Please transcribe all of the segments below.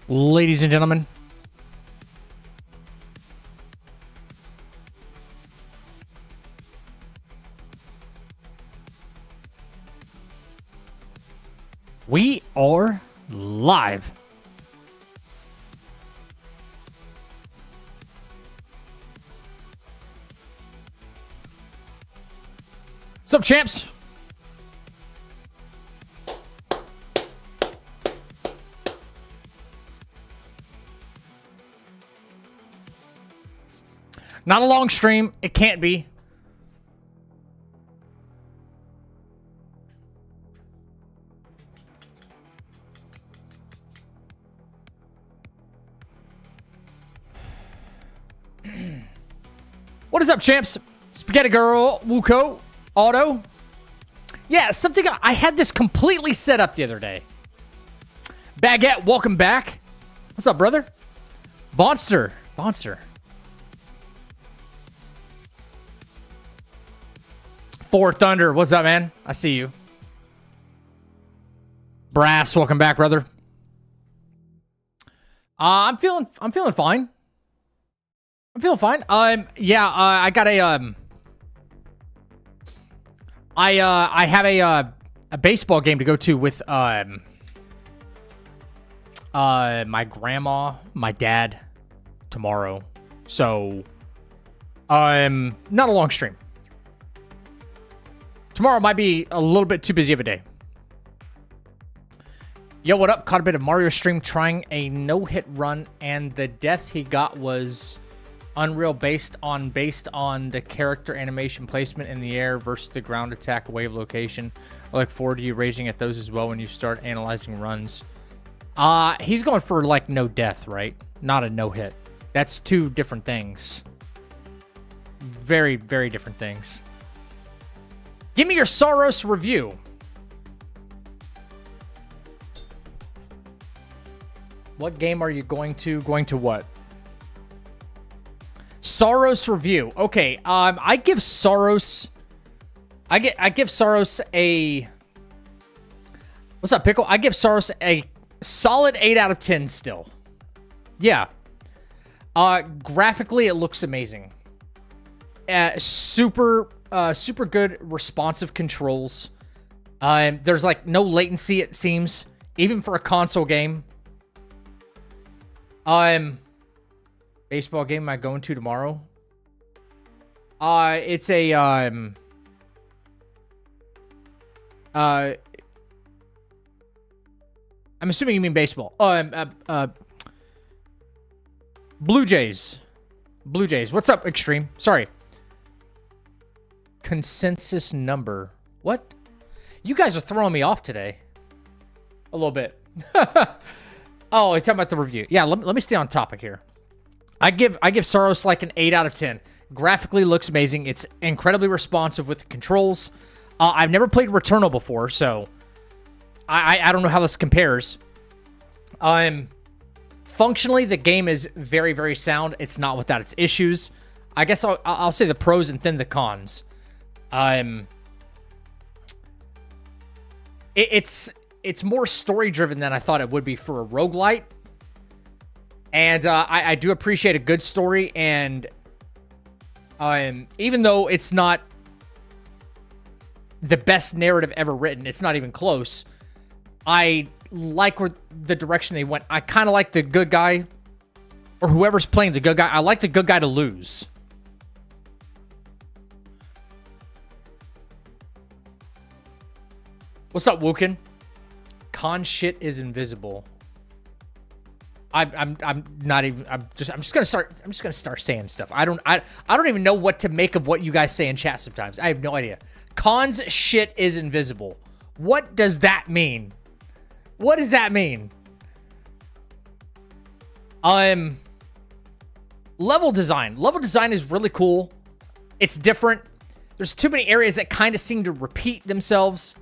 Ladies and gentlemen, we are live. What's up, champs? Not a long stream. It can't be. What is up, champs? Spaghetti Girl, Wuko, Auto. Yeah, something. I had this completely set up the other day. Baguette, welcome back. What's up, brother? Bonster. Four Thunder, what's up, man? I see you. Brass, welcome back, brother. I'm feeling fine. Yeah, I got a I have a baseball game to go to with my grandma, my dad tomorrow. So not a long stream. Tomorrow might be a little bit too busy of a day. Yo, what up? Caught a bit of Mario stream trying a no-hit run, and the death he got was Unreal based on the character animation placement in the air versus the ground attack wave location. I look forward to you raging at those as well when you start analyzing runs. He's going for like no death, right? Not a no-hit. That's two different things. Very, very different things. Give me your Soros review. What game are you going to? Going to what? Soros review. Okay, I give Soros a... What's up, Pickle? I give Soros a solid 8 out of 10 still. Yeah. Graphically, it looks amazing. Super good responsive controls. There's like no latency, it seems, even for a console game. Baseball game am I going to tomorrow? It's a I'm assuming you mean baseball. Blue Jays. What's up, Extreme? Sorry. Consensus number. What? You guys are throwing me off today. A little bit. Oh, you're talking about the review. Yeah, let me stay on topic here. I give Soros like an 8 out of 10. Graphically looks amazing. It's incredibly responsive with the controls. I've never played Returnal before, so I don't know how this compares. Functionally, the game is very, very sound. It's not without its issues. I guess I'll say the pros and then the cons. It's more story-driven than I thought it would be for a roguelite. And I do appreciate a good story, and even though it's not the best narrative ever written, it's not even close, I like the direction they went. I kind of like the good guy, or whoever's playing the good guy, I like the good guy to lose. What's up, Wookin? Con shit is invisible. I'm just gonna start saying stuff. I don't even know what to make of what you guys say in chat sometimes. I have no idea. Con's shit is invisible. What does that mean? What does that mean? Level design. Level design is really cool. It's different. There's too many areas that kind of seem to repeat themselves.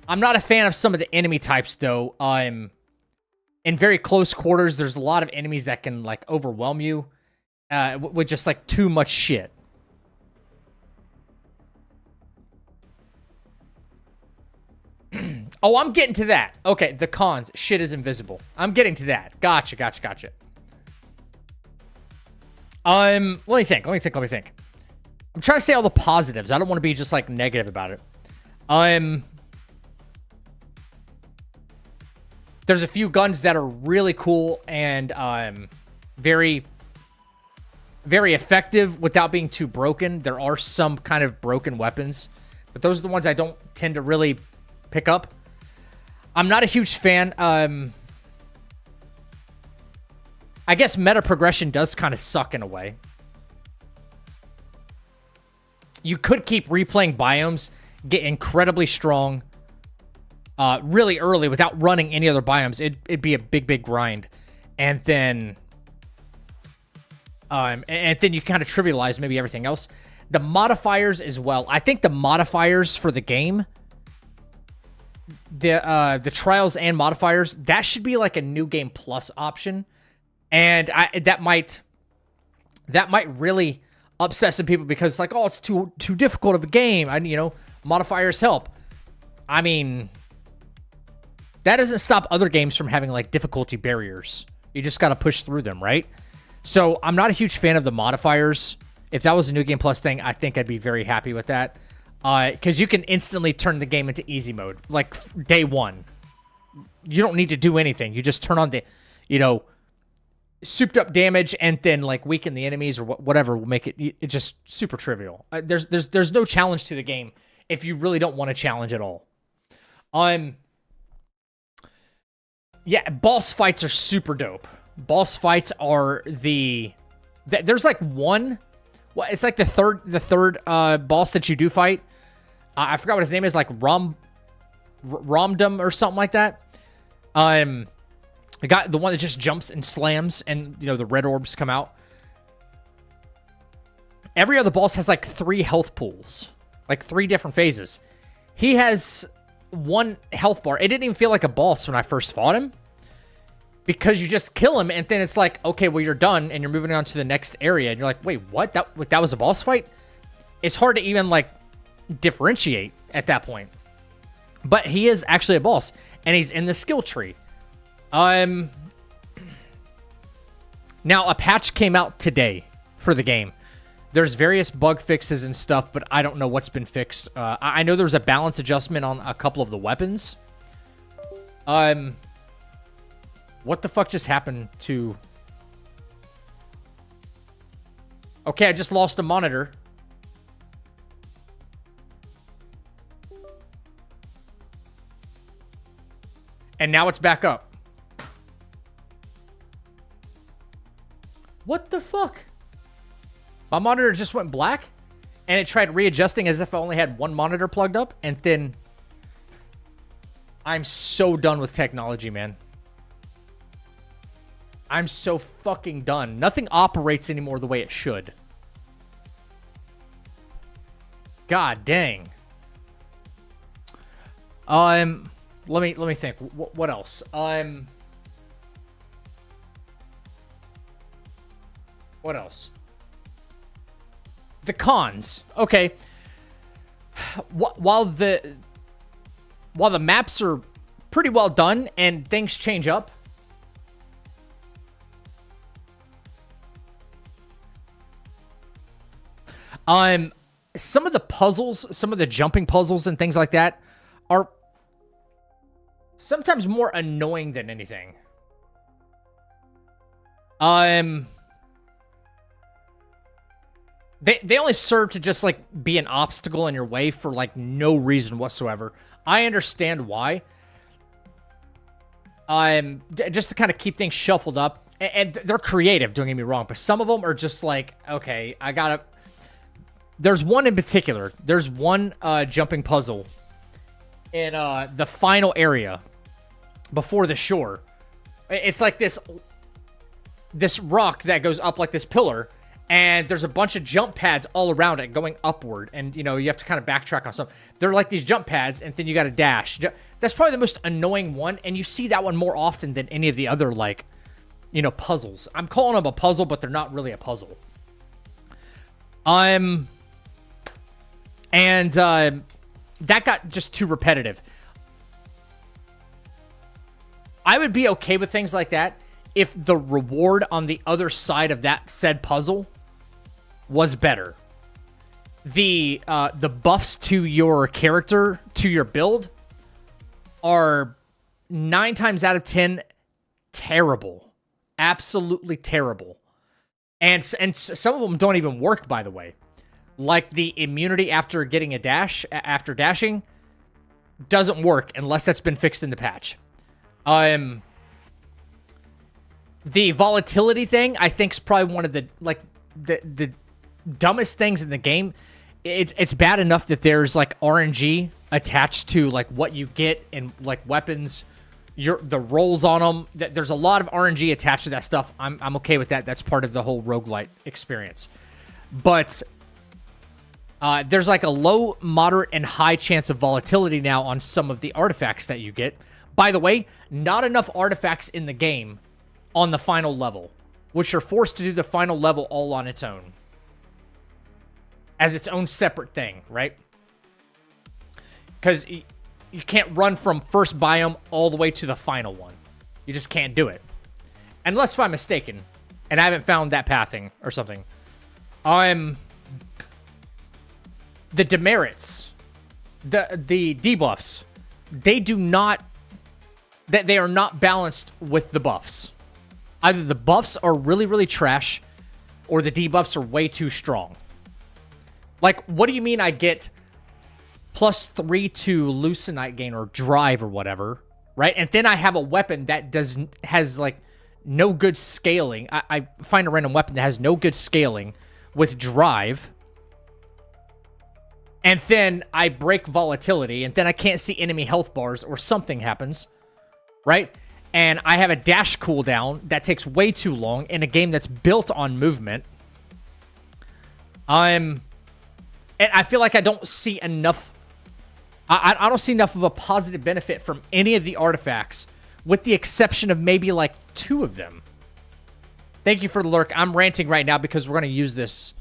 I'm not a fan of some of the enemy types, though. In very close quarters, there's a lot of enemies that can, like, overwhelm you with just, like, too much shit. Oh, I'm getting to that. Okay, the cons. Shit is invisible. I'm getting to that. Gotcha. Let me think. I'm trying to say all the positives. I don't want to be just like negative about it. There's a few guns that are really cool and very, very effective without being too broken. There are some kind of broken weapons, but those are the ones I don't tend to really pick up. I'm not a huge fan. I guess meta progression does kind of suck in a way. You could keep replaying biomes, get incredibly strong really early without running any other biomes. It'd be a big grind. And then you kind of trivialize maybe everything else. The modifiers as well. I think the modifiers for the game, the trials and modifiers, that should be like a new game plus option. And that might really upset some people because it's like, oh, it's too difficult of a game. Modifiers help. I mean, that doesn't stop other games from having like difficulty barriers. You just got to push through them, right? So I'm not a huge fan of the modifiers. If that was a new game plus thing, I think I'd be very happy with that. Because you can instantly turn the game into easy mode, like day one. You don't need to do anything. You just turn on the, souped up damage and then like weaken the enemies or whatever will make it just super trivial. There's no challenge to the game if you really don't want to challenge at all. Yeah, boss fights are super dope. Boss fights are there's like one, well, it's like the third boss that you do fight. I forgot what his name is, like Romdum or something like that. The one that just jumps and slams and, the red orbs come out. Every other boss has like 3 health pools, like 3 different phases. He has 1 health bar. It didn't even feel like a boss when I first fought him because you just kill him and then it's like, okay, well, you're done and you're moving on to the next area. And you're like, wait, what? That was a boss fight? It's hard to even like differentiate at that point. But he is actually a boss and he's in the skill tree. Now a patch came out today for the game. There's various bug fixes and stuff, but I don't know what's been fixed. I know there's a balance adjustment on a couple of the weapons. What the fuck just happened to... Okay, I just lost a monitor. And now it's back up. What the fuck? My monitor just went black and it tried readjusting as if I only had one monitor plugged up. And then I'm so done with technology, man. I'm so fucking done. Nothing operates anymore the way it should. God dang. Let me think. What else? What else? The cons. Okay. While the maps are pretty well done and things change up, some of the puzzles, some of the jumping puzzles and things like that are sometimes more annoying than anything. They only serve to just, like, be an obstacle in your way for, like, no reason whatsoever. I understand why. Just to kind of keep things shuffled up. And they're creative, don't get me wrong. But some of them are just like, okay, I gotta... There's one in particular. There's one jumping puzzle in the final area before the shore. It's like this rock that goes up like this pillar. And there's a bunch of jump pads all around it going upward. And, you have to kind of backtrack on some. They're like these jump pads, and then you got to dash. That's probably the most annoying one. And you see that one more often than any of the other, like, puzzles. I'm calling them a puzzle, but they're not really a puzzle. And that got just too repetitive. I would be okay with things like that if the reward on the other side of that said puzzle was better. The buffs to your character, to your build, are 9 times out of 10 terrible. Absolutely terrible. And some of them don't even work, by the way. Like the immunity after getting a dash, after dashing, doesn't work unless that's been fixed in the patch. The volatility thing, I think, is probably one of the the dumbest things in the game. It's bad enough that there's like RNG attached to like what you get and like weapons, the rolls on them. There's a lot of RNG attached to that stuff. I'm okay with that. That's part of the whole roguelite experience. But there's like a low, moderate, and high chance of volatility now on some of the artifacts that you get. By the way, not enough artifacts in the game on the final level, which you're forced to do the final level all on its own. As its own separate thing, right? Because you can't run from first biome all the way to the final one. You just can't do it. Unless if I'm mistaken, and I haven't found that pathing or something. The demerits, the debuffs, they are not balanced with the buffs. Either the buffs are really, really trash, or the debuffs are way too strong. Like, what do you mean I get +3 to Lucenite gain or drive or whatever, right? And then I have a weapon that has like no good scaling. I find a random weapon that has no good scaling with drive. And then I break volatility, and then I can't see enemy health bars or something happens, right? And I have a dash cooldown that takes way too long in a game that's built on movement. And I feel like I don't see enough. I don't see enough of a positive benefit from any of the artifacts, with the exception of maybe like 2 of them. Thank you for the lurk. I'm ranting right now because we're going to use this.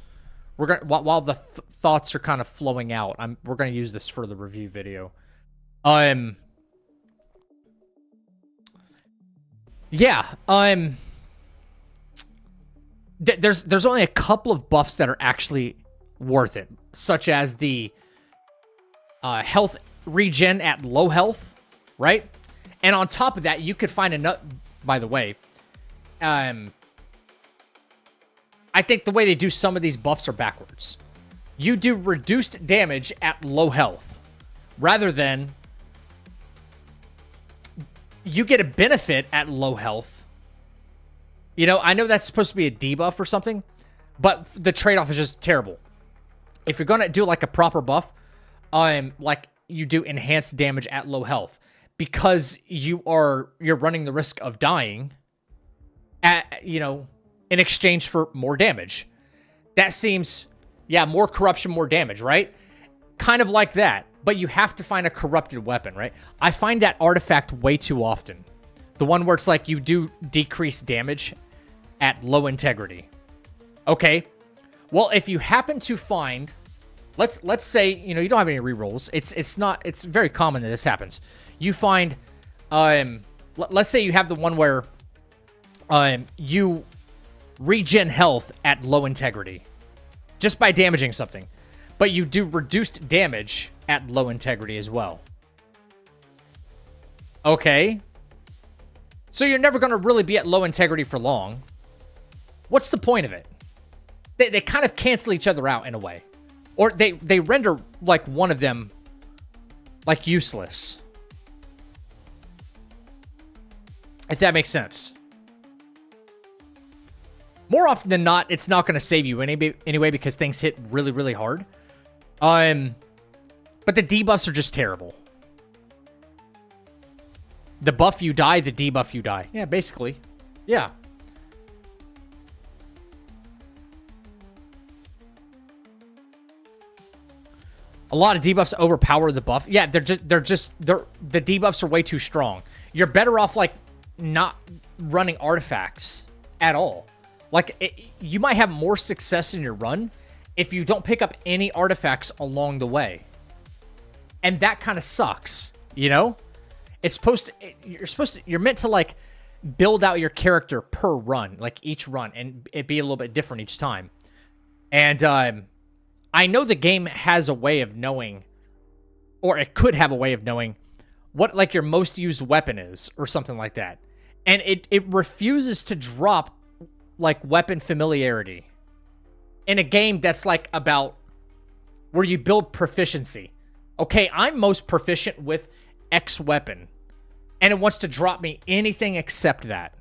We're going while the thoughts are kind of flowing out. We're going to use this for the review video. Yeah. There's only a couple of buffs that are actually worth it, such as the health regen at low health, right? And on top of that, you could find another. By the way, I think the way they do some of these buffs are backwards. You do reduced damage at low health, rather than you get a benefit at low health. You know, I know that's supposed to be a debuff or something, but the trade-off is just terrible. If you're gonna do like a proper buff, like you do enhanced damage at low health, because you're running the risk of dying in exchange for more damage. That seems, yeah, more corruption, more damage, right? Kind of like that, but you have to find a corrupted weapon, right? I find that artifact way too often. The one where it's like you do decrease damage at low integrity. Okay. Well, if you happen to find, let's say, you don't have any rerolls. It's very common that this happens. You find, let's say you have the one where, you regen health at low integrity just by damaging something, but you do reduced damage at low integrity as well. Okay. So you're never going to really be at low integrity for long. What's the point of it? They kind of cancel each other out in a way. Or they render, like, one of them, like, useless. If that makes sense. More often than not, it's not going to save you anyway because things hit really, really hard. But the debuffs are just terrible. The buff you die, the debuff you die. Yeah, basically. Yeah. A lot of debuffs overpower the buff. Yeah, the debuffs are way too strong. You're better off, like, not running artifacts at all. Like, you might have more success in your run if you don't pick up any artifacts along the way. And that kind of sucks, you know? you're meant to like build out your character per run, like each run, and it be a little bit different each time. And I know the game has a way of knowing, or it could have a way of knowing what like your most used weapon is or something like that. And it refuses to drop like weapon familiarity in a game that's like about where you build proficiency. Okay, I'm most proficient with X weapon, and it wants to drop me anything except that.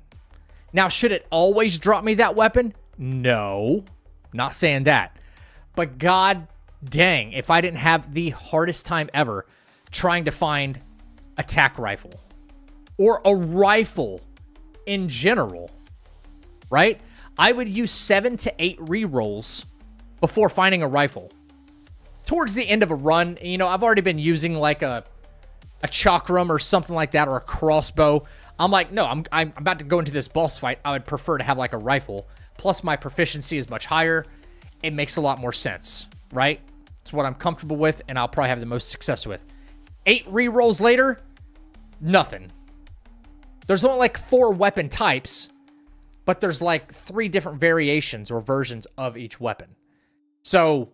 Now, should it always drop me that weapon? No, not saying that. But god dang, if I didn't have the hardest time ever trying to find attack rifle or a rifle in general, right? I would use 7 to 8 rerolls before finding a rifle. Towards the end of a run, you know, I've already been using like a chakram or something like that, or a crossbow. I'm like, no, I'm about to go into this boss fight. I would prefer to have like a rifle. Plus my proficiency is much higher. It makes a lot more sense, right? It's what I'm comfortable with, and I'll probably have the most success with. 8 rerolls later, nothing. There's only like 4 weapon types, but there's like 3 different variations or versions of each weapon. So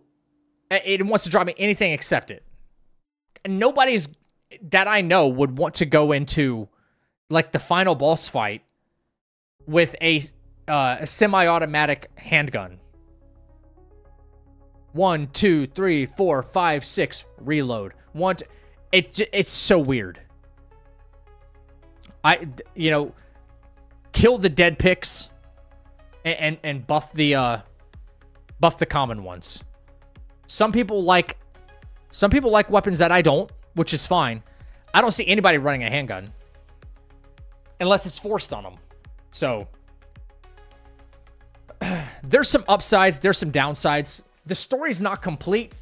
it wants to drop me anything except it. And nobody's that I know would want to go into like the final boss fight with a semi-automatic handgun. 1, 2, 3, 4, 5, 6, reload. It's so weird. You know, kill the dead picks and buff the common ones. Some people like weapons that I don't, which is fine. I don't see anybody running a handgun unless it's forced on them. So there's some upsides, there's some downsides. The story's not complete.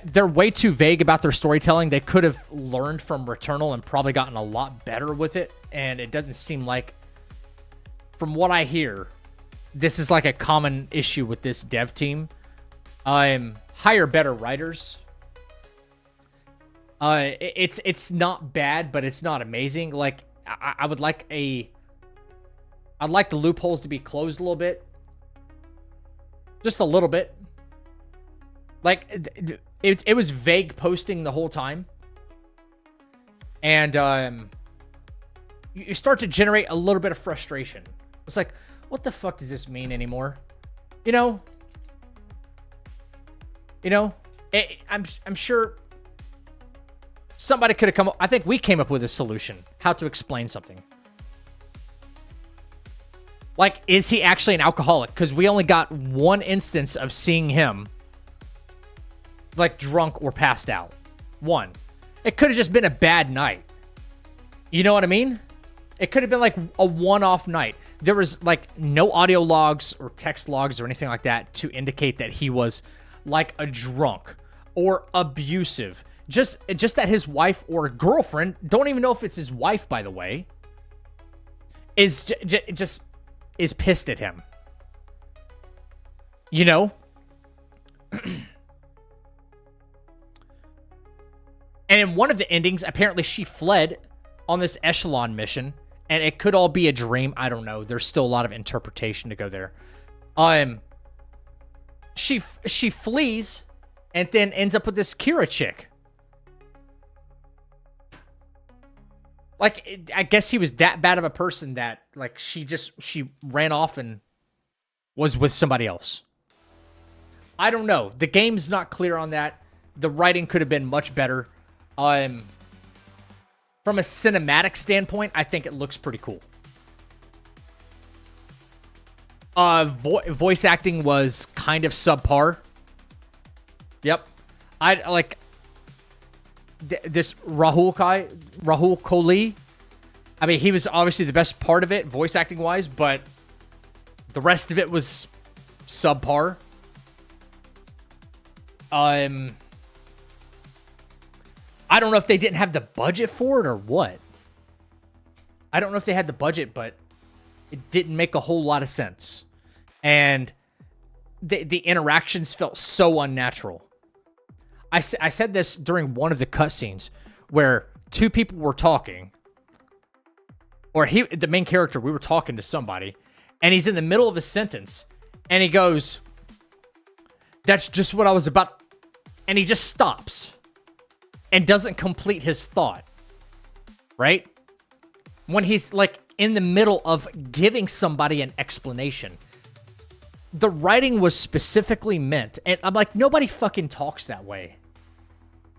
They're way too vague about their storytelling. They could have learned from Returnal and probably gotten a lot better with it. And it doesn't seem like, from what I hear, this is like a common issue with this dev team. Hire better writers. It's not bad, but it's not amazing. Like I'd like the loopholes to be closed a little bit. Just a little bit. Like it was vague posting the whole time. And you start to generate a little bit of frustration. It's like, what the fuck does this mean anymore? You know, I'm sure somebody could have come up. I think we came up with a solution how to explain something. Like, is he actually an alcoholic? Because we only got one instance of seeing him like drunk or passed out. One. It could have just been a bad night. You know what I mean? It could have been like a one-off night. There was like no audio logs or text logs or anything like that to indicate that he was like a drunk or abusive. Just that his wife or girlfriend, don't even know if it's his wife, by the way, is just pissed at him. You know? And in one of the endings, apparently she fled on this echelon mission, and it could all be a dream. I don't know. There's still a lot of interpretation to go there. She flees and then ends up with this Kira chick. Like, I guess he was that bad of a person that, like, she ran off and was with somebody else. I don't know. The game's not clear on that. The writing could have been much better. From a cinematic standpoint, I think it looks pretty cool. Voice acting was kind of subpar. Yep. I like this Rahul Kohli. I mean, he was obviously the best part of it, voice acting wise, but the rest of it was subpar. I don't know if they didn't have the budget for it or what. I don't know if they had the budget, but it didn't make a whole lot of sense. And the interactions felt so unnatural. I said this during one of the cutscenes where two people were talking, or the main character, we were talking to somebody, and he's in the middle of a sentence, and he goes, "That's just what I was about," and he just stops and doesn't complete his thought, right? When he's like in the middle of giving somebody an explanation. The writing was specifically meant, and I'm like, nobody fucking talks that way.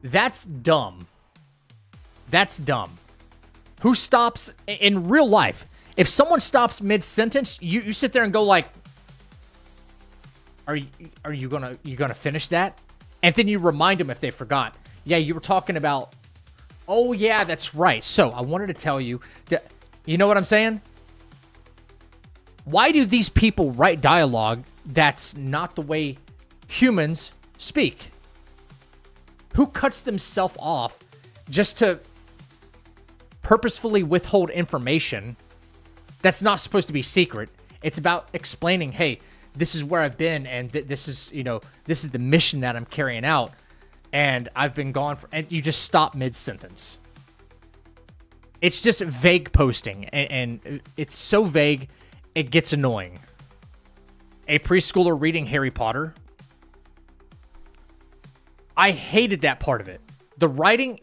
That's dumb. That's dumb. Who stops in real life? If someone stops mid-sentence, you sit there and go like, are you gonna finish that? And then you remind them if they forgot. Yeah, you were talking about, oh yeah, that's right. So I wanted to tell you that, you know what I'm saying? Why do these people write dialogue that's not the way humans speak? Who cuts themselves off just to purposefully withhold information that's not supposed to be secret? It's about explaining, hey, this is where I've been, and this is, you know, this is the mission that I'm carrying out, and I've been gone for, and you just stop mid-sentence. It's just vague posting, and it's so vague, it gets annoying. A preschooler reading Harry Potter. I hated that part of it. The writing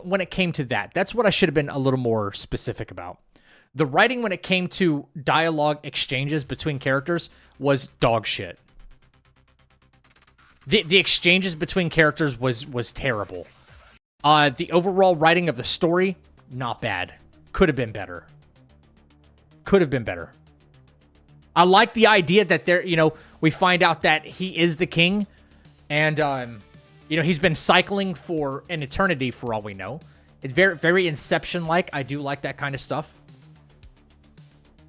when it came to that, that's what I should have been a little more specific about. The writing when it came to dialogue exchanges between characters was dog shit. The exchanges between characters was terrible. The overall writing of the story, not bad. Could have been better. Could have been better. I like the idea that there, you know, we find out that he is the king, and you know, he's been cycling for an eternity for all we know. It's very, very Inception-like. I do like that kind of stuff.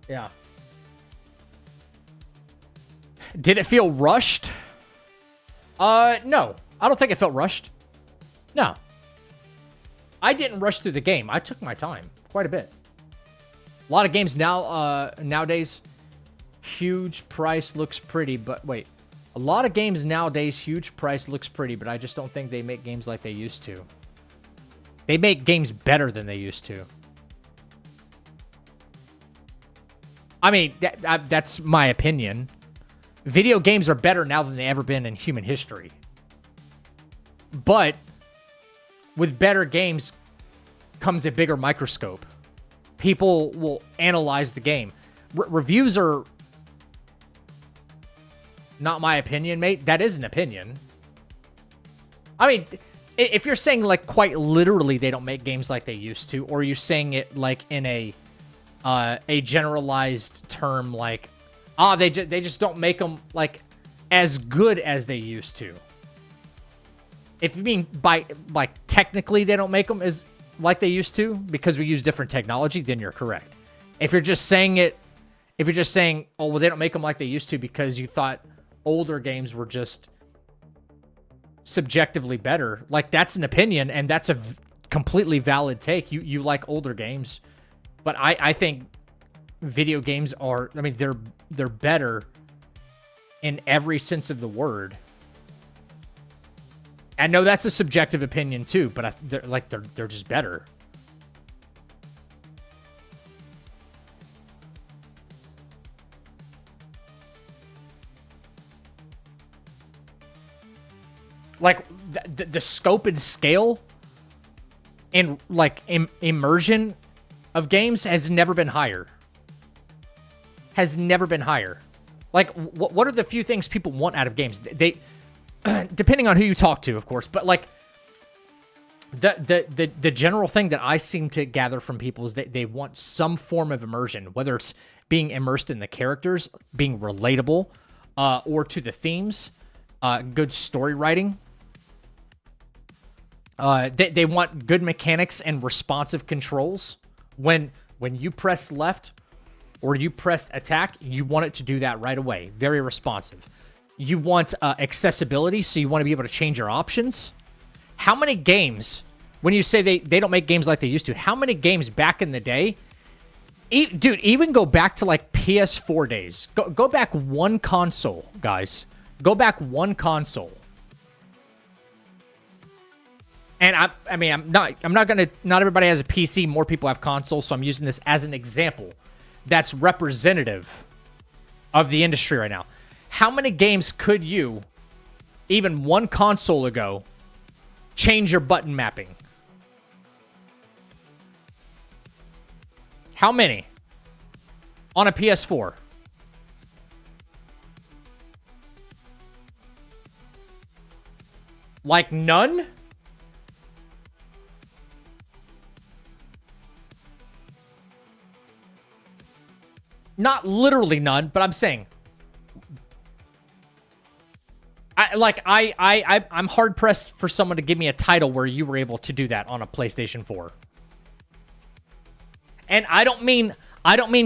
Yeah. Did it feel rushed? No. I don't think it felt rushed. No. I didn't rush through the game. I took my time quite a bit. A lot of games now, nowadays, huge price looks pretty, but wait. A lot of games nowadays, huge price looks pretty, but I just don't think they make games like they used to. They make games better than they used to. I mean, that's my opinion. Video games are better now than they ever been in human history. But with better games comes a bigger microscope. People will analyze the game. Reviews are not my opinion, mate. That is an opinion. I mean, if you're saying like quite literally they don't make games like they used to, or you're saying it like in a generalized term, like, they just don't make them like as good as they used to. If you mean by like technically they don't make them as like they used to because we use different technology, then you're correct. If you're just saying it, if you're just saying, oh, well, they don't make them like they used to because you thought older games were just subjectively better, like that's an opinion, and that's a completely valid take. You like older games, but I think video games are, I mean, they're better in every sense of the word. I know that's a subjective opinion too, but they're just better. Like the scope and scale and like immersion of games has never been higher. Has never been higher. Like what are the few things people want out of games? They depending on who you talk to, of course, but like the general thing that I seem to gather from people is that they want some form of immersion, whether it's being immersed in the characters, being relatable, or to the themes, good story writing. They want good mechanics and responsive controls. When you press left or you press attack, you want it to do that right away. Very responsive. You want accessibility, so you want to be able to change your options. How many games, when you say they don't make games like they used to, how many games back in the day, dude, even go back to like PS4 days. Go back one console, guys. Go back one console. And I mean, not everybody has a PC. More people have consoles, so I'm using this as an example that's representative of the industry right now. How many games could you, even one console ago, change your button mapping? How many? On a PS4? Like none? Not literally none, but I'm saying. I'm hard pressed for someone to give me a title where you were able to do that on a PlayStation 4. And I don't mean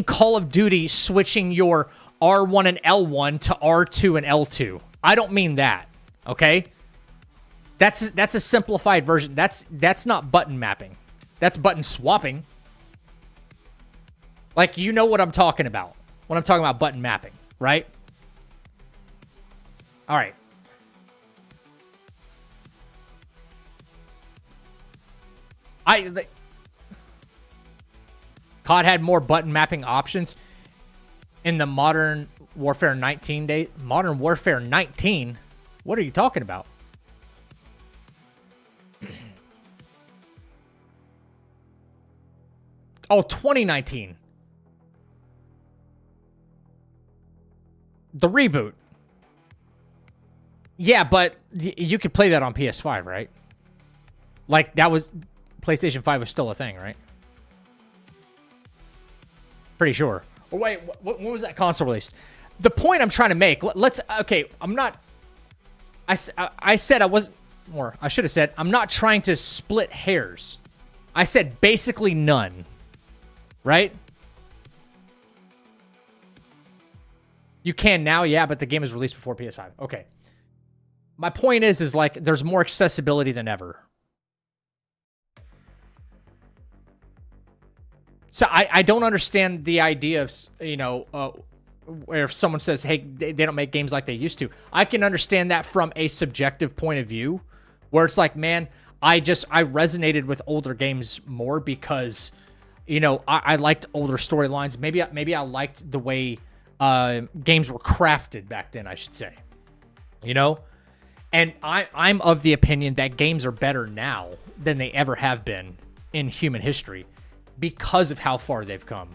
Call of Duty switching your R1 and L1 to R2 and L2. I don't mean that. Okay? That's a simplified version. That's not button mapping. That's button swapping. Like, you know what I'm talking about when I'm talking about button mapping, right? All right. COD had more button mapping options in the Modern Warfare 19 day. Modern Warfare 19? What are you talking about? Oh, 2019. The reboot. Yeah, but you could play that on PS5, right? Like, that was... PlayStation 5 was still a thing, right? Pretty sure. Oh, wait, when was that console released? The point I'm trying to make... Let's... Okay, I'm not... I said I wasn't... Or I should have said, I'm not trying to split hairs. I said basically none. Right? You can now, yeah, but the game is released before PS5. Okay. My point is like, there's more accessibility than ever. So I don't understand the idea of, you know, where if someone says, hey, they don't make games like they used to. I can understand that from a subjective point of view, where it's like, man, I resonated with older games more because, you know, I liked older storylines. Maybe I liked the way games were crafted back then, I should say. You know? And I'm of the opinion that games are better now than they ever have been in human history because of how far they've come.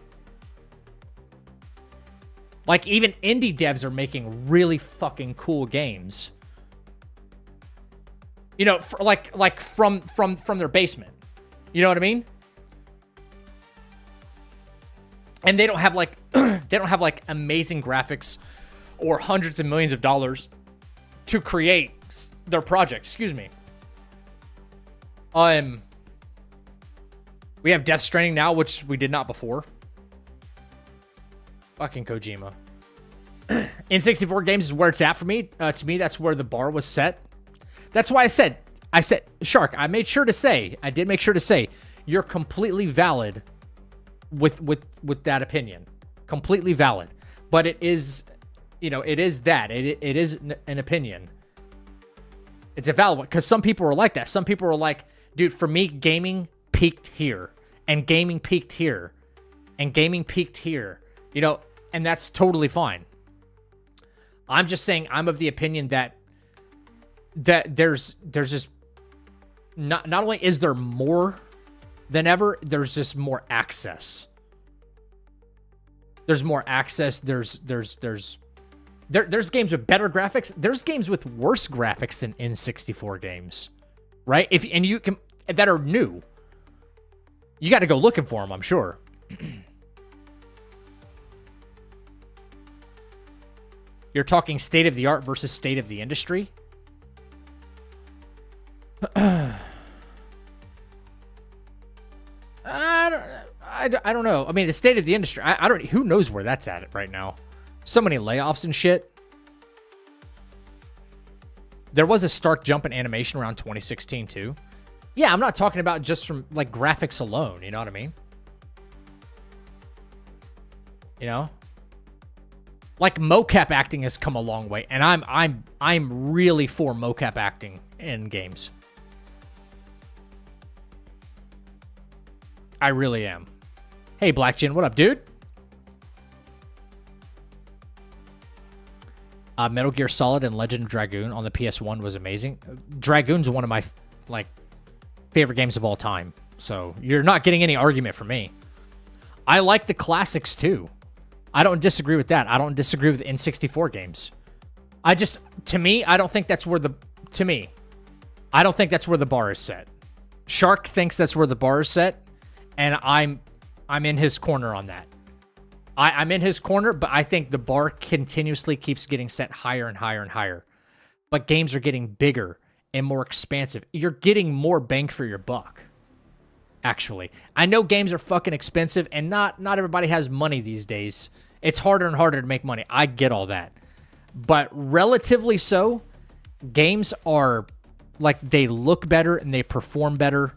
Like, even indie devs are making really fucking cool games. You know, like from their basement. You know what I mean? And they don't have like amazing graphics or hundreds of millions of dollars to create their project. Excuse me. We have Death Stranding now, which we did not before. Fucking Kojima. N64 games is where it's at for me. To me, that's where the bar was set. That's why I said, Shark, I did make sure to say, you're completely valid with that opinion. Completely valid. But it is, you know, it is that. It is an opinion. It's a valid one. Because some people are like that. Some people are like, dude, for me, gaming peaked here. And gaming peaked here. And gaming peaked here. You know, and that's totally fine. I'm just saying, I'm of the opinion that there's just not only is there more than ever, there's just more access. There's more access. There's games with better graphics. There's games with worse graphics than N64 games, right? And you can that are new. You got to go looking for them, I'm sure. You're talking state of the art versus state of the industry? I don't know. I mean, the state of the industry, I don't, who knows where that's at right now? So many layoffs and shit. There was a stark jump in animation around 2016 too. Yeah, I'm not talking about just from like graphics alone, you know what I mean? You know? Like mocap acting has come a long way, and I'm really for mocap acting in games. I really am. Hey, Black Jin, what up, dude? Metal Gear Solid and Legend of Dragoon on the PS1 was amazing. Dragoon's one of my favorite games of all time. So you're not getting any argument from me. I like the classics too. I don't disagree with that. I don't disagree with N64 games. To me, I don't think that's where the bar is set. Shark thinks that's where the bar is set, and I'm in his corner on that. I'm in his corner, but I think the bar continuously keeps getting set higher and higher and higher. But games are getting bigger and more expansive. You're getting more bang for your buck, actually. I know games are fucking expensive, and not everybody has money these days. It's harder and harder to make money. I get all that. But relatively so, games are, like, they look better and they perform better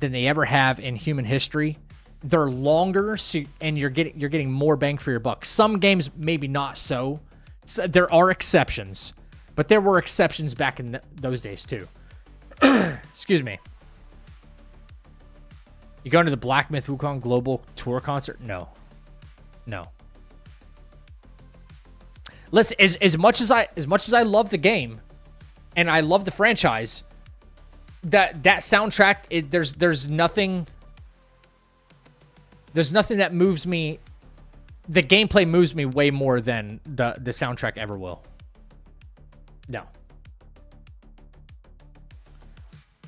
than they ever have in human history. They're longer, and you're getting more bang for your buck. Some games maybe not so. There are exceptions, but there were exceptions back in those days too. Excuse me. You going to the Black Myth Wukong Global Tour concert? No. Listen, as much as I love the game, and I love the franchise, that soundtrack, there's nothing. There's nothing that moves me. The gameplay moves me way more than the soundtrack ever will. No.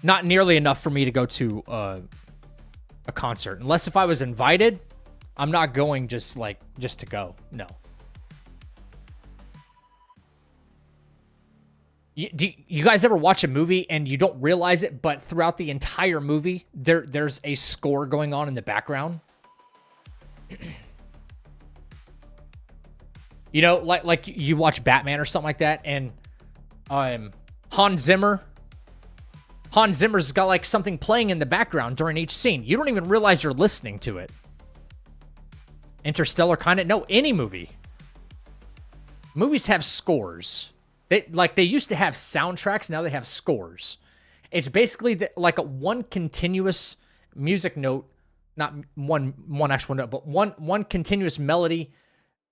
Not nearly enough for me to go to a concert. Unless if I was invited, I'm not going just to go. No. Do you guys ever watch a movie and you don't realize it, but throughout the entire movie, there's a score going on in the background? You know, like you watch Batman or something like that, and Hans Zimmer's got like something playing in the background during each scene. You don't even realize you're listening to it. Interstellar, kind of. No, any movie. Movies have scores. They used to have soundtracks. Now they have scores. It's basically like a one continuous music note. Not one actual note, but one continuous melody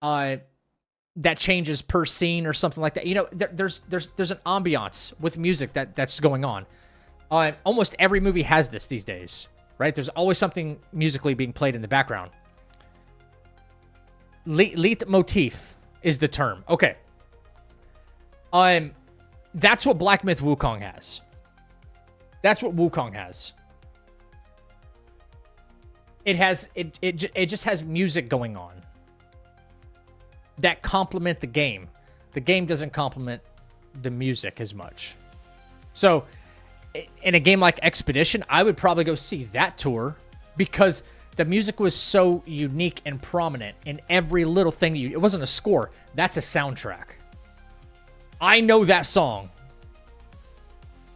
that changes per scene or something like that. You know, there's an ambiance with music that's going on. Almost every movie has this these days, right? There's always something musically being played in the background. Leitmotif is the term. Okay. That's what Black Myth Wukong has. That's what Wukong has. It just has music going on that complement the game. The game doesn't complement the music as much. So in a game like Expedition, I would probably go see that tour because the music was so unique and prominent in every little thing. It wasn't a score. That's a soundtrack. I know that song.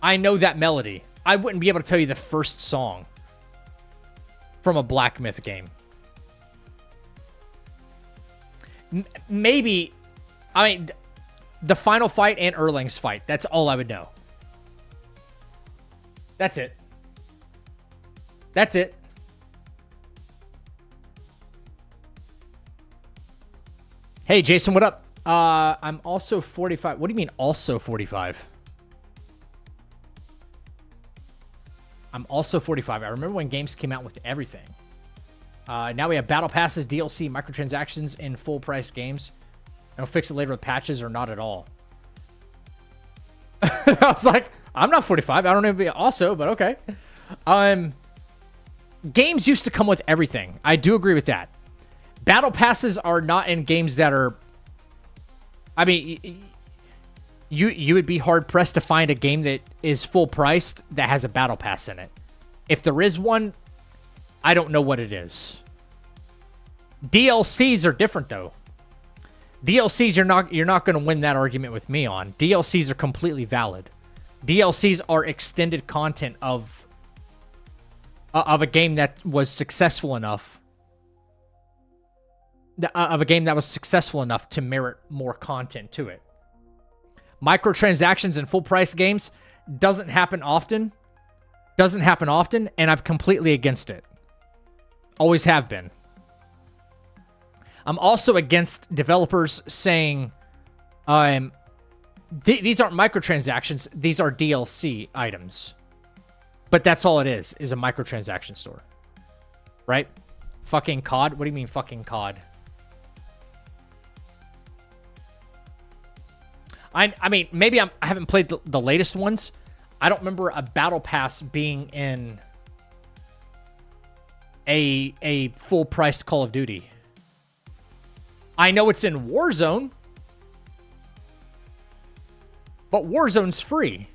I know that melody. I wouldn't be able to tell you the first song from a Black Myth game. Maybe, I mean, the final fight and Erling's fight. That's all I would know. That's it. That's it. Hey, Jason, what up? I'm also 45. What do you mean also 45? I'm also 45. I remember when games came out with everything. Now we have battle passes, DLC, microtransactions in full price games. And we'll fix it later with patches or not at all. I was like, I'm not 45. I don't know if it also, but okay. Games used to come with everything. I do agree with that. Battle passes are not in games that are... I mean, you would be hard-pressed to find a game that is full-priced that has a battle pass in it. If there is one, I don't know what it is. DLCs are different, though. DLCs, you're not going to win that argument with me on. DLCs are completely valid. DLCs are extended content of a game that was successful enough. Of a game that was successful enough to merit more content to it. Microtransactions in full price games doesn't happen often. And I'm completely against it. Always have been. I'm also against developers saying, these aren't microtransactions. These are DLC items. But that's all it is a microtransaction store. Right? Fucking COD? What do you mean fucking COD? I mean, maybe I haven't played the latest ones. I don't remember a battle pass being in a full-priced Call of Duty. I know it's in Warzone, but Warzone's free.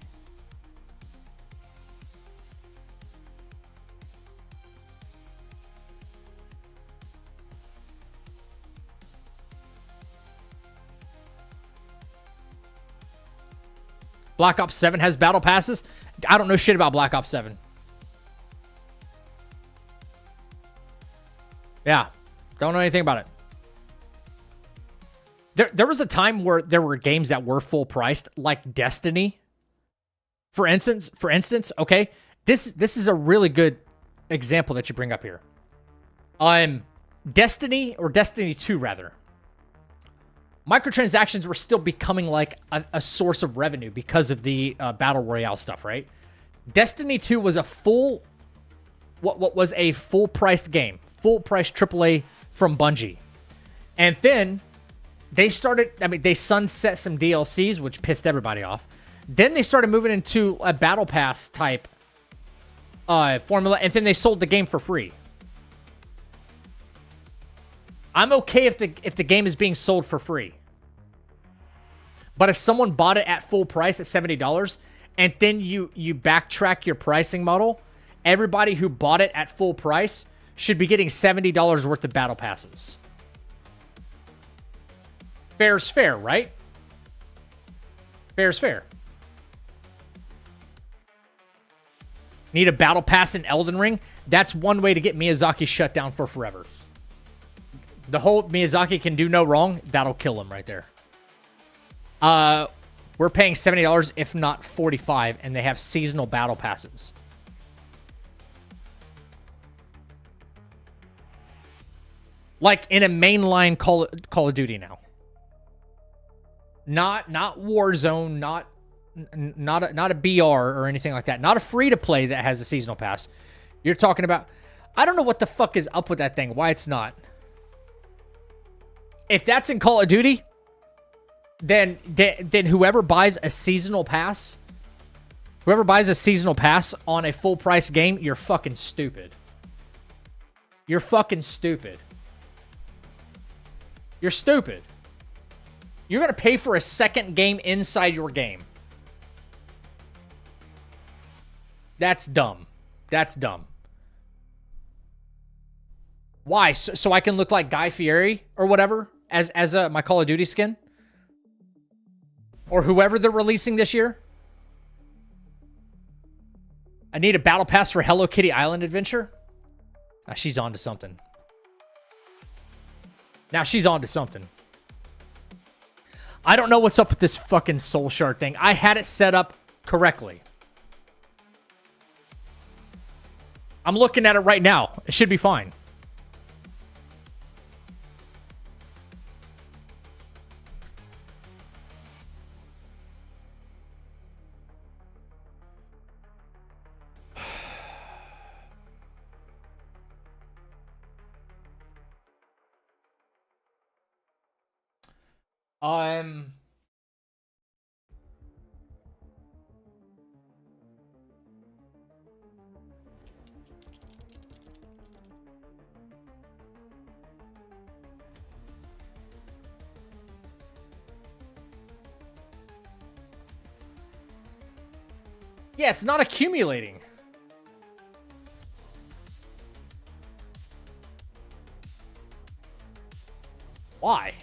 Black Ops 7 has battle passes. I don't know shit about Black Ops 7. Yeah. Don't know anything about it. There was a time where there were games that were full priced, like Destiny. For instance, okay, this is a really good example that you bring up here. Destiny, or Destiny 2 rather. Microtransactions were still becoming like a source of revenue because of the Battle Royale stuff, right? Destiny 2 was a what was a full-priced game. Full-priced AAA from Bungie. And then they started, they sunset some DLCs, which pissed everybody off. Then they started moving into a Battle Pass type formula, and then they sold the game for free. I'm okay if the game is being sold for free. But if someone bought it at full price at $70 and then you backtrack your pricing model, everybody who bought it at full price should be getting $70 worth of battle passes. Fair's fair, right? Fair's fair. Need a battle pass in Elden Ring? That's one way to get Miyazaki shut down for forever. The whole Miyazaki can do no wrong, that'll kill him right there. We're paying $70, if not $45, and they have seasonal battle passes. Like in a mainline Call of Duty now. Not Warzone, not a BR or anything like that. Not a free-to-play that has a seasonal pass. You're talking about... I don't know what the fuck is up with that thing, why it's not. If that's in Call of Duty, then whoever buys a seasonal pass, on a full price game, you're fucking stupid. You're fucking stupid. You're stupid. You're going to pay for a second game inside your game. That's dumb. That's dumb. Why? So I can look like Guy Fieri or whatever as my Call of Duty skin? Or whoever they're releasing this year? I need a battle pass for Hello Kitty Island Adventure? Now she's on to something. I don't know what's up with this fucking Soul Shard thing. I had it set up correctly. I'm looking at it right now. It should be fine. Yeah, it's not accumulating. Why?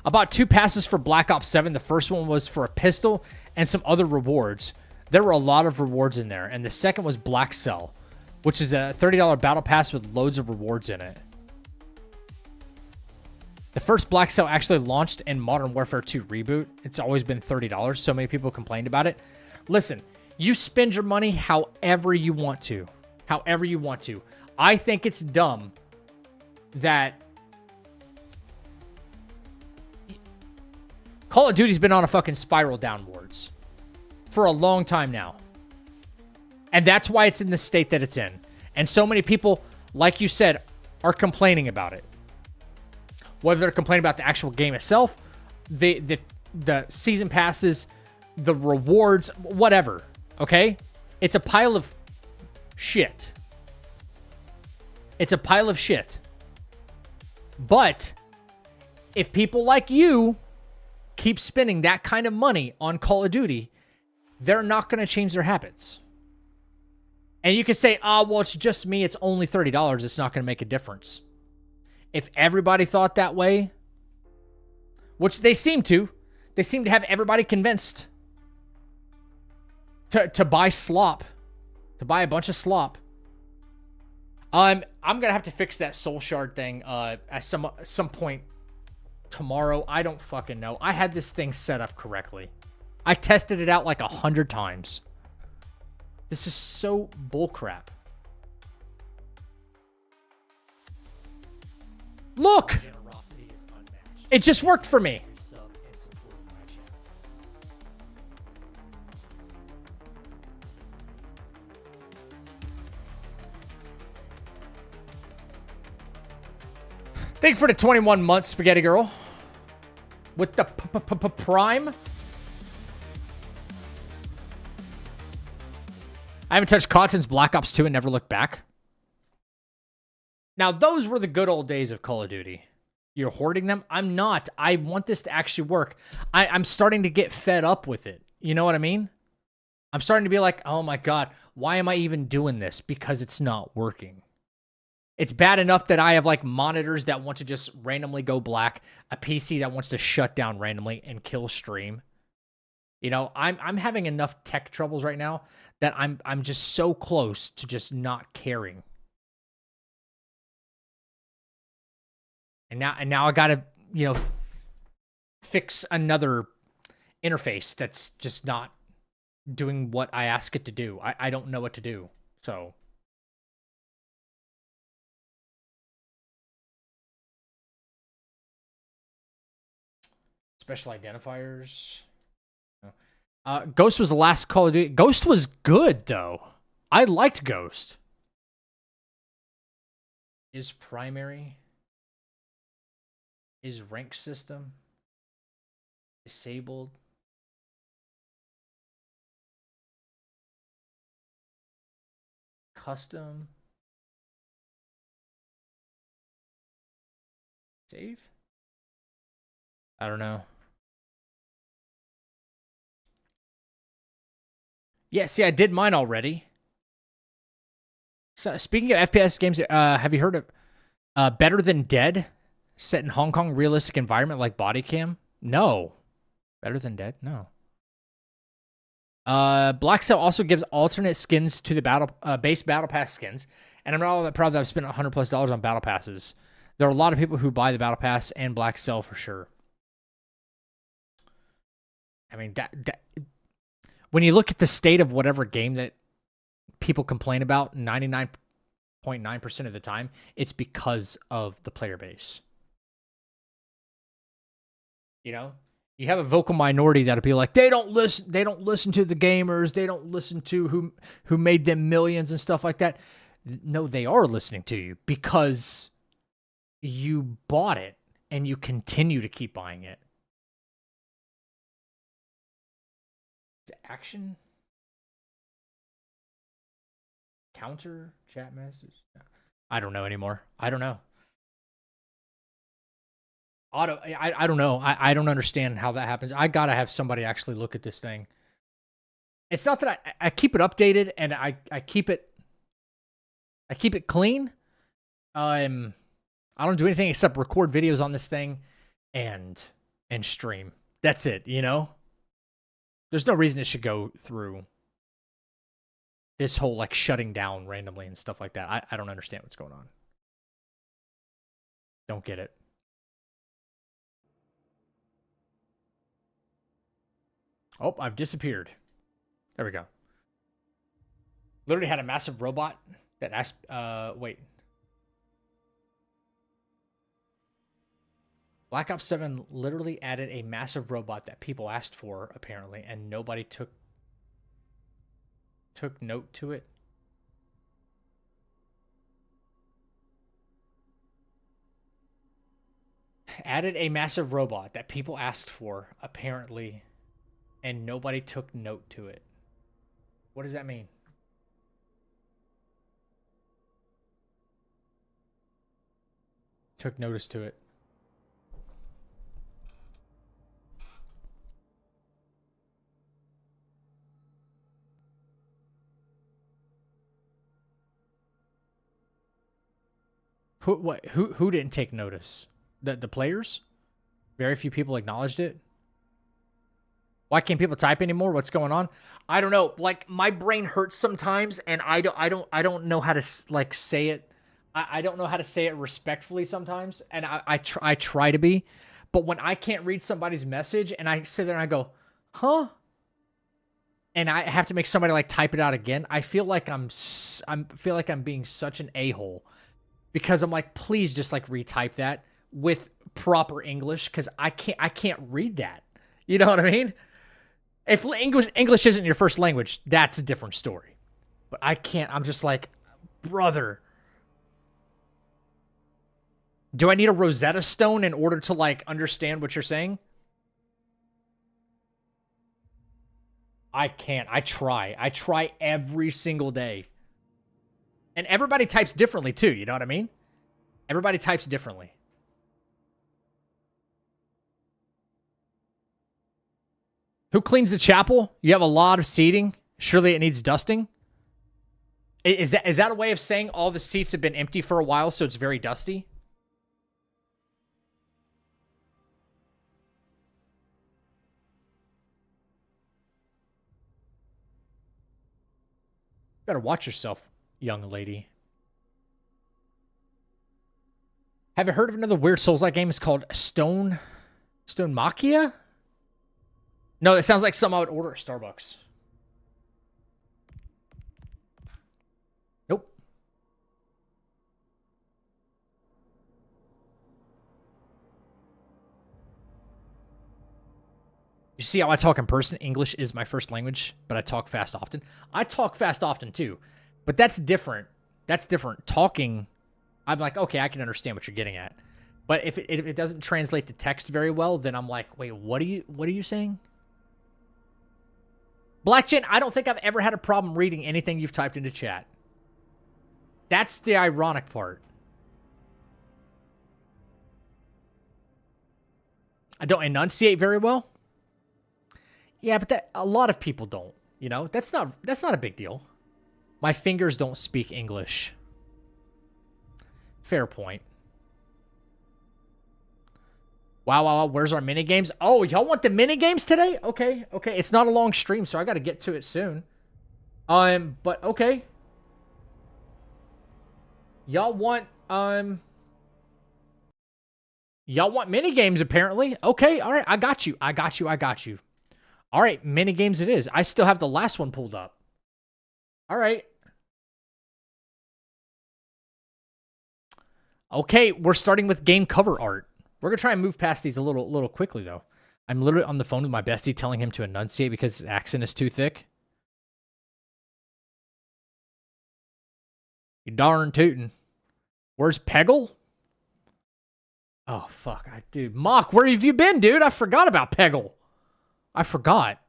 I bought 2 passes for Black Ops 7. The first one was for a pistol and some other rewards. There were a lot of rewards in there. And the second was Black Cell. which is a $30 battle pass with loads of rewards in it. The first Black Sale actually launched in Modern Warfare 2 Reboot. It's always been $30. So many people complained about it. Listen, you spend your money however you want to. However you want to. I think it's dumb that Call of Duty's been on a fucking spiral downwards for a long time now. And that's why it's in the state that it's in. And so many people, like you said, are complaining about it. Whether they're complaining about the actual game itself, the season passes, the rewards, whatever. Okay? It's a pile of shit. It's a pile of shit. But if people like you keep spending that kind of money on Call of Duty, they're not going to change their habits. And you can say, oh, well, it's just me. It's only $30. It's not going to make a difference. If everybody thought that way, which they seem to have everybody convinced to buy slop, to buy a bunch of slop. I'm gonna have to fix that soul shard thing at some point tomorrow. I don't fucking know. I had this thing set up correctly. I tested it out like 100 times. This is so bullcrap. Look! It just worked for me. Thank you for the 21 months, Spaghetti Girl. With the Prime. I haven't touched COD since Black Ops 2 and never looked back. Now, those were the good old days of Call of Duty. You're hoarding them? I'm not. I want this to actually work. I'm starting to get fed up with it. You know what I mean? I'm starting to be like, oh my God, why am I even doing this? Because it's not working. It's bad enough that I have like monitors that want to just randomly go black, a PC that wants to shut down randomly and kill stream. You know, I'm having enough tech troubles right now that I'm just so close to just not caring. And now I gotta, you know, fix another interface that's just not doing what I ask it to do. I don't know what to do. So special identifiers. Ghost was the last Call of Duty. Ghost was good though. I liked Ghost. Is primary. Is rank system disabled? Custom. Save? I don't know. Yeah, see, I did mine already. So speaking of FPS games, have you heard of Better Than Dead? Set in Hong Kong, realistic environment like body cam? No. Better Than Dead? No. Black Cell also gives alternate skins to the base battle pass skins, and I'm not all that proud that I've spent $100+ on battle passes. There are a lot of people who buy the battle pass and Black Cell for sure. I mean, when you look at the state of whatever game that people complain about, 99.9% of the time, it's because of the player base. You know, you have a vocal minority that'll be like, they don't listen to the gamers, they don't listen to who made them millions and stuff like that. No, they are listening to you because you bought it and you continue to keep buying it. Action? Counter chat message? I don't know anymore. I don't know. I don't know. I don't understand how that happens. I gotta have somebody actually look at this thing. It's not that I keep it updated and I keep it clean. I don't do anything except record videos on this thing and stream. That's it, you know? There's no reason it should go through this whole like shutting down randomly and stuff like that. I don't understand what's going on. Don't get it. Oh, I've disappeared. There we go. Literally had a massive robot that asked, wait. Black Ops 7 literally added a massive robot that people asked for, apparently, and nobody took note to it. Added a massive robot that people asked for, apparently, and nobody took note to it. What does that mean? Took notice to it. Who didn't take notice? The players? Very few people acknowledged it. Why can't people type anymore? What's going on? I don't know. Like, my brain hurts sometimes, and I don't know how to like say it. I don't know how to say it respectfully sometimes, and I try to be, but when I can't read somebody's message and I sit there and I go, huh? And I have to make somebody like type it out again. I feel like I'm being such an a-hole, because I'm like, please just like retype that with proper English, because I can't read that. You know what I mean? If English isn't your first language, that's a different story. But I can't. I'm just like, brother. Do I need a Rosetta Stone in order to like understand what you're saying? I can't. I try. I try every single day. And everybody types differently too, you know what I mean? Everybody types differently. Who cleans the chapel? You have a lot of seating. Surely it needs dusting. Is that a way of saying all the seats have been empty for a while, so it's very dusty? Better watch yourself, young lady. Have you heard of another weird Souls-like game? It's called Stone Machia? No, it sounds like something I would order at Starbucks. Nope. You see how I talk in person? English is my first language, but I talk fast often. I talk fast often too, but that's different. That's different. Talking, I'm like, okay, I can understand what you're getting at. But if it doesn't translate to text very well, then I'm like, wait, what are you saying? Blackchin, I don't think I've ever had a problem reading anything you've typed into chat. That's the ironic part. I don't enunciate very well. Yeah, but a lot of people don't, you know? That's not a big deal. My fingers don't speak English. Fair point. Wow, where's our mini games? Oh, y'all want the mini games today? Okay. It's not a long stream, so I got to get to it soon. But okay. Y'all want mini games apparently. Okay, all right. I got you. All right, mini games it is. I still have the last one pulled up. All right. Okay, we're starting with game cover art. We're going to try and move past these a little quickly, though. I'm literally on the phone with my bestie telling him to enunciate because his accent is too thick. You darn tootin'. Where's Peggle? Oh, fuck. Dude, Mock, where have you been, dude? I forgot about Peggle. I forgot.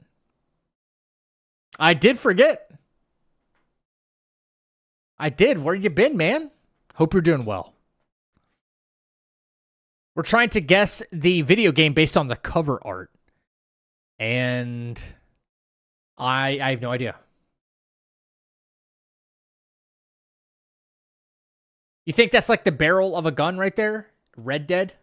I did forget. I did. Where you been, man? Hope you're doing well. We're trying to guess the video game based on the cover art. And I have no idea. You think that's like the barrel of a gun right there? Red Dead?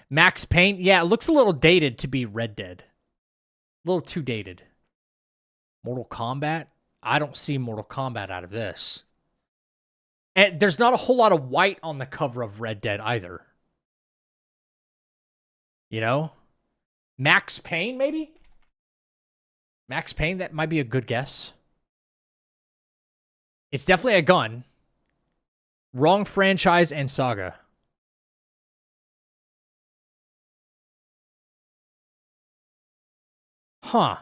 Max Payne? Yeah, it looks a little dated to be Red Dead. A little too dated. Mortal Kombat? I don't see Mortal Kombat out of this. And there's not a whole lot of white on the cover of Red Dead either. You know? Max Payne, maybe? Max Payne, that might be a good guess. It's definitely a gun. Wrong franchise and saga. Huh.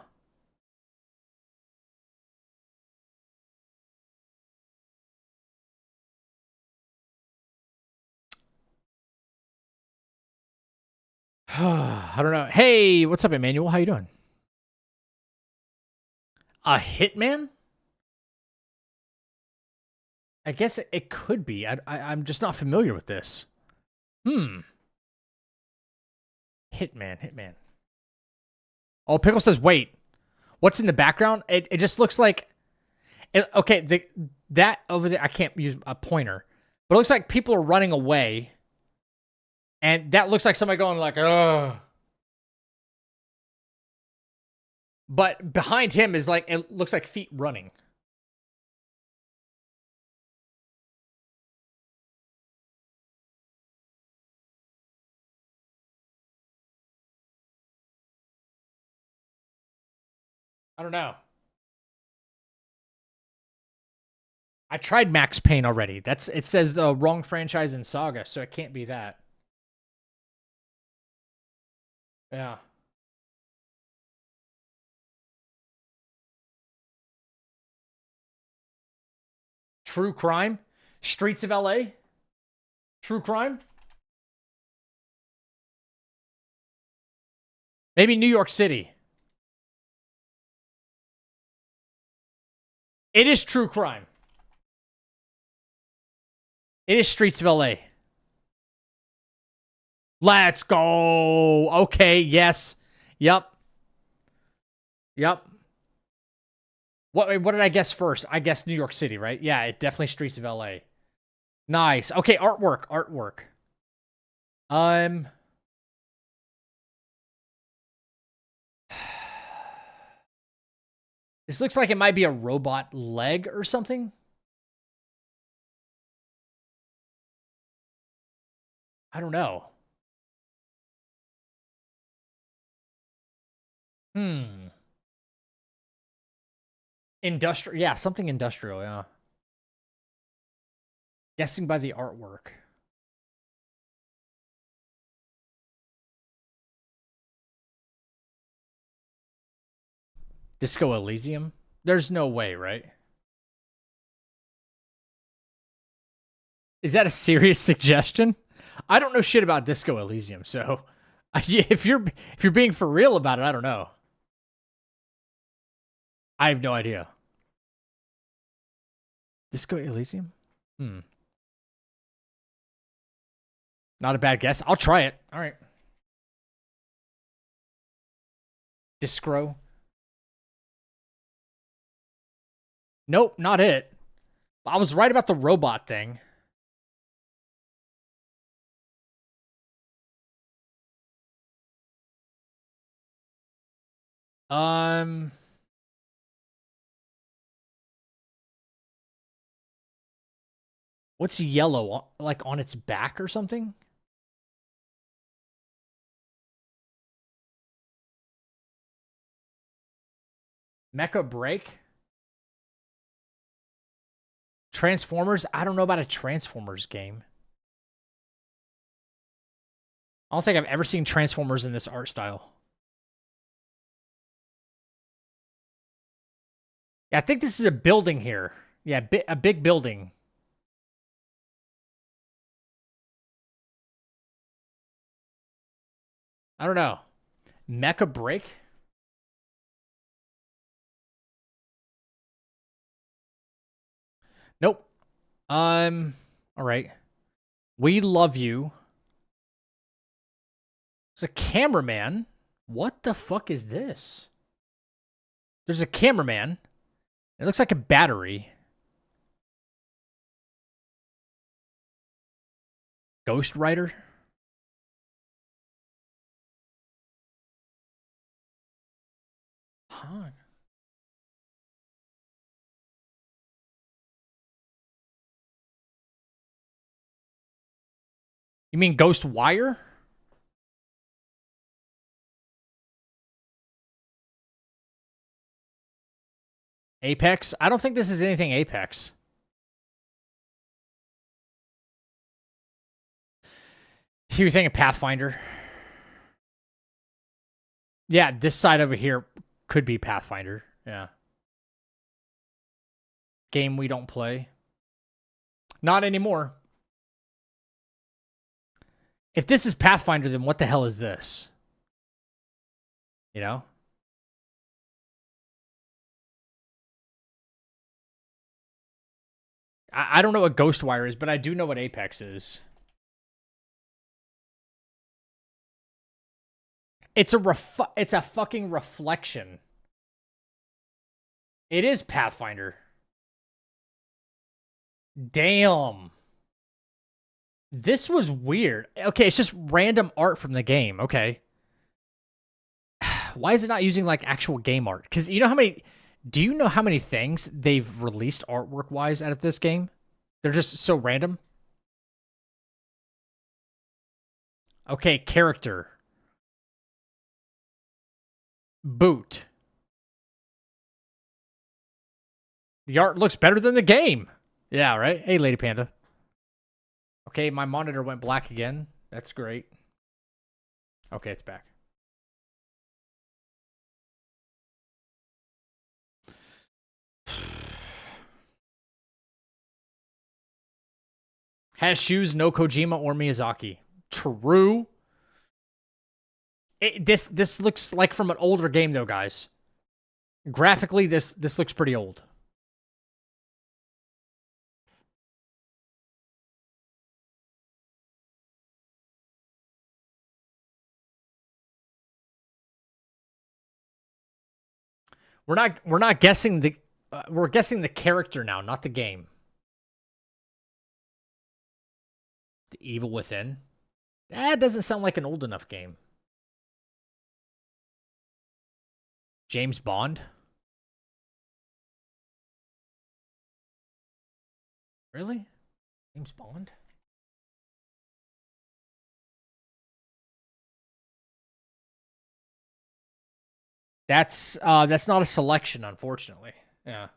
I don't know. Hey, what's up, Emmanuel? How you doing? A Hitman? I guess it could be. I'm just not familiar with this. Hitman. Oh, Pickle says, wait. What's in the background? It just looks like... okay, that over there, I can't use a pointer. But it looks like people are running away. And that looks like somebody going like, ugh. But behind him is like, it looks like feet running. I don't know. I tried Max Payne already. It says the wrong franchise and saga, so it can't be that. Yeah. True crime? Streets of LA? True crime? Maybe New York City. It is true crime. It is Streets of LA. Let's go. Okay, yes. Yep. What did I guess first? I guessed New York City, right? Yeah, it definitely Streets of LA. Nice. Okay, artwork. This looks like it might be a robot leg or something. I don't know. Industrial. Yeah, something industrial, yeah. Guessing by the artwork. Disco Elysium? There's no way, right? Is that a serious suggestion? I don't know shit about Disco Elysium, so if you're being for real about it, I don't know. I have no idea. Disco Elysium? Not a bad guess. I'll try it. All right. Discro. Nope, not it. I was right about the robot thing. What's yellow? Like on its back or something? Mecha Break? Transformers? I don't know about a Transformers game. I don't think I've ever seen Transformers in this art style. Yeah, I think this is a building here. Yeah, a big building. I don't know. Mecha Break? Nope. All right. We love you. It's a cameraman. What the fuck is this? There's a cameraman. It looks like a battery. Ghost Rider? Huh. You mean Ghost Wire? Apex? I don't think this is anything Apex. You were thinking Pathfinder. Yeah, this side over here could be Pathfinder. Yeah. Game we don't play. Not anymore. If this is Pathfinder, then what the hell is this? You know? I don't know what Ghostwire is, but I do know what Apex is. It's a fucking reflection. It is Pathfinder. Damn. This was weird. Okay, it's just random art from the game. Okay. Why is it not using like actual game art? Because you know how many... Do you know how many things they've released artwork-wise out of this game? They're just so random. Okay, character. Boot. The art looks better than the game. Yeah, right? Hey, Lady Panda. Okay, my monitor went black again. That's great. Okay, it's back. Has shoes, no Kojima or Miyazaki. True. This looks like from an older game, though, guys. Graphically, this looks pretty old. We're not guessing the we're guessing the character now, not the game. The Evil Within. That doesn't sound like an old enough game. James Bond. Really? James Bond? That's not a selection, unfortunately. Yeah.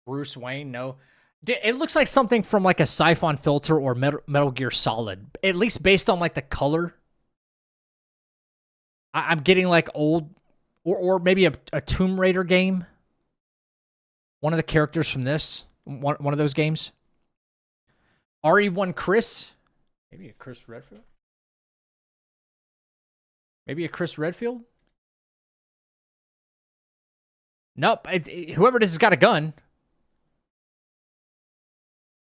Bruce Wayne, no. It looks like something from like a Siphon Filter or Metal Gear Solid, at least based on like the color. I'm getting like old, or maybe a Tomb Raider game. One of the characters from this, one of those games. RE1 Chris, maybe a Chris Redfield. Maybe a Chris Redfield. Nope. Whoever it is has got a gun.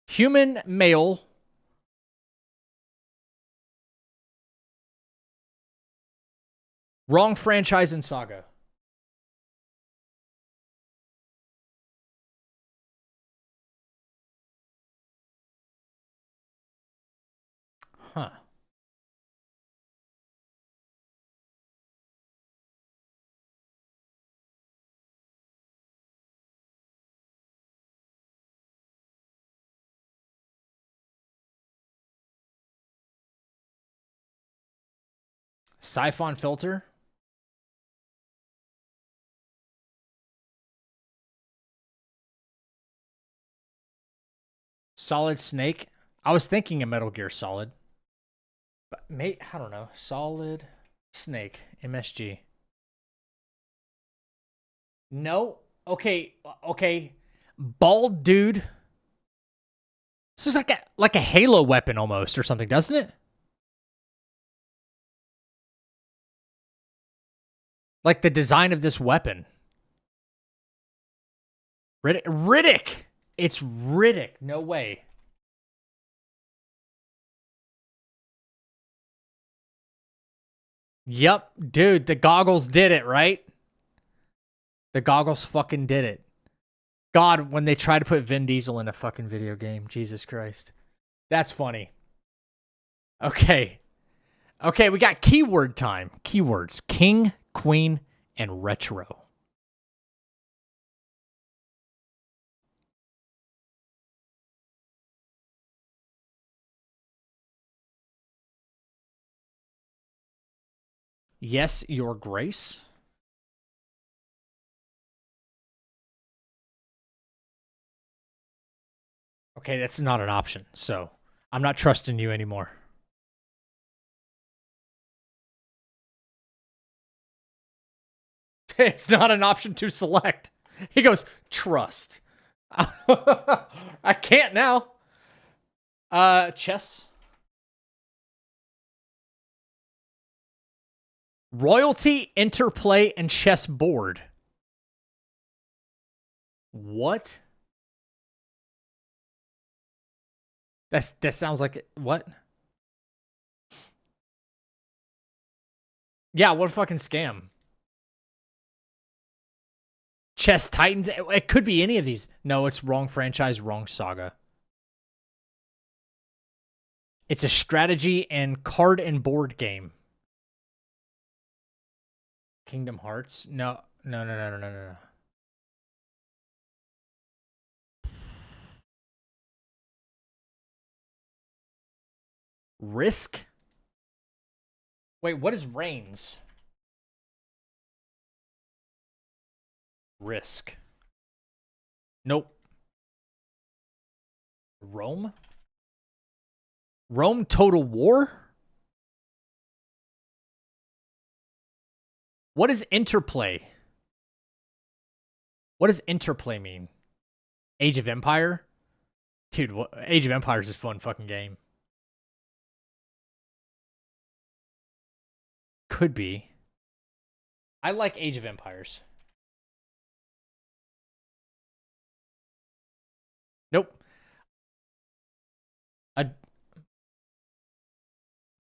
Human male. Wrong franchise and saga. Huh. Siphon Filter. Solid Snake. I was thinking of Metal Gear Solid. But mate, I don't know. Solid Snake. MSG. No. Okay. Okay. Bald dude. This is like a Halo weapon almost or something, doesn't it? Like the design of this weapon. Riddick. It's Riddick. No way. Yep. Dude, the goggles did it, right? The goggles fucking did it. God, when they try to put Vin Diesel in a fucking video game. Jesus Christ. That's funny. Okay. Okay, we got keyword time. Keywords. King, queen, and retro. Yes, Your Grace. Okay, that's not an option, so I'm not trusting you anymore. It's not an option to select. He goes, trust. I can't now. Chess. Royalty, interplay, and chessboard. What? That sounds like what? Yeah, what a fucking scam. Chess Titans. It could be any of these. No, it's wrong franchise, wrong saga. It's a strategy and card and board game. Kingdom Hearts? No. Risk? Wait, what is Reigns? Risk. Nope. Rome? Rome Total War? What is interplay? What does interplay mean? Age of Empire? Dude, Age of Empires is a fun fucking game. Could be. I like Age of Empires. Nope. A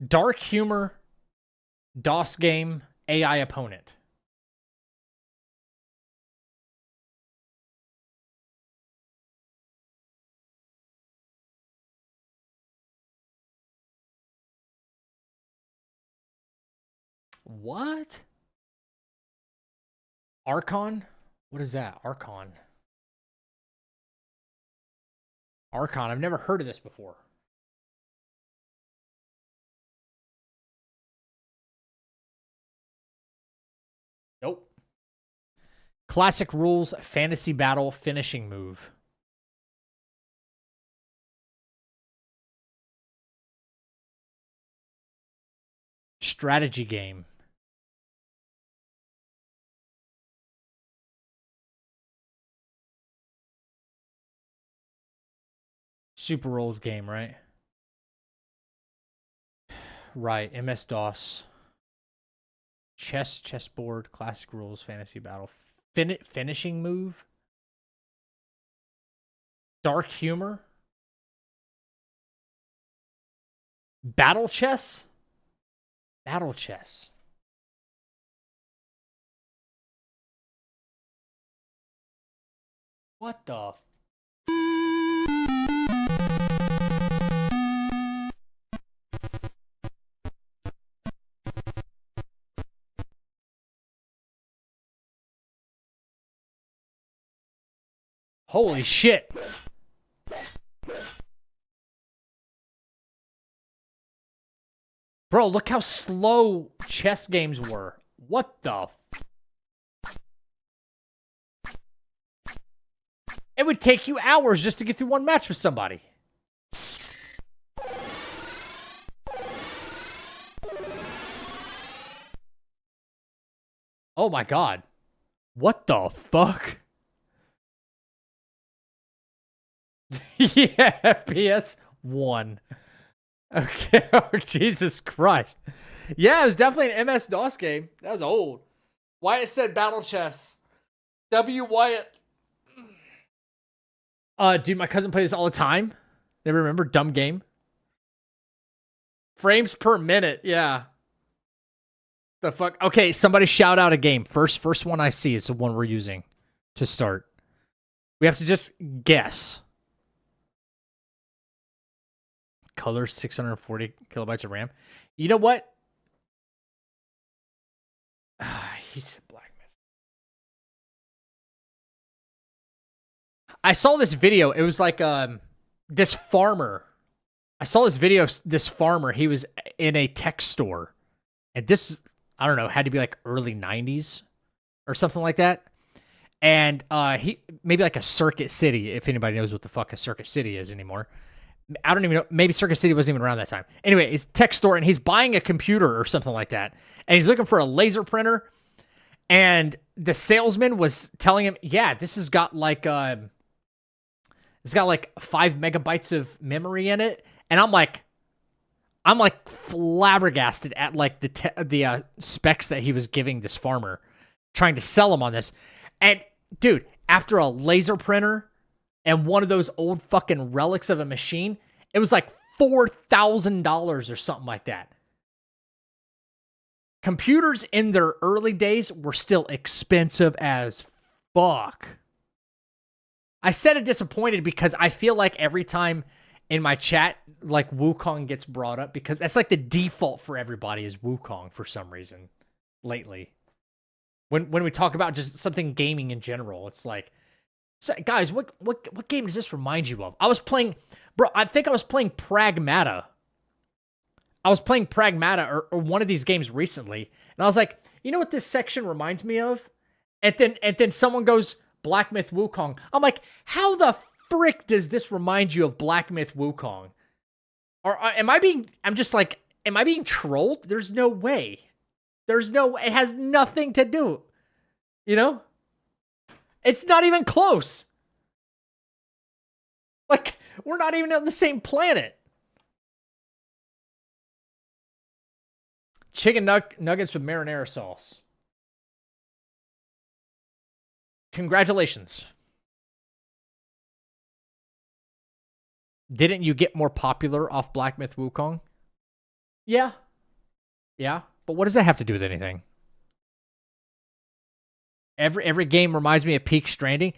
dark humor, DOS game, AI opponent. What? Archon? What is that? Archon. Archon. I've never heard of this before. Nope. Classic rules, fantasy battle, finishing move. Strategy game. Super old game, right? Right. MS-DOS. Chessboard, classic rules, fantasy battle. Finishing move. Dark humor. Battle chess? Battle chess. What the? Holy shit. Bro, look how slow chess games were. What the? It would take you hours just to get through one match with somebody. Oh my god. What the fuck? Yeah, FPS 1. Okay, oh, Jesus Christ. Yeah, it was definitely an MS-DOS game. That was old. Wyatt said battle chess. W. Wyatt. Dude, my cousin plays this all the time. Never remember? Dumb game. Frames per minute, yeah. The fuck? Okay, somebody shout out a game. First one I see is the one we're using to start. We have to just guess. Color, 640 kilobytes of RAM. You know what? He's Black Myth. I saw this video. It was like this farmer. I saw this video of this farmer. He was in a tech store. And this, I don't know, had to be like early 90s or something like that. And he maybe like a Circuit City, if anybody knows what the fuck a Circuit City is anymore. I don't even know. Maybe Circuit City wasn't even around that time. Anyway, it's a tech store, and he's buying a computer or something like that. And he's looking for a laser printer. And the salesman was telling him, yeah, this has got like it's got like 5 megabytes of memory in it. And I'm like flabbergasted at like the specs that he was giving this farmer, trying to sell him on this. And dude, after a laser printer and one of those old fucking relics of a machine, it was like $4,000 or something like that. Computers in their early days were still expensive as fuck. I said it disappointed because I feel like every time in my chat, like Wukong gets brought up, because that's like the default for everybody is Wukong for some reason lately. When we talk about just something gaming in general, it's like, so guys, what game does this remind you of? I was playing, bro, I think I was playing Pragmata. I was playing Pragmata or one of these games recently, and I was like, you know what this section reminds me of? And then someone goes, Black Myth Wukong. I'm like, how the frick does this remind you of Black Myth Wukong? Or am I being trolled? There's no way. It has nothing to do. You know? It's not even close. Like, we're not even on the same planet. Chicken nuggets with marinara sauce. Congratulations. Didn't you get more popular off Black Myth Wukong? Yeah. Yeah. But what does that have to do with anything? Every game reminds me of Peak Stranding.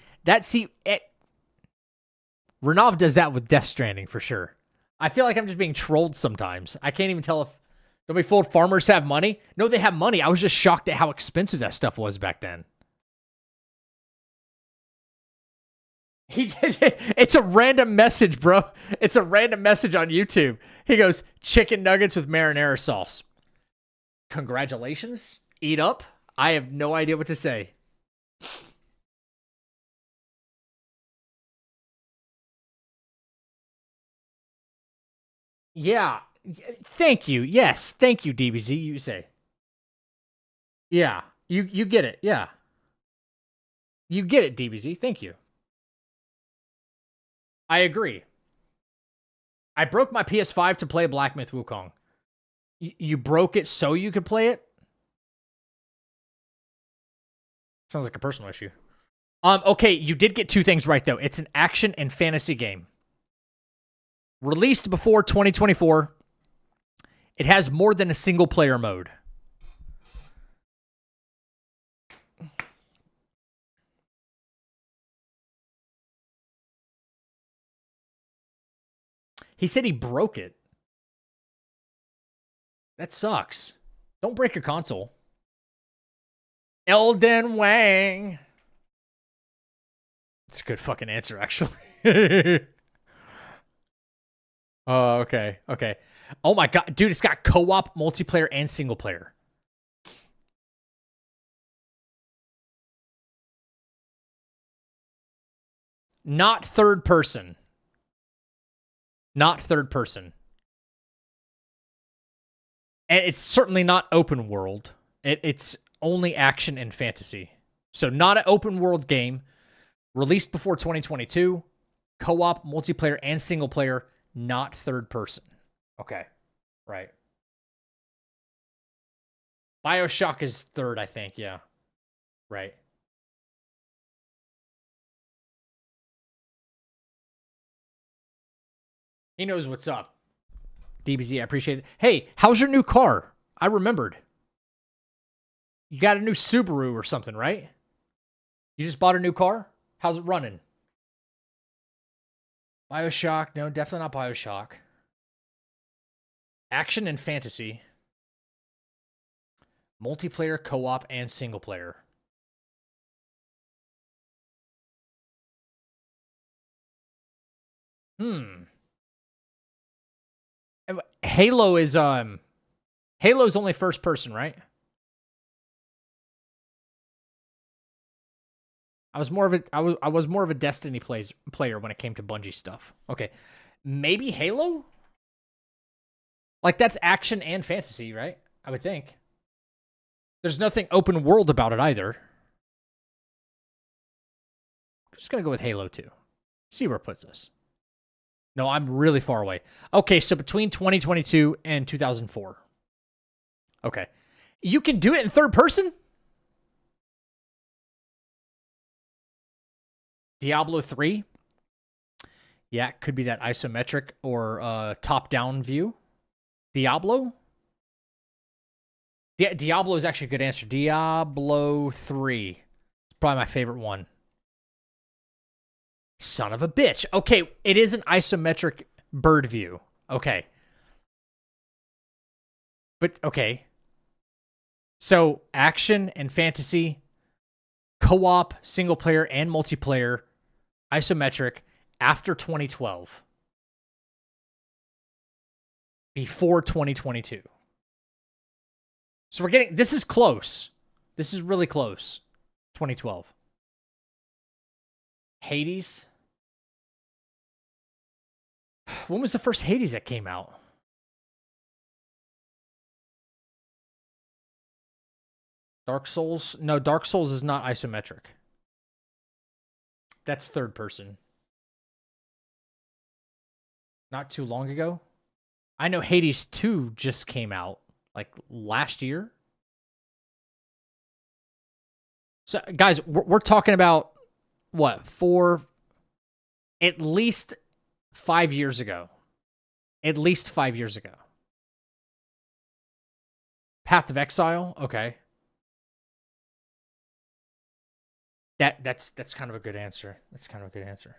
Renov does that with Death Stranding for sure. I feel like I'm just being trolled sometimes. I can't even tell if nobody fooled farmers have money. No, they have money. I was just shocked at how expensive that stuff was back then. It's a random message, bro. It's a random message on YouTube. He goes, chicken nuggets with marinara sauce. Congratulations. Eat up. I have no idea what to say. Yeah. Thank you. Yes. Thank you, DBZ. You say. Yeah. You get it. Yeah. You get it, DBZ. Thank you. I agree. I broke my PS5 to play Black Myth Wukong. You broke it so you could play it? Sounds like a personal issue. Okay, you did get 2 things right, though. It's an action and fantasy game. Released before 2024. It has more than a single-player mode. He said he broke it. That sucks. Don't break your console. Elden Wang. It's a good fucking answer, actually. Oh, okay. Okay. Oh my god. Dude, it's got co-op, multiplayer, and single player. Not third person. Not third person. And it's certainly not open world. It's only action and fantasy. So not an open world game. Released before 2022. Co-op, multiplayer, and single player. Not third person. Okay. Right. BioShock is third, I think. Yeah. Right. He knows what's up. DBZ, I appreciate it. Hey, how's your new car? I remembered. You got a new Subaru or something, right? You just bought a new car? How's it running? BioShock. No, definitely not BioShock. Action and fantasy. Multiplayer, co-op, and single player. Halo is Halo's only first person, right? I was more of a Destiny player when it came to Bungie stuff. Okay. Maybe Halo? Like that's action and fantasy, right? I would think. There's nothing open world about it either. I'm just going to go with Halo 2. See where it puts us. No, I'm really far away. Okay, so between 2022 and 2004. Okay. You can do it in third person? Diablo 3? Yeah, it could be that isometric or top-down view. Diablo? Diablo is actually a good answer. Diablo 3. It's probably my favorite one. Son of a bitch. Okay, it is an isometric bird view. Okay. But, okay. So, action and fantasy, co-op, single player, and multiplayer, isometric, after 2012. Before 2022. So we're getting, this is close. This is really close. 2012. Hades. When was the first Hades that came out? Dark Souls? No, Dark Souls is not isometric. That's third person. Not too long ago. I know Hades 2 just came out, like last year. So, guys, we're talking about what? At least 5 years ago. At least 5 years ago. Path of Exile? Okay. That's kind of a good answer. That's kind of a good answer.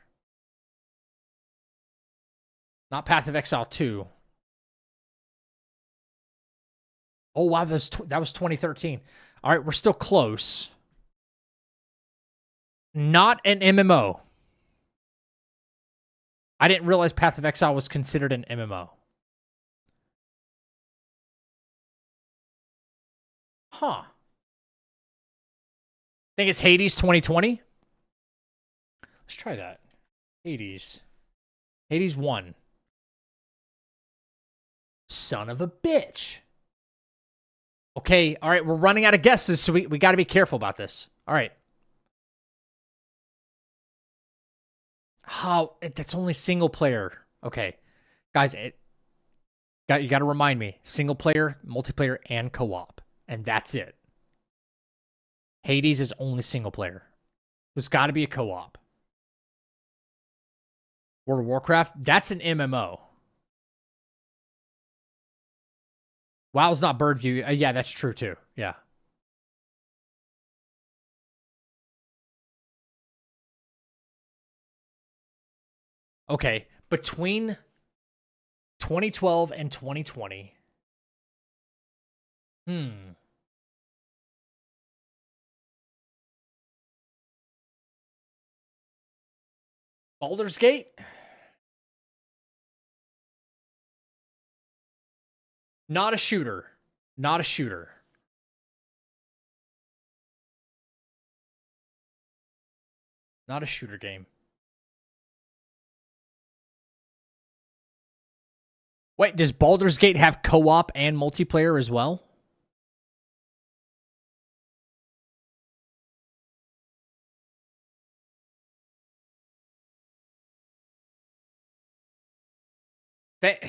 Not Path of Exile 2. Oh, wow, that was 2013. All right, we're still close. Not an MMO. I didn't realize Path of Exile was considered an MMO. Huh. Think it's Hades 2020? Let's try that. Hades. Hades 1. Son of a bitch. Okay, all right, we're running out of guesses, so we got to be careful about this. All right. How? That's only single player. Okay. Guys, you got to remind me. Single player, multiplayer, and co-op. And that's it. Hades is only single player. There's got to be a co-op. World of Warcraft, that's an MMO. WoW's not bird view. Yeah, that's true too. Yeah. Okay, between 2012 and 2020. Baldur's Gate? Not a shooter. Not a shooter. Not a shooter game. Wait, does Baldur's Gate have co-op and multiplayer as well?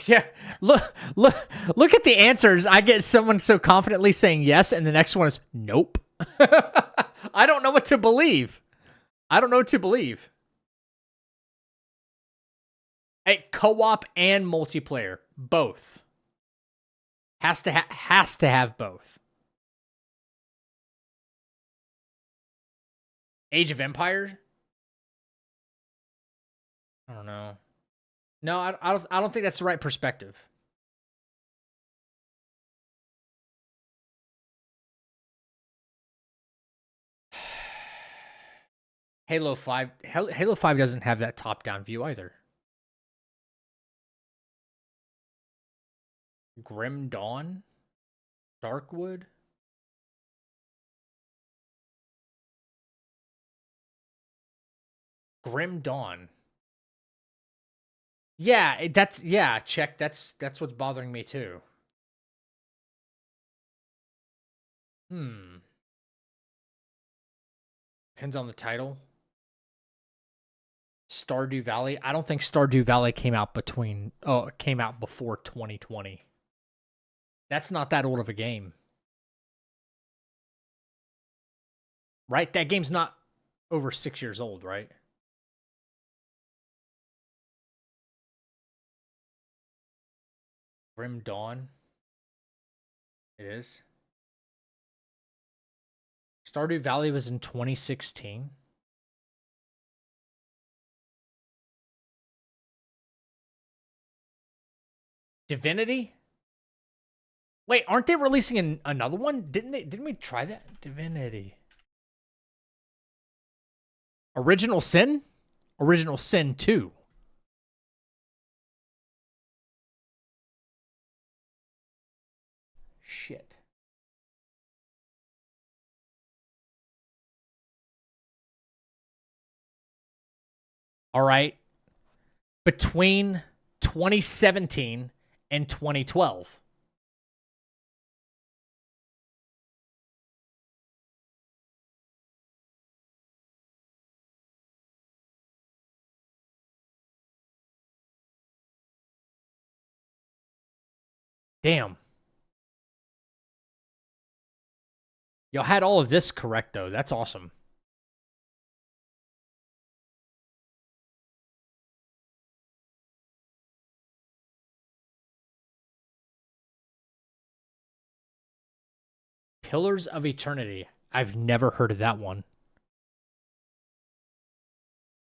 Yeah, look at the answers. I get someone so confidently saying yes, and the next one is nope. I don't know what to believe. I don't know what to believe. Hey, co-op and multiplayer, both. Has to have both. Age of Empires? I don't know. No, I don't think that's the right perspective. Halo 5 doesn't have that top-down view either. Grim Dawn? Darkwood? Grim Dawn. Yeah, check. That's what's bothering me too. Hmm. Depends on the title. Stardew Valley. I don't think Stardew Valley came out before 2020. That's not that old of a game. Right? That game's not over 6 years old, right? Grim Dawn. It is. Stardew Valley was in 2016. Divinity? Wait, aren't they releasing another one? Didn't we try that? Divinity. Original Sin? Original Sin 2. Shit. All right. Between 2017 and 2012. Damn. Y'all had all of this correct, though. That's awesome. Pillars of Eternity. I've never heard of that one.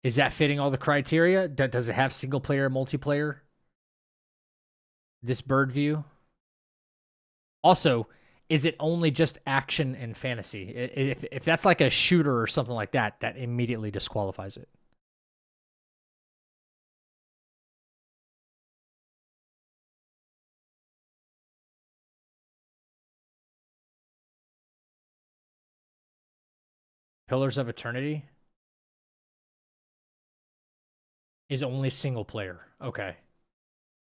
Is that fitting all the criteria? Does it have single player, multiplayer? This bird view? Also, is it only just action and fantasy? If that's like a shooter or something like that, that immediately disqualifies it. Pillars of Eternity is only single player. Okay.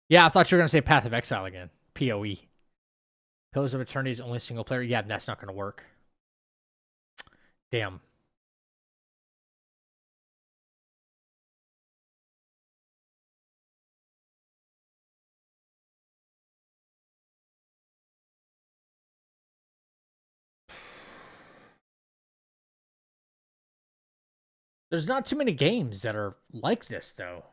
Yeah, I thought you were going to say Path of Exile again. PoE. Pillars of Eternity is only single player. Yeah, that's not going to work. Damn. There's not too many games that are like this, though.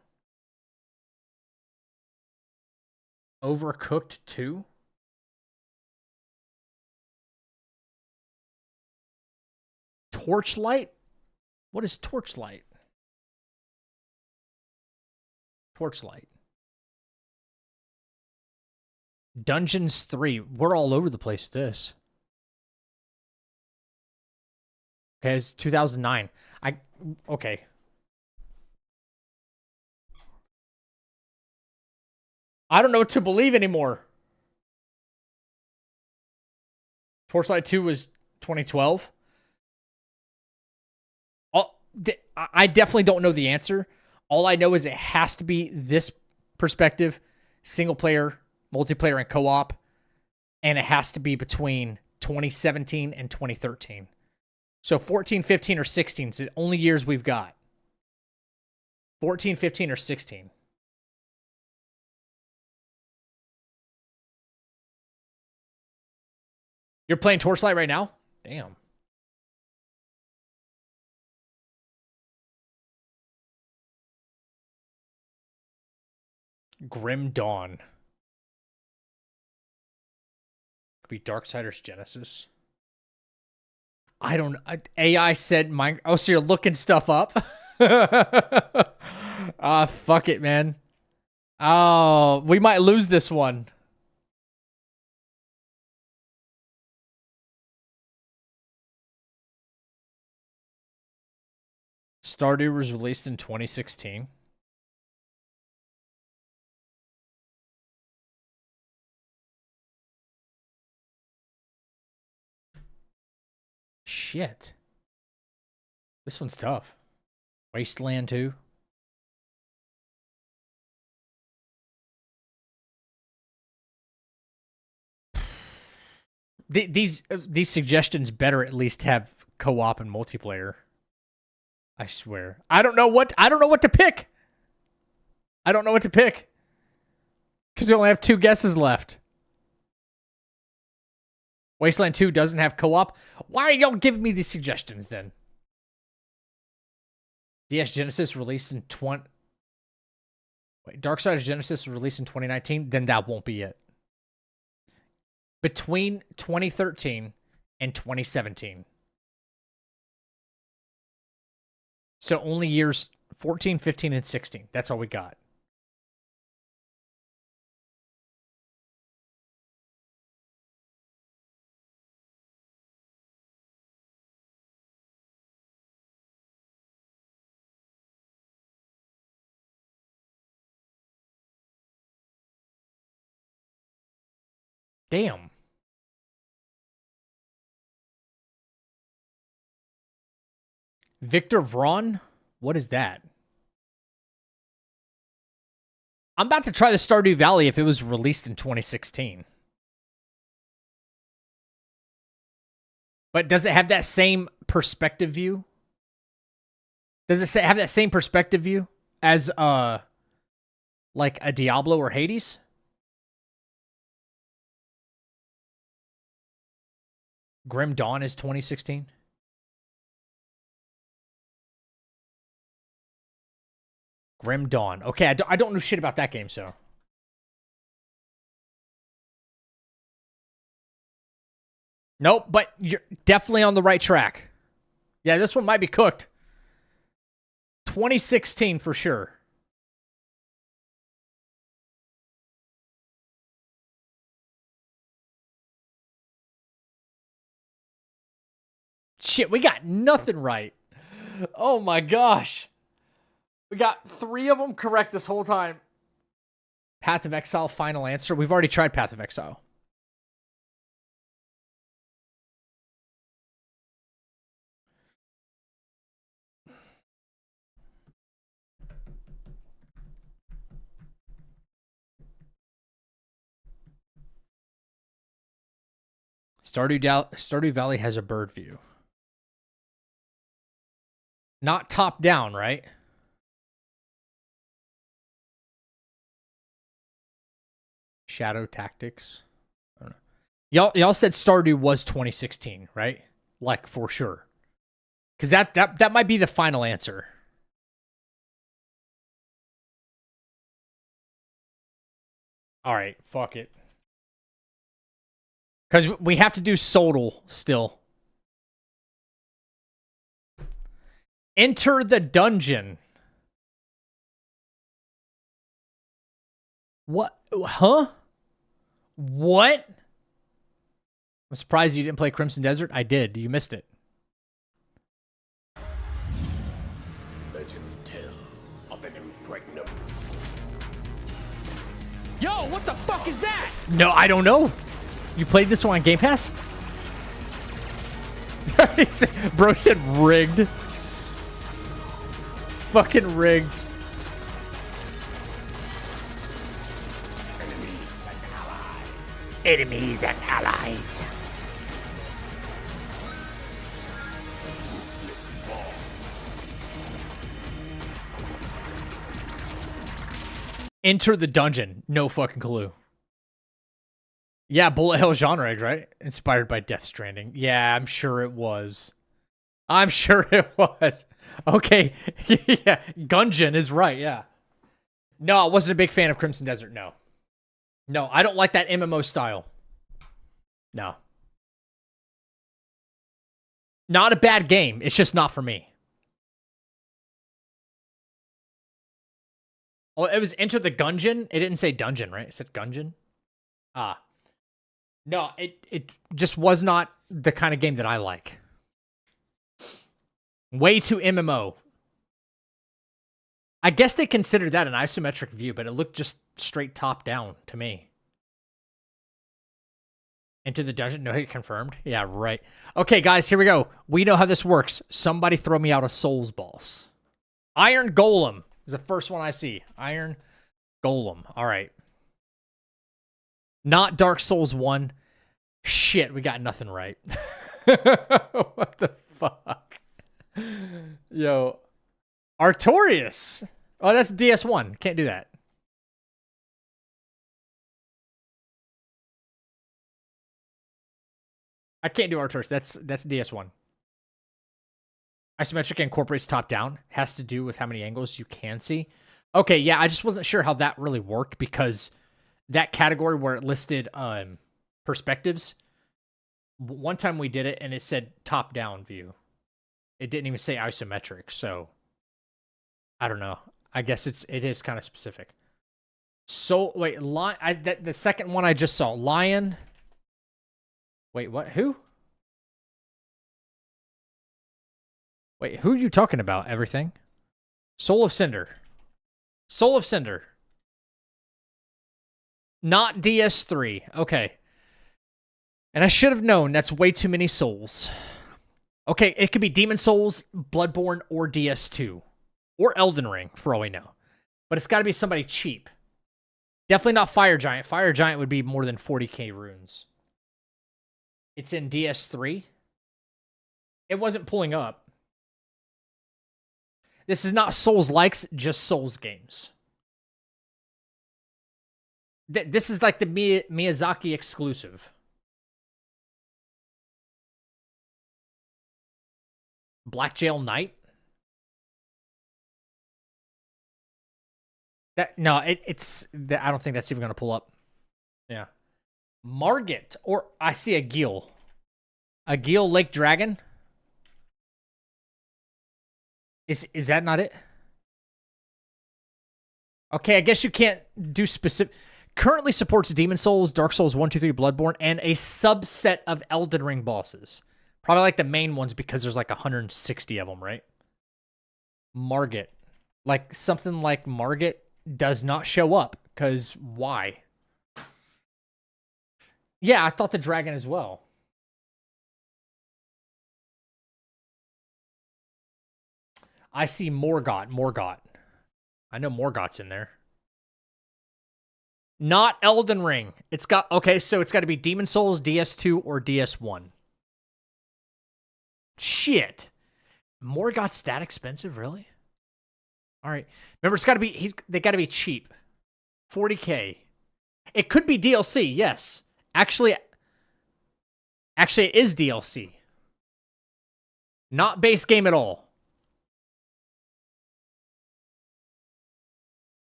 Overcooked 2? Torchlight? What is Torchlight? Torchlight. Dungeons 3. We're all over the place with this. Okay, it's 2009. Okay. I don't know what to believe anymore. Torchlight 2 was 2012. I definitely don't know the answer. All I know is it has to be this perspective, single player, multiplayer, and co-op, and it has to be between 2017 and 2013. So 14, 15, or 16 is the only years we've got. 14, 15, or 16. You're playing Torchlight right now? Damn. Grim Dawn. Could be Darksiders Genesis. I don't. AI said mine. Oh, so you're looking stuff up? Fuck it, man. Oh, we might lose this one. Stardew was released in 2016. Shit. This one's tough. Wasteland 2. These suggestions better at least have co-op and multiplayer. I swear. I don't know what to pick. I don't know what to pick. Because we only have 2 guesses left. Wasteland 2 doesn't have co-op. Why are y'all giving me these suggestions then? DS Genesis released in Darksiders Genesis released in 2019? Then that won't be it. Between 2013 and 2017. So only years 14, 15, and 16. That's all we got. Damn. Victor Vron? What is that? I'm about to try the Stardew Valley if it was released in 2016. But does it have that same perspective view? Does it have that same perspective view as like a Diablo or Hades? Grim Dawn is 2016. Grim Dawn. Okay, I don't know shit about that game, so. Nope, but you're definitely on the right track. Yeah, this one might be cooked. 2016 for sure. Shit, we got nothing right. Oh my gosh. We got 3 of them correct this whole time. Path of Exile, final answer. We've already tried Path of Exile. Stardew Valley has a bird view. Not top down, right? Shadow Tactics. I don't know. Y'all said Stardew was 2016, right? Like for sure. Cause that might be the final answer. All right, fuck it. Cause we have to do Sodal still. Enter the Dungeon. What? Huh? What? I'm surprised you didn't play Crimson Desert. I did. You missed it. Legends tell of an impregnable. Yo, what the fuck is that? No, I don't know. You played this one on Game Pass? Bro said rigged. Fucking rigged. Enemies and allies. Enter the Dungeon. No fucking clue. Yeah, bullet hell genre, right? Inspired by Death Stranding. Yeah, I'm sure it was. I'm sure it was. Okay. Yeah, Gungeon is right, yeah. No, I wasn't a big fan of Crimson Desert, no. No, I don't like that MMO style. No. Not a bad game. It's just not for me. Oh, it was Enter the Gungeon? It didn't say dungeon, right? It said Gungeon? Ah. No, it just was not the kind of game that I like. Way too MMO. I guess they considered that an isometric view, but it looked just straight top down to me. Into the dungeon? No, hit confirmed. Yeah, right. Okay, guys, here we go. We know how this works. Somebody throw me out a Souls boss. Iron Golem is the first one I see. Iron Golem. All right. Not Dark Souls 1. Shit, we got nothing right. What the fuck? Yo. Artorias. Oh, that's DS1. Can't do that. I can't do Artorias. That's DS1. Isometric incorporates top-down. Has to do with how many angles you can see. Okay, yeah, I just wasn't sure how that really worked because that category where it listed perspectives, one time we did it and it said top-down view. It didn't even say isometric, so I don't know. I guess it is kind of specific. So wait, the second one I just saw, lion. Wait, what? Who? Wait, who are you talking about? Everything. Soul of Cinder. Soul of Cinder. Not DS3. Okay. And I should have known that's way too many souls. Okay, it could be Demon Souls, Bloodborne, or DS2. Or Elden Ring, for all we know. But it's got to be somebody cheap. Definitely not Fire Giant. Fire Giant would be more than 40k runes. It's in DS3. It wasn't pulling up. This is not Souls likes, just Souls games. This is like the Miyazaki exclusive. Black Jail Knight? It's I don't think that's even going to pull up. Yeah. Margit, or I see a Gil. A Gil Lake Dragon? Is that not it? Okay, I guess you can't do specific. Currently supports Demon Souls, Dark Souls 1, 2, 3, Bloodborne, and a subset of Elden Ring bosses. Probably like the main ones because there's like 160 of them, right? Margit. Like something like Margit does not show up because why? Yeah, I thought the dragon as well. I see Morgott. I know Morgott's in there. Not Elden Ring. It's got, okay, so it's got to be Demon Souls, DS2, or DS1. Shit. Morgott's that expensive, really? All right. Remember, it's got to be, they got to be cheap. 40k. It could be DLC, yes. Actually, it is DLC. Not base game at all.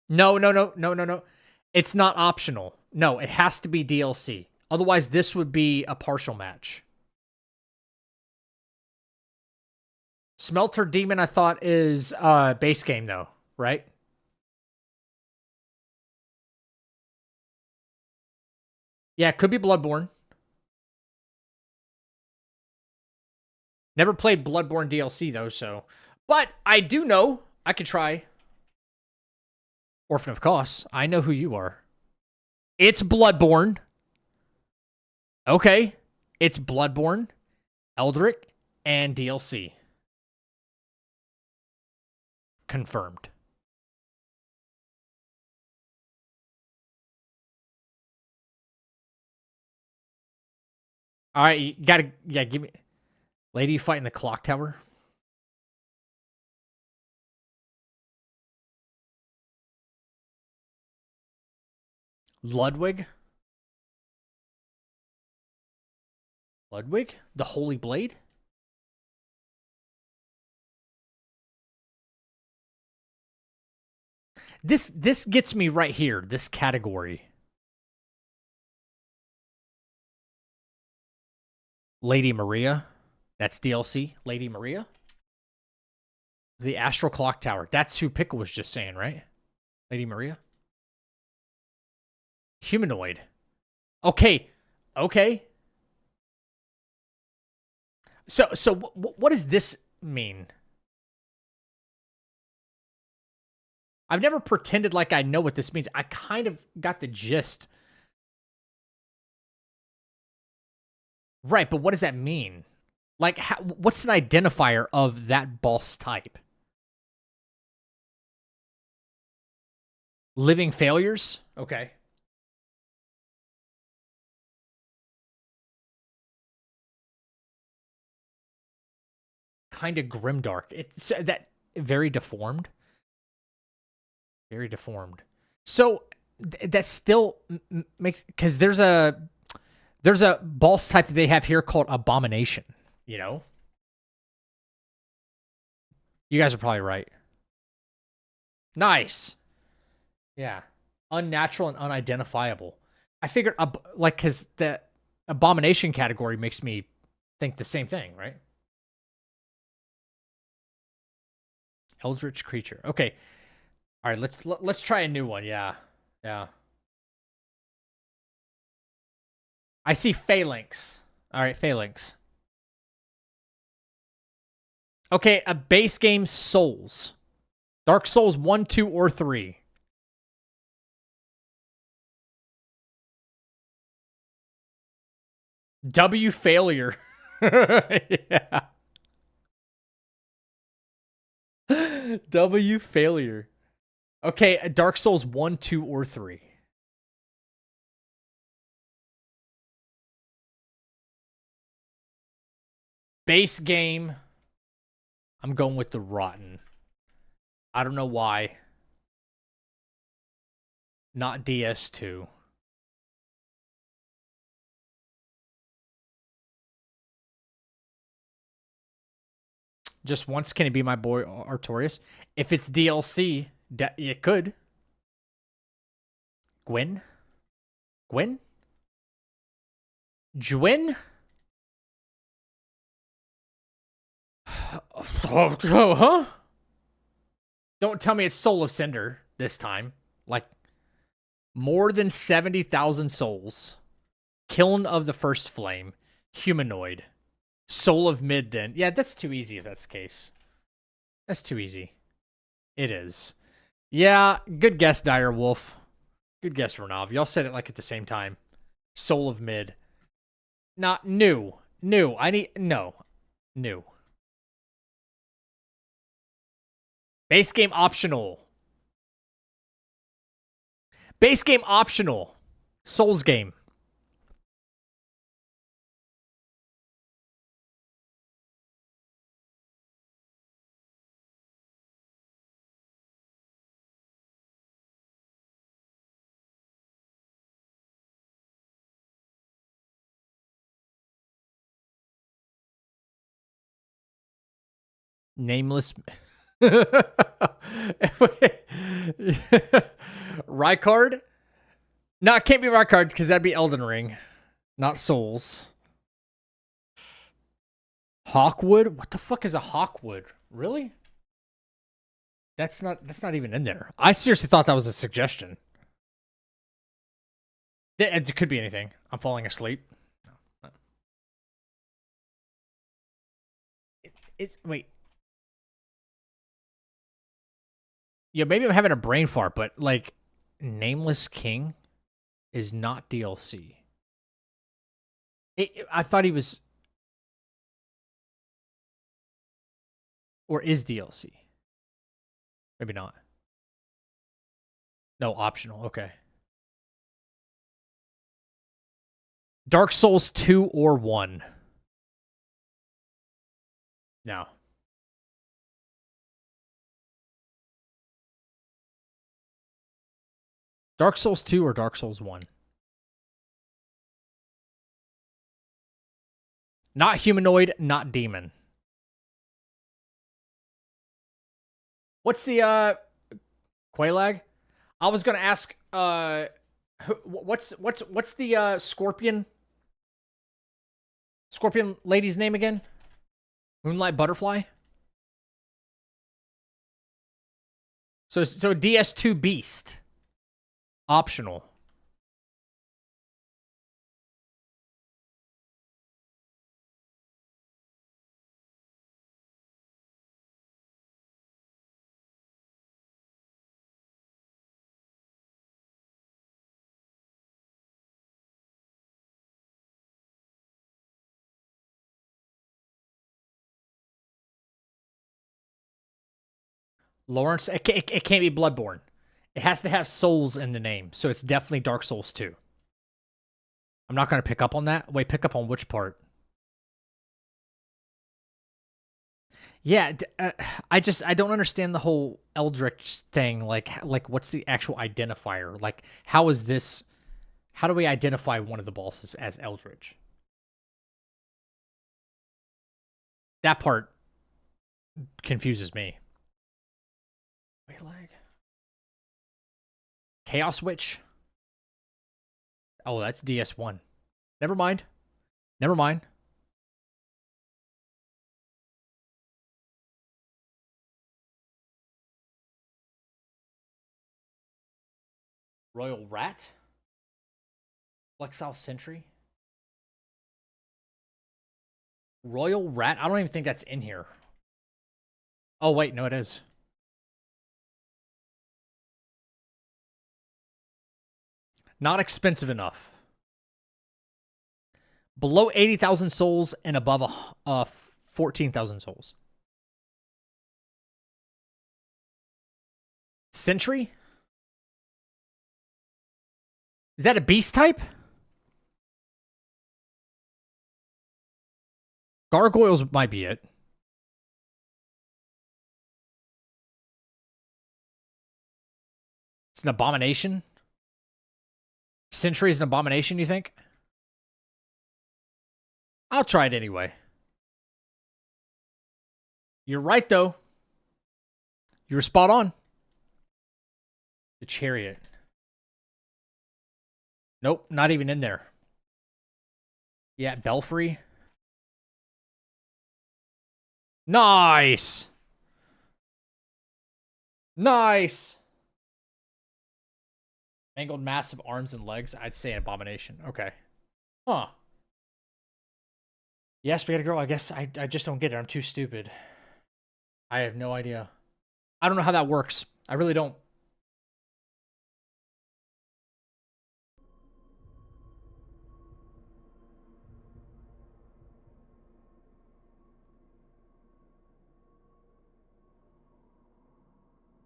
No. It's not optional. No, it has to be DLC. Otherwise, this would be a partial match. Smelter Demon, I thought, is base game, though, right? Yeah, it could be Bloodborne. Never played Bloodborne DLC, though, so. But I do know I could try. Orphan of Kos. I know who you are. It's Bloodborne. Okay. It's Bloodborne, Eldritch, and DLC. Confirmed. All right, you gotta, yeah, give me. Lady fighting the clock tower. Ludwig? Ludwig? The Holy Blade? This gets me right here, this category. Lady Maria. That's DLC. Lady Maria. The Astral Clock Tower. That's who Pickle was just saying, right? Lady Maria. Humanoid. Okay. So what does this mean? I've never pretended like I know what this means. I kind of got the gist. Right, but what does that mean? Like, what's an identifier of that boss type? Living failures? Okay. Kind of grimdark. It's that very deformed. Very deformed. So that still makes, because there's a boss type that they have here called Abomination. You know, you guys are probably right. Nice. Yeah. Unnatural and unidentifiable. I figured, like, because the Abomination category makes me think the same thing, right? Eldritch creature. Okay. All right. Let's try a new one. Yeah. Yeah. I see phalanx. All right, phalanx. Okay, a base game Souls. Dark Souls 1, 2, or 3. W failure. Yeah. W failure. Okay, Dark Souls 1, 2, or 3. Base game. I'm going with the rotten. I don't know why. Not DS2. Just once, can it be my boy Artorias? If it's DLC, it could. Gwen? Gwen? Gwyn? Huh? Don't tell me it's Soul of Cinder this time. Like, more than 70,000 souls. Kiln of the First Flame. Humanoid. Soul of Mid, then. Yeah, that's too easy if that's the case. That's too easy. It is. Yeah, good guess, Dire Wolf. Good guess, Renav. Y'all said it like at the same time. Soul of Mid. Not new. New. I need. No. New. Base game optional. Base game optional. Souls game. Nameless. Rykard? No, it can't be Rykard because that'd be Elden Ring, not Souls. Hawkwood? What the fuck is a Hawkwood? Really? That's not even in there. I seriously thought that was a suggestion. It could be anything. I'm falling asleep. It's wait. Yeah, maybe I'm having a brain fart, but like, Nameless King is not DLC. I thought he was, or is DLC. Maybe not. No, optional. Okay. Dark Souls 2 or 1. No. Dark Souls 2 or Dark Souls 1. Not humanoid, not demon. What's the Qualag? I was gonna ask what's the Scorpion lady's name again? Moonlight Butterfly? So DS2 Beast. Optional. Lawrence, it can't be Bloodborne. It has to have souls in the name, so it's definitely Dark Souls 2. I'm not going to pick up on that. Wait, pick up on which part? Yeah, I don't understand the whole Eldritch thing. Like what's the actual identifier? Like, how do we identify one of the bosses as Eldritch? That part confuses me. Wait, lag. Chaos Witch? Oh, that's DS1. Never mind. Never mind. Royal Rat? Flexile Sentry? Royal Rat? I don't even think that's in here. Oh, wait. No, it is. Not expensive enough. Below 80,000 souls and above 14,000 souls. Sentry? Is that a beast type? Gargoyles might be it. It's an abomination? Sentry is an abomination, you think? I'll try it anyway. You're right, though. You were spot on. The Chariot. Nope, not even in there. Yeah, Belfry. Nice! Nice! Mangled massive arms and legs. I'd say an abomination. Okay. Huh. Yes, we gotta go. I guess I just don't get it. I'm too stupid. I have no idea. I don't know how that works. I really don't.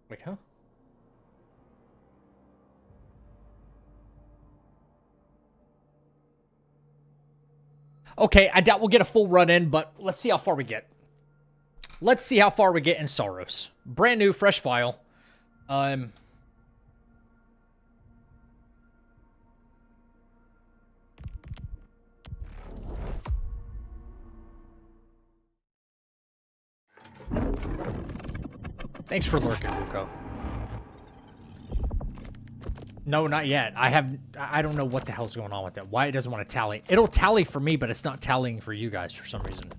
Wait, huh? Okay, I doubt we'll get a full run in, but let's see how far we get. Let's see how far we get in Soros. Brand new, fresh file. Thanks for lurking, Luco. No, not yet. I don't know what the hell's going on with that. Why it doesn't want to tally. It'll tally for me, but it's not tallying for you guys for some reason.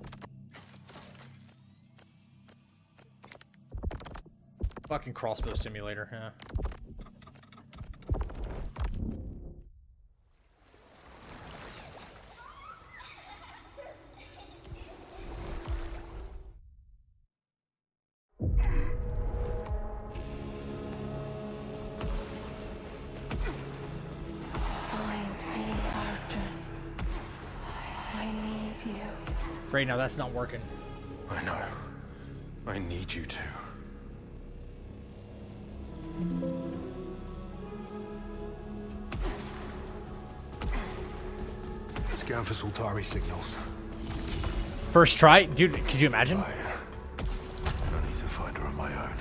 Fucking crossbow simulator, yeah. Great, now that's not working. I know. I need you to. Scan for Sultari signals. First try? Dude, could you imagine? I need to find her on my own.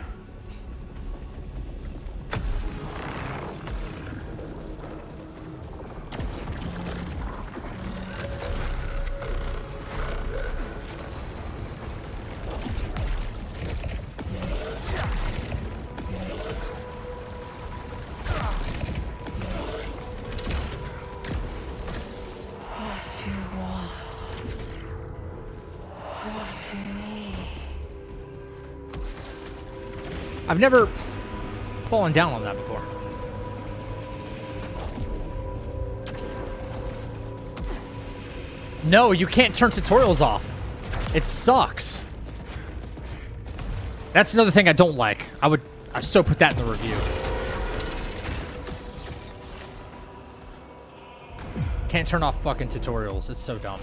I've never fallen down on that before. No, you can't turn tutorials off. It sucks. That's another thing I don't like. I'd so put that in the review. Can't turn off fucking tutorials. It's so dumb.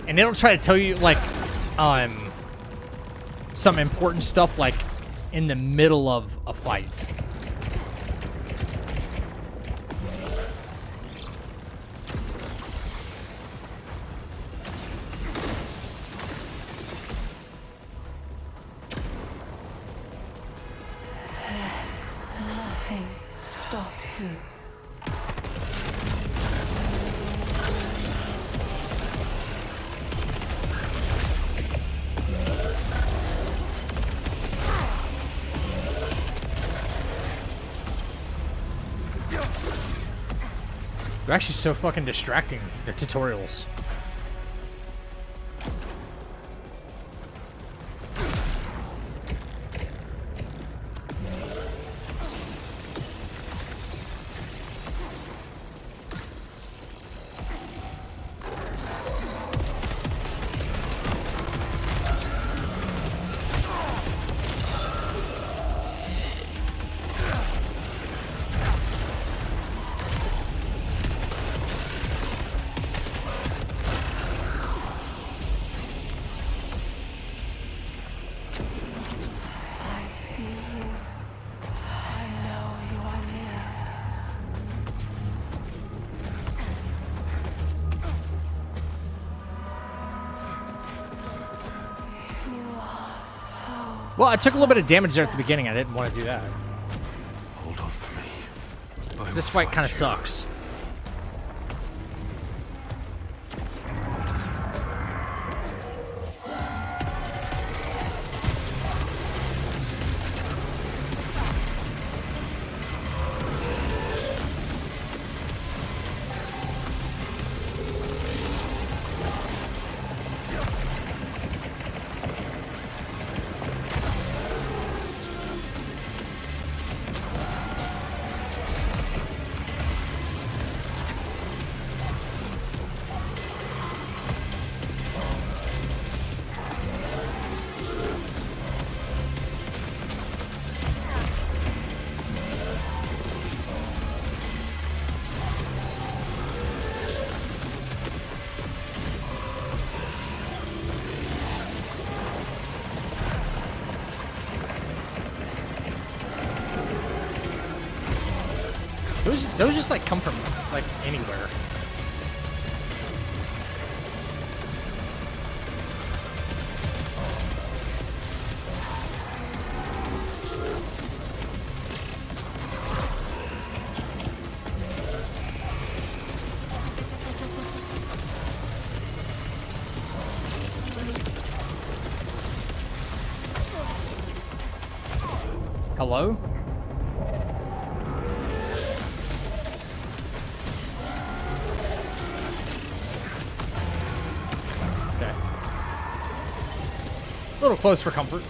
and it'll try to tell you like some important stuff like in the middle of a fight. Nothing stop you. They're actually so fucking distracting, the tutorials. I see you. I know you are near. You are so... Well, I took a little bit of damage there at the beginning. I didn't want to do that. Hold on for me. 'Cause this fight kind of sucks. Those just like come from like anywhere. Hello? A little close for comfort.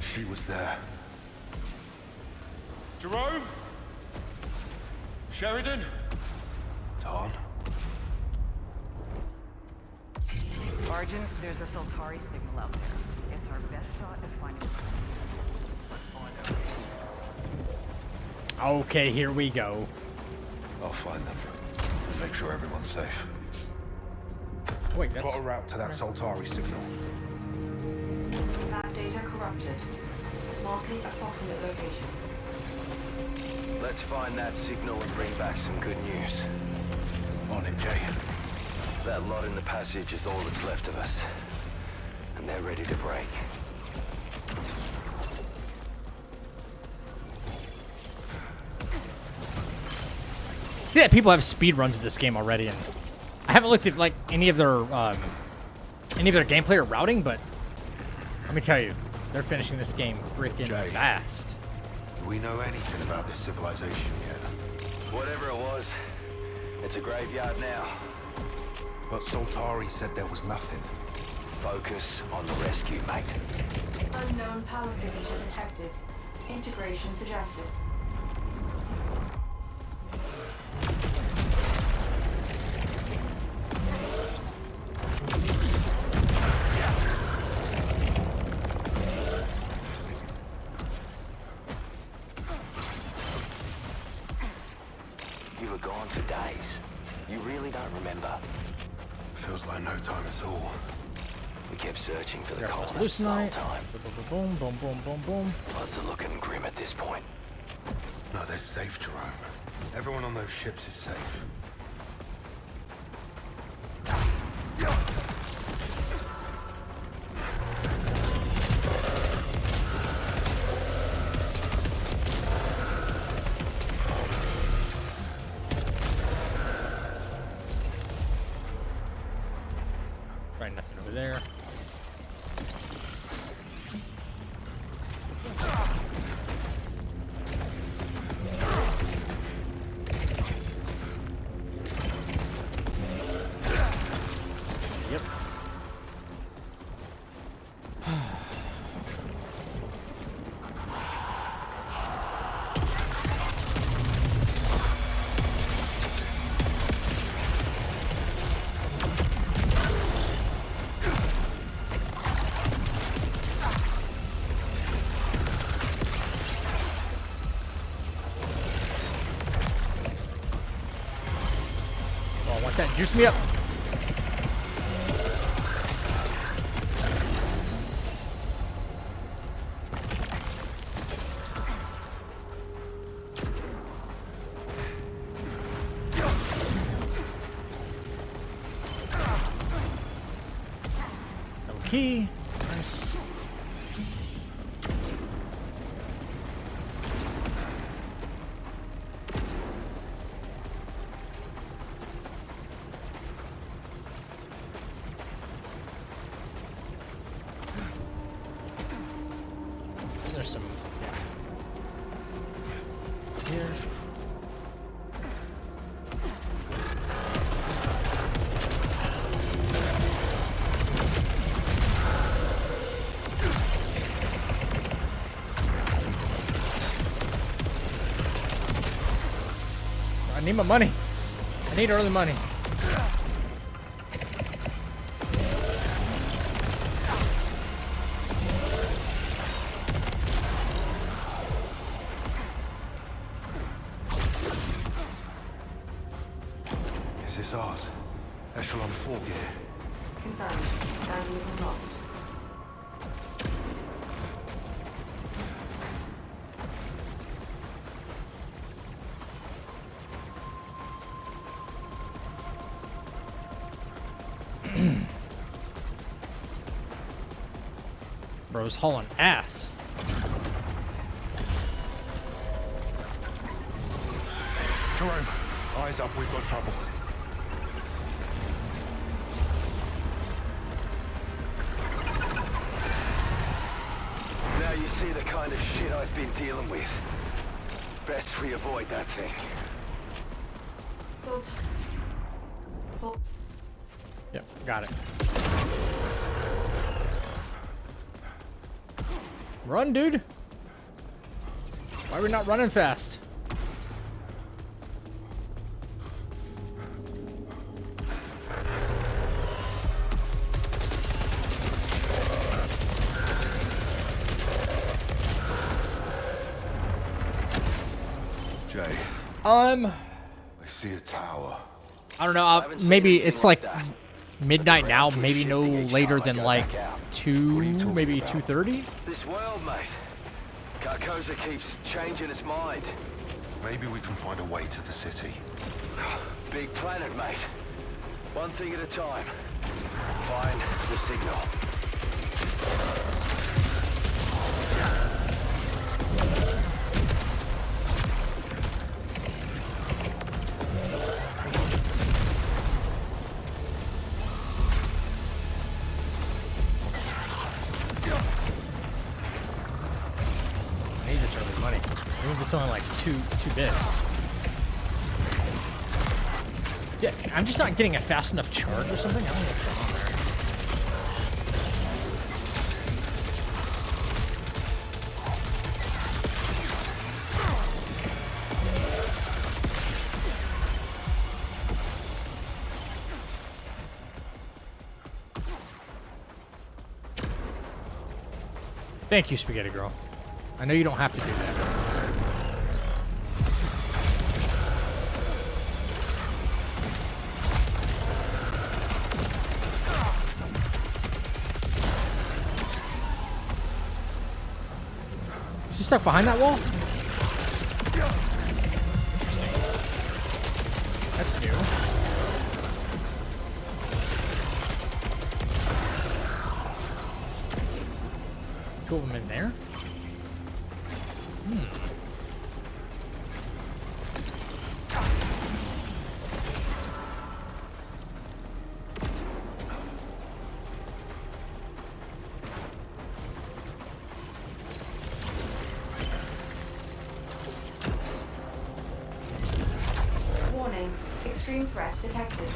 She was there. Jerome? Sheridan? Tarn? Sergeant, there's a Soltari signal out there. It's our best shot at finding it. Okay, here we go. I'll find them. Make sure everyone's safe. Wait, that's... Got a route to that Soltari signal. Map data corrupted. Marking approximate location. Let's find that signal and bring back some good news. On it, Jay. That lot in the passage is all that's left of us. And they're ready to break. See that people have speed runs of this game already, and I haven't looked at like any of their gameplay or routing, but let me tell you, they're finishing this game freaking Jay. fast. Do we know anything about this civilization yet? Whatever it was, it's a graveyard now. But Soltari said there was nothing. Focus on the rescue, mate. Unknown power signature detected. Integration suggested. months or days. You really don't remember? Feels like no time at all. We kept searching for the Careful, colonists the whole hallucinate. time. Boom, boom, boom, boom, boom. Odds are looking grim at this point. No, they're safe, Jerome. Everyone on those ships is safe. Right, nothing over there. Yep. Oh, I want that. Juice me up. Key. Nice. There's some. Yeah. Here. I need my money. I need early money. Is this ours? Echelon 4 gear. Confirmed. Value is unlocked. Bro's hauling ass. Jerome, eyes up, we've got trouble. Now you see the kind of shit I've been dealing with. Best we avoid that thing. Salt. Salt. Yep, got it. Run, dude. Why are we not running fast? Jay, I see a tower. don't know. haven't seen Maybe anything it's like like that. midnight now. Keeps Maybe no shifting each later time I than go like back out. 2, What are you talking maybe about? 2:30. This world, mate. Carcosa keeps changing its mind. Maybe we can find a way to the city. Big planet, mate. One thing at a time. Find the signal. I need this early money. Even if it's only like two bits. Yeah, I'm just not getting a fast enough charge or something. I don't know what's going on there. Thank you, Spaghetti Girl. I know you don't have to do that. She's stuck behind that wall? That's new. Two of them in there? Warning. Extreme threat detected.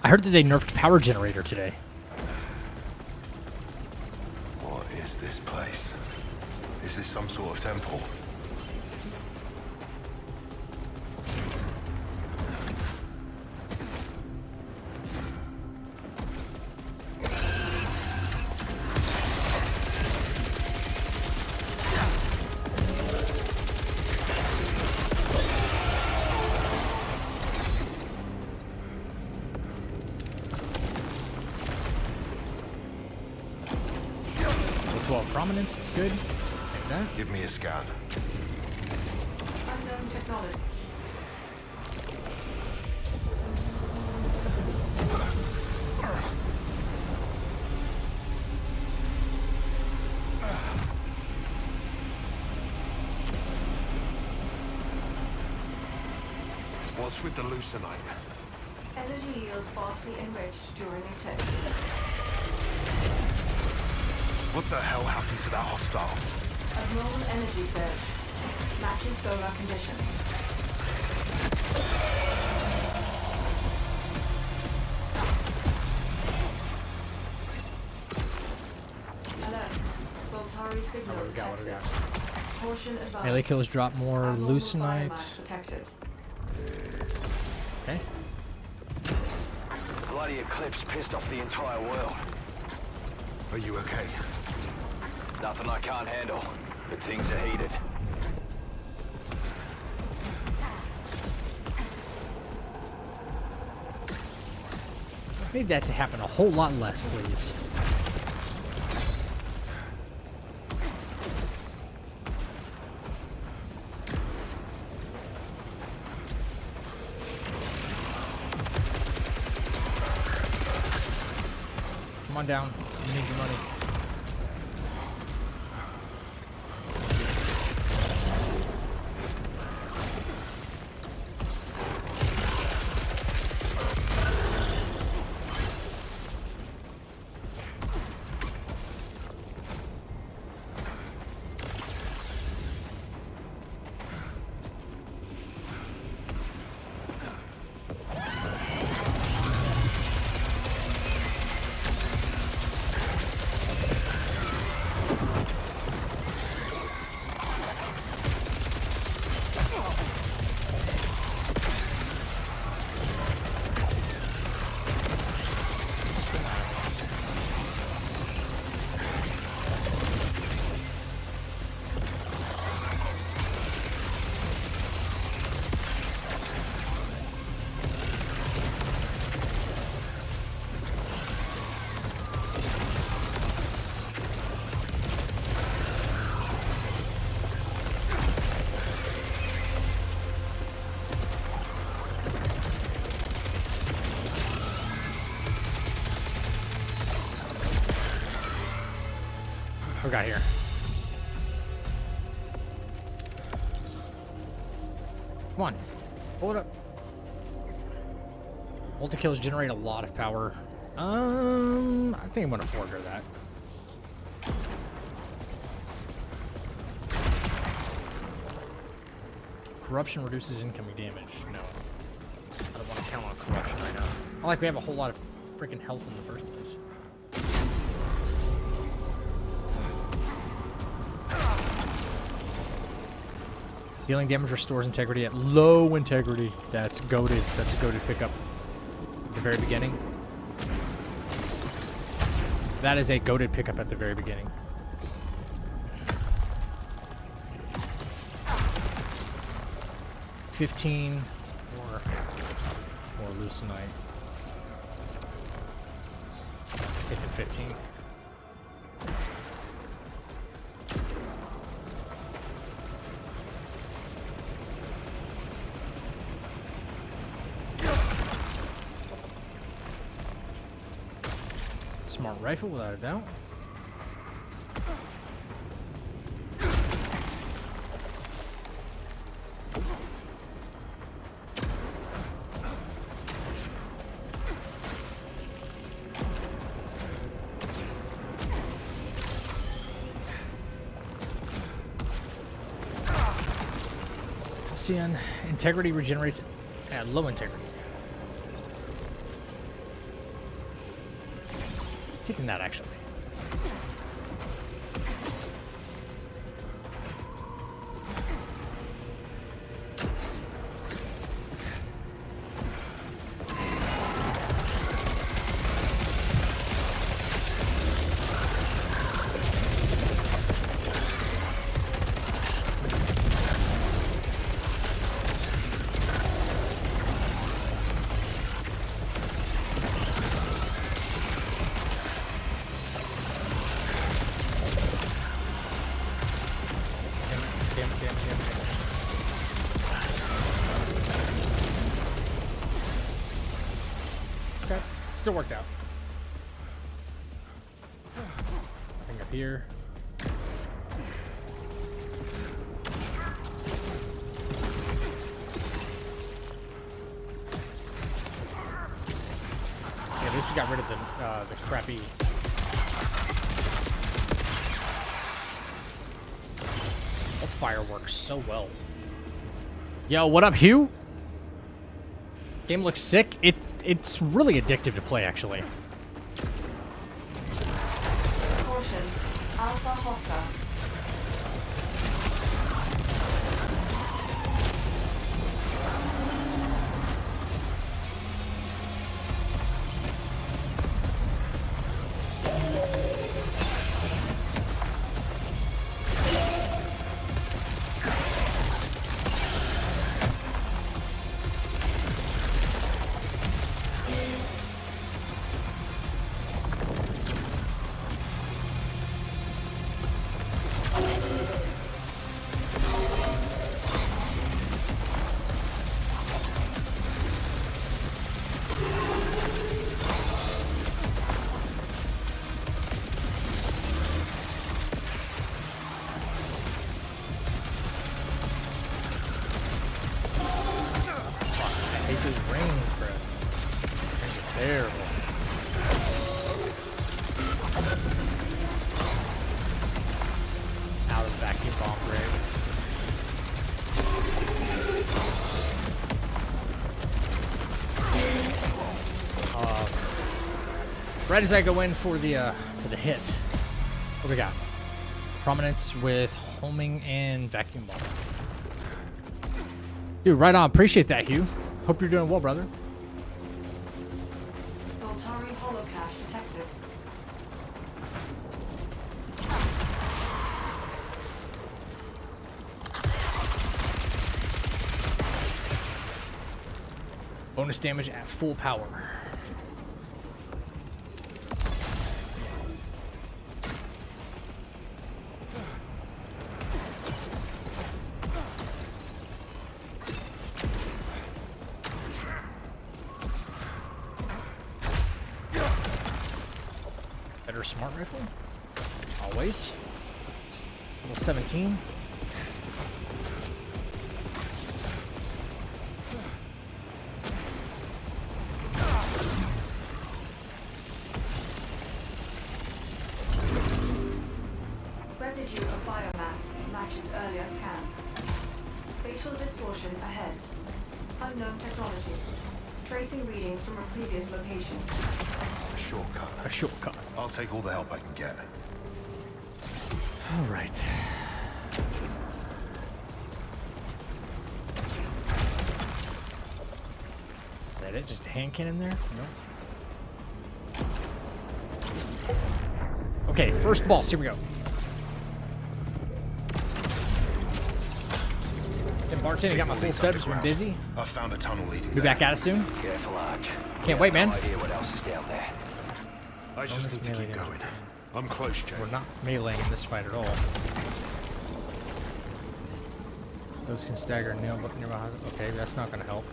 I heard that they nerfed power generator today. What is this place? Is this some sort of temple? Level 12 prominence is good. Take that. Give me a scan. Unknown technology. What's with the leucinite? Energy yield vastly enriched during eclipse. What the hell happened to that hostile? Abnormal energy surge. Matches solar conditions. Alert. Soltari signal What do we got? What do we detected. got? Portion advanced. Melee kills drop more Abnormal leucinite. biomass detected. Okay. Bloody eclipse pissed off the entire world. Are you okay? Nothing I can't handle, but things are heated. Need that to happen a whole lot less, please. Come on down. You need your money. What we got here? Come on. Pull it up. Multi-kills generate a lot of power. I think I'm gonna forego that. Corruption reduces incoming damage. No. I don't want to count on corruption right now. Not like we have a whole lot of freaking health in the first place. Dealing damage restores integrity at low integrity. That's goated. That's a goated pickup at the very beginning. That is a goated pickup at the very beginning. $15 or Lucenite. Taking 15. Smart rifle, without a doubt. Halcyon integrity regenerates at low integrity. Taking that actually. Okay, still worked out. Nothing up here. Yeah, at least we got rid of the crappy. That fire works so well. Yo, what up, Hugh? Game looks sick. It's really addictive to play, actually. Caution. Alpha hostile. His range, bro. Range is terrible. Out of the vacuum bomb rig. Right as I go in for the hit, what we got? Prominence with homing and vacuum bomb. Dude, right on. Appreciate that, Hugh. Hope you're doing well, brother. Soltari holocache detected. Bonus damage at full power. Better smart rifle. Always. Level 17. Residue of biomass matches earlier scans. Facial distortion ahead. Unknown technology. Tracing readings from a previous location. A shortcut. A shortcut. I'll take all the help I can get. All right. Is that it? Just a hand cannon there? No. Okay, first boss. Here we go. Hey, bartender, got my full set. Just been busy. I found a tunnel leading Be there. back at it soon. Careful, Arch. Can't wait, man. No idea what else is down there. I just need to melee keep damage. going. I'm close, Jay. We're not meleeing in this fight at all. Those can stagger nearby. Okay, that's not going to help.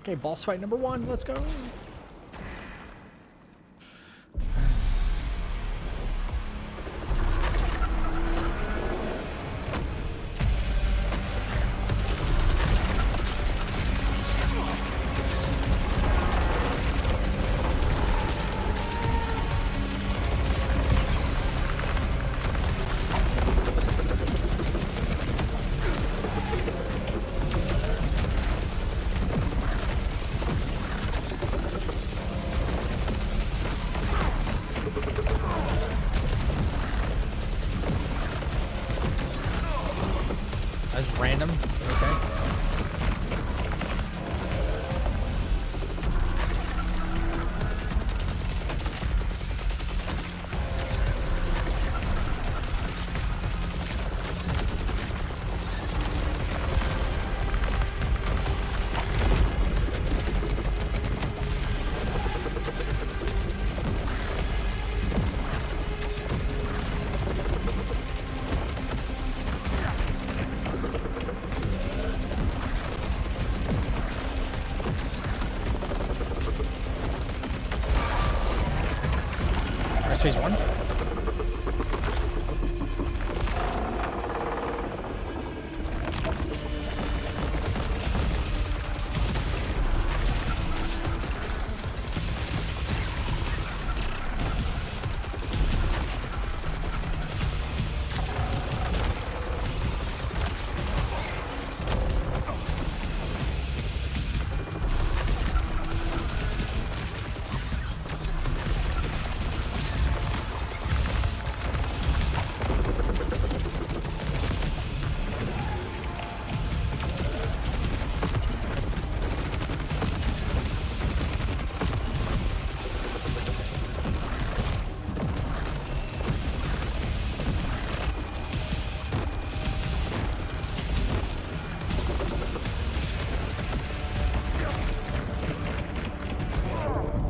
Okay, boss fight number 1. Let's go. That's random. Okay. That's phase 1.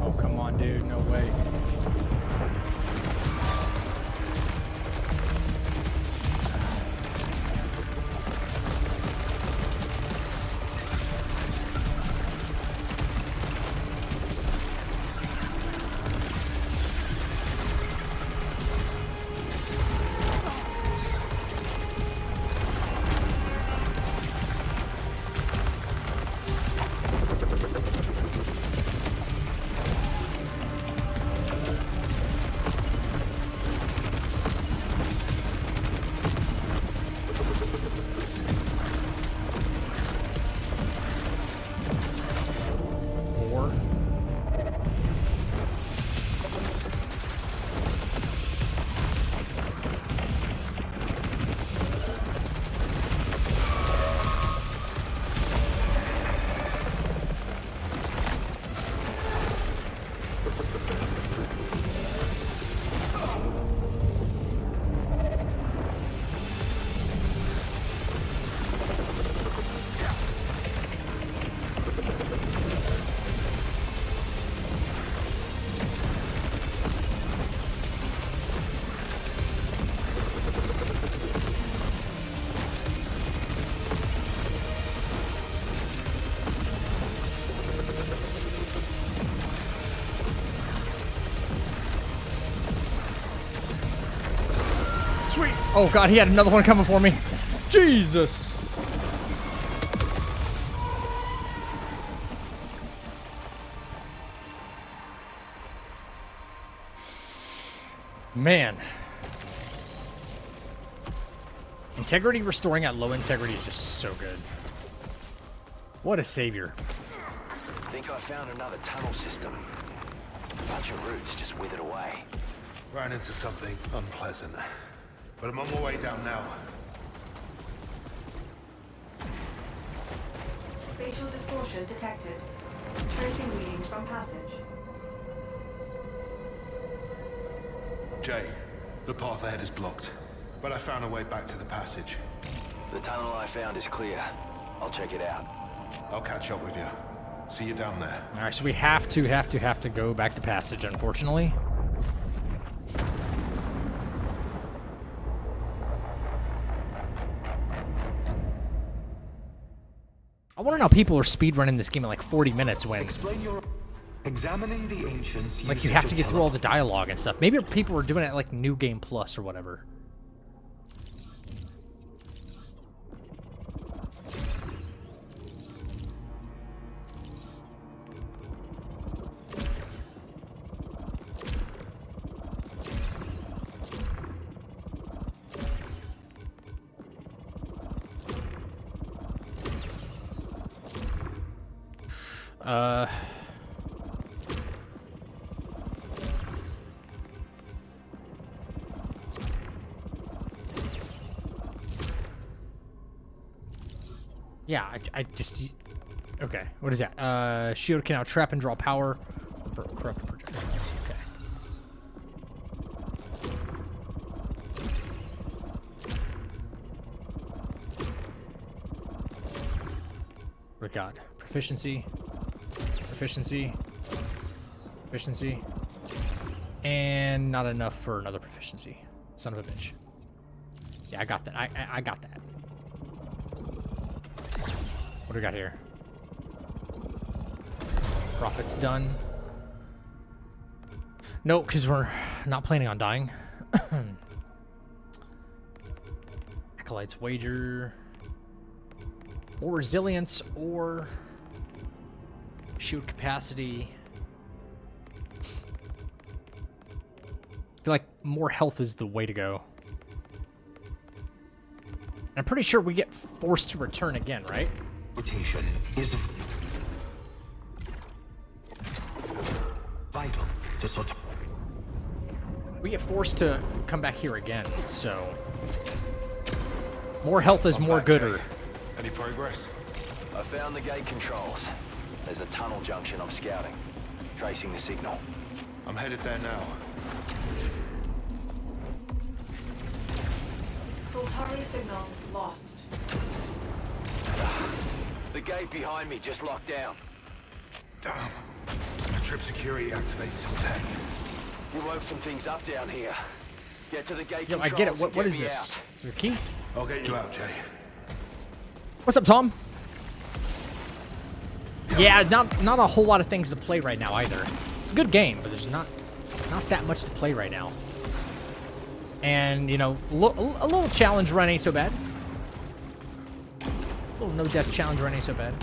Oh, come on, dude. No way. More. Sweet. Oh, God, he had another one coming for me. Jesus. Man. Integrity restoring at low integrity is just so good. What a savior. Think I found another tunnel system. A bunch of roots just withered away. Ran into something unpleasant. But I'm on my way down now. Spatial distortion detected. Tracing readings from passage. Jay, the path ahead is blocked. But I found a way back to the passage. The tunnel I found is clear. I'll check it out. I'll catch up with you. See you down there. All right, so we have to go back to passage, unfortunately. I want to know how people are speedrunning this game in like 40 minutes when Examining the ancients. like you have to get through all the dialogue and stuff. Maybe people are doing it at like New Game Plus or whatever. Yeah, I just... Okay, what is that? Shield can now trap and draw power. Corrupt projectiles. Okay. What do we got? Proficiency. Proficiency. Proficiency. And not enough for another proficiency. Son of a bitch. Yeah, I got that. I got that. What do we got here? Profit's done. No, because we're not planning on dying. Acolyte's wager. Or resilience, or shield capacity. I feel like more health is the way to go. I'm pretty sure we get forced to return again, right? Rotation is vital to sort. We get forced to come back here again, so more health is I'm more back, gooder. Jay. Any progress? I found the gate controls. There's a tunnel junction I'm scouting. Tracing the signal. I'm headed there now. Soltari signal lost. The gate behind me just locked down. Damn. The trip security activated some tech. You woke some things up down here. Get to the gate Yo, I controls get it. and What get is me this? out. Is it a key? I'll get you out, Jay. What's up, Tom? Yeah, not a whole lot of things to play right now either. It's a good game, but there's not that much to play right now. And, you know, a little challenge run ain't so bad. A little no-death challenge run ain't so bad.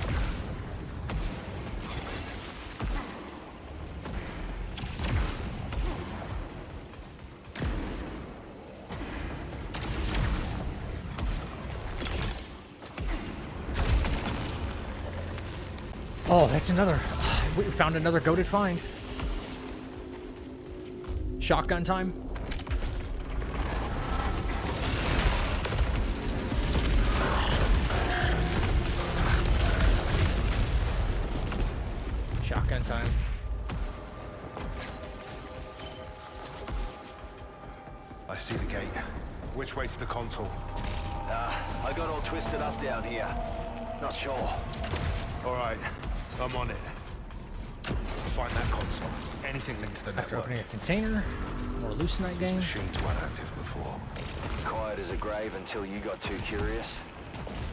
Oh, that's another... We found another goated find. Shotgun time. Shotgun time. I see the gate. Which way to the console? I got all twisted up down here. Not sure. All right, I'm on it. Find that console. Anything linked to the After network. opening a container, more Lucenite game. Machines weren't active before. Quiet as a grave until you got too curious.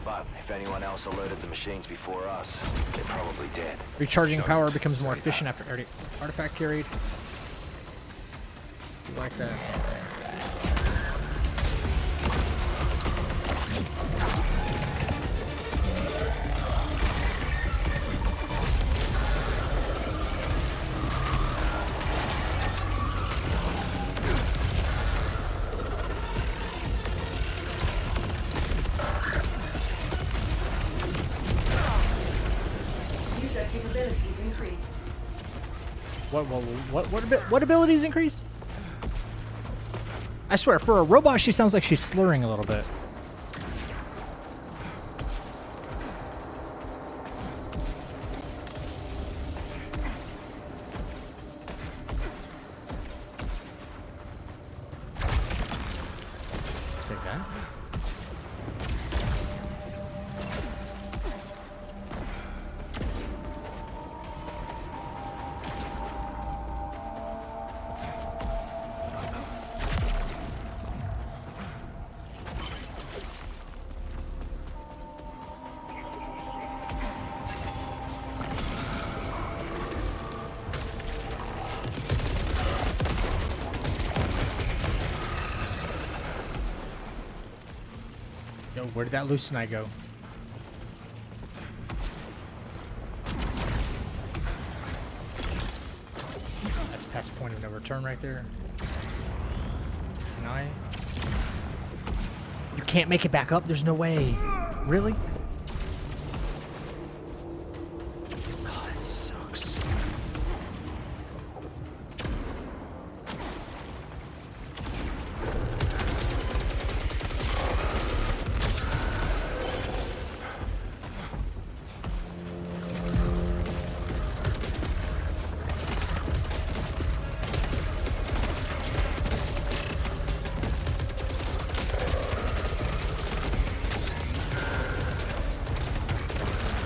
But if anyone else alerted the machines before us, they're probably dead. Recharging Don't power becomes more say efficient after artifact carried. You like that? Capabilities increased. What abilities increased? I swear, for a robot, she sounds like she's slurring a little bit. Take that. Yo, where did that Lucini go? That's past point of no return right there. Can I? You can't make it back up? There's no way. Really? Oh, that sucks.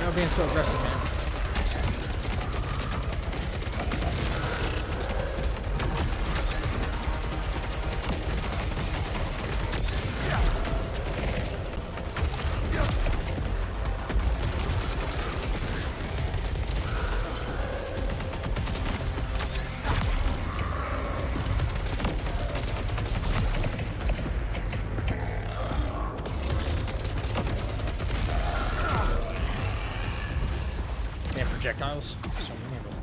You're being so aggressive, man. Projectiles. So many of them.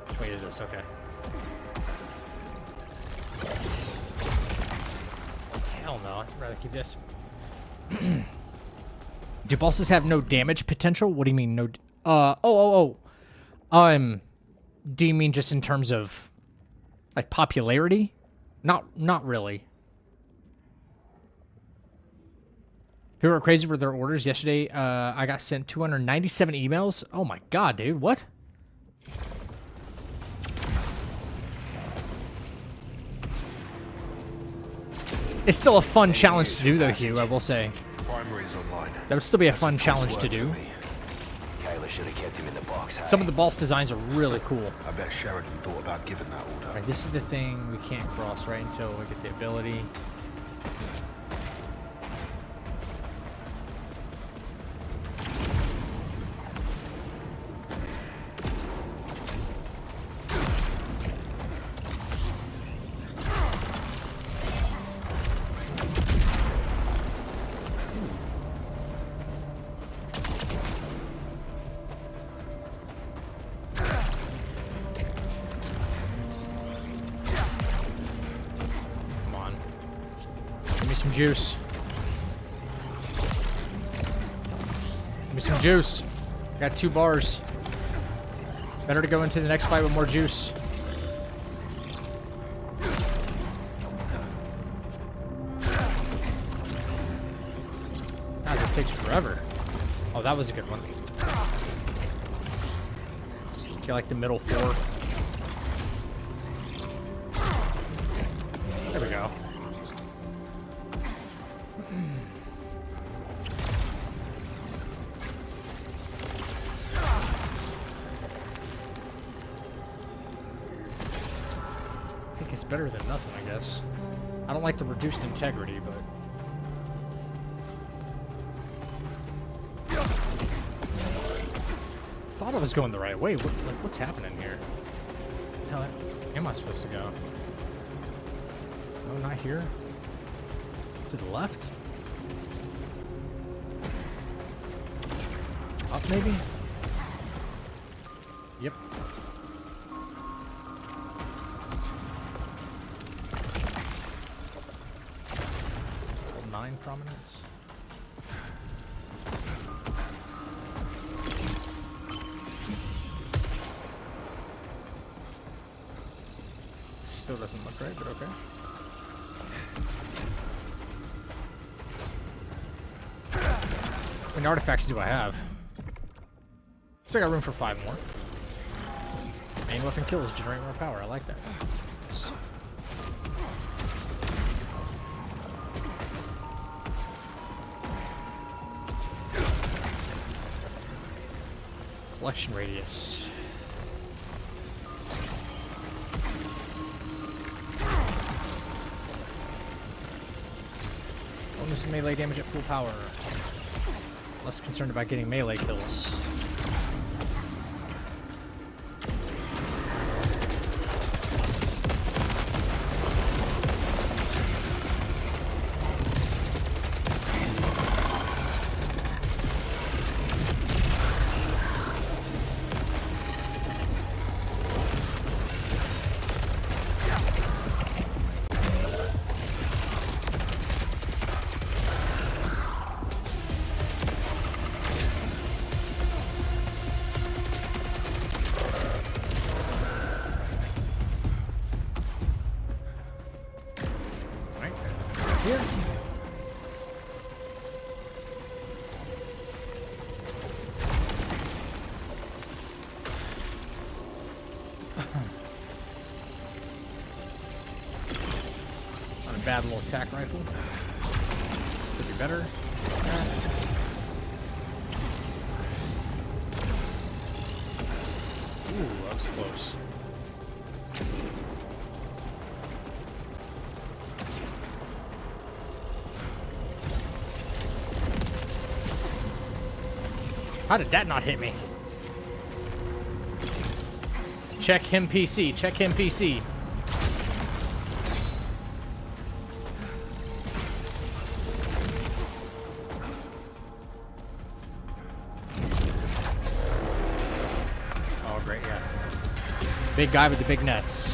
Which way is this? Okay. Hell no. I'd rather keep this. Do bosses have no damage potential? What do you mean no? Do you mean just in terms of like popularity? Not really. People are crazy with their orders. Yesterday, I got sent 297 emails. Oh my god, dude. What? It's still a fun challenge to do, though, Hugh, I will say. Primary's online. That would still be a fun challenge to do. Kayla should have kept him in the box. Hey? Some of the boss designs are really cool. I bet Sheridan thought about giving that order. All right, this is the thing we can't cross, right, until we get the ability. Some juice. Give me some juice. Got 2 bars. Better to go into the next fight with more juice. God, that takes forever. Oh, that was a good one. Get like the middle 4. There we go. It's better than nothing, I guess. I don't like the reduced integrity, but... I thought I was going the right way. What's happening here? How the hell am I supposed to go? No, not here. To the left? Up, maybe? Yep. 9 prominence. Still doesn't look right, but okay. How many artifacts do I have? Still got room for 5 more. Main weapon kills generate more power. I like that. Collection radius. Bonus melee damage at full power. Less concerned about getting melee kills. Here. Not a bad little attack rifle. Could be better. Ooh, that was close. How did that not hit me? Check him PC. Check him PC. Oh, great, yeah. Big guy with the big nets.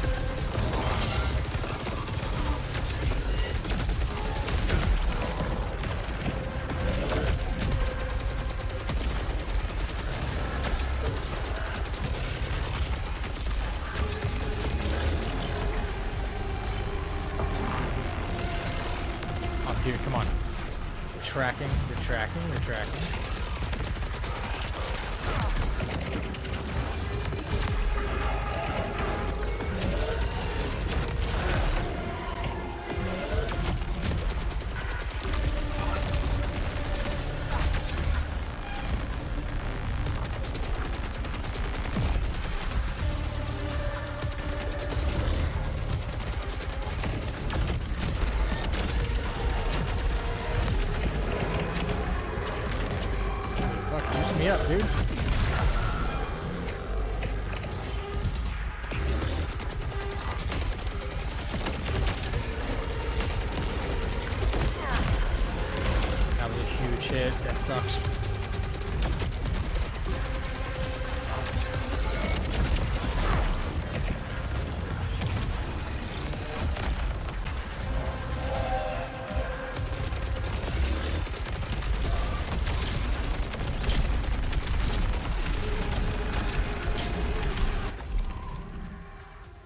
Dude, come on. You're tracking, you're tracking, you're tracking. Me up, dude. That was a huge hit. That sucks.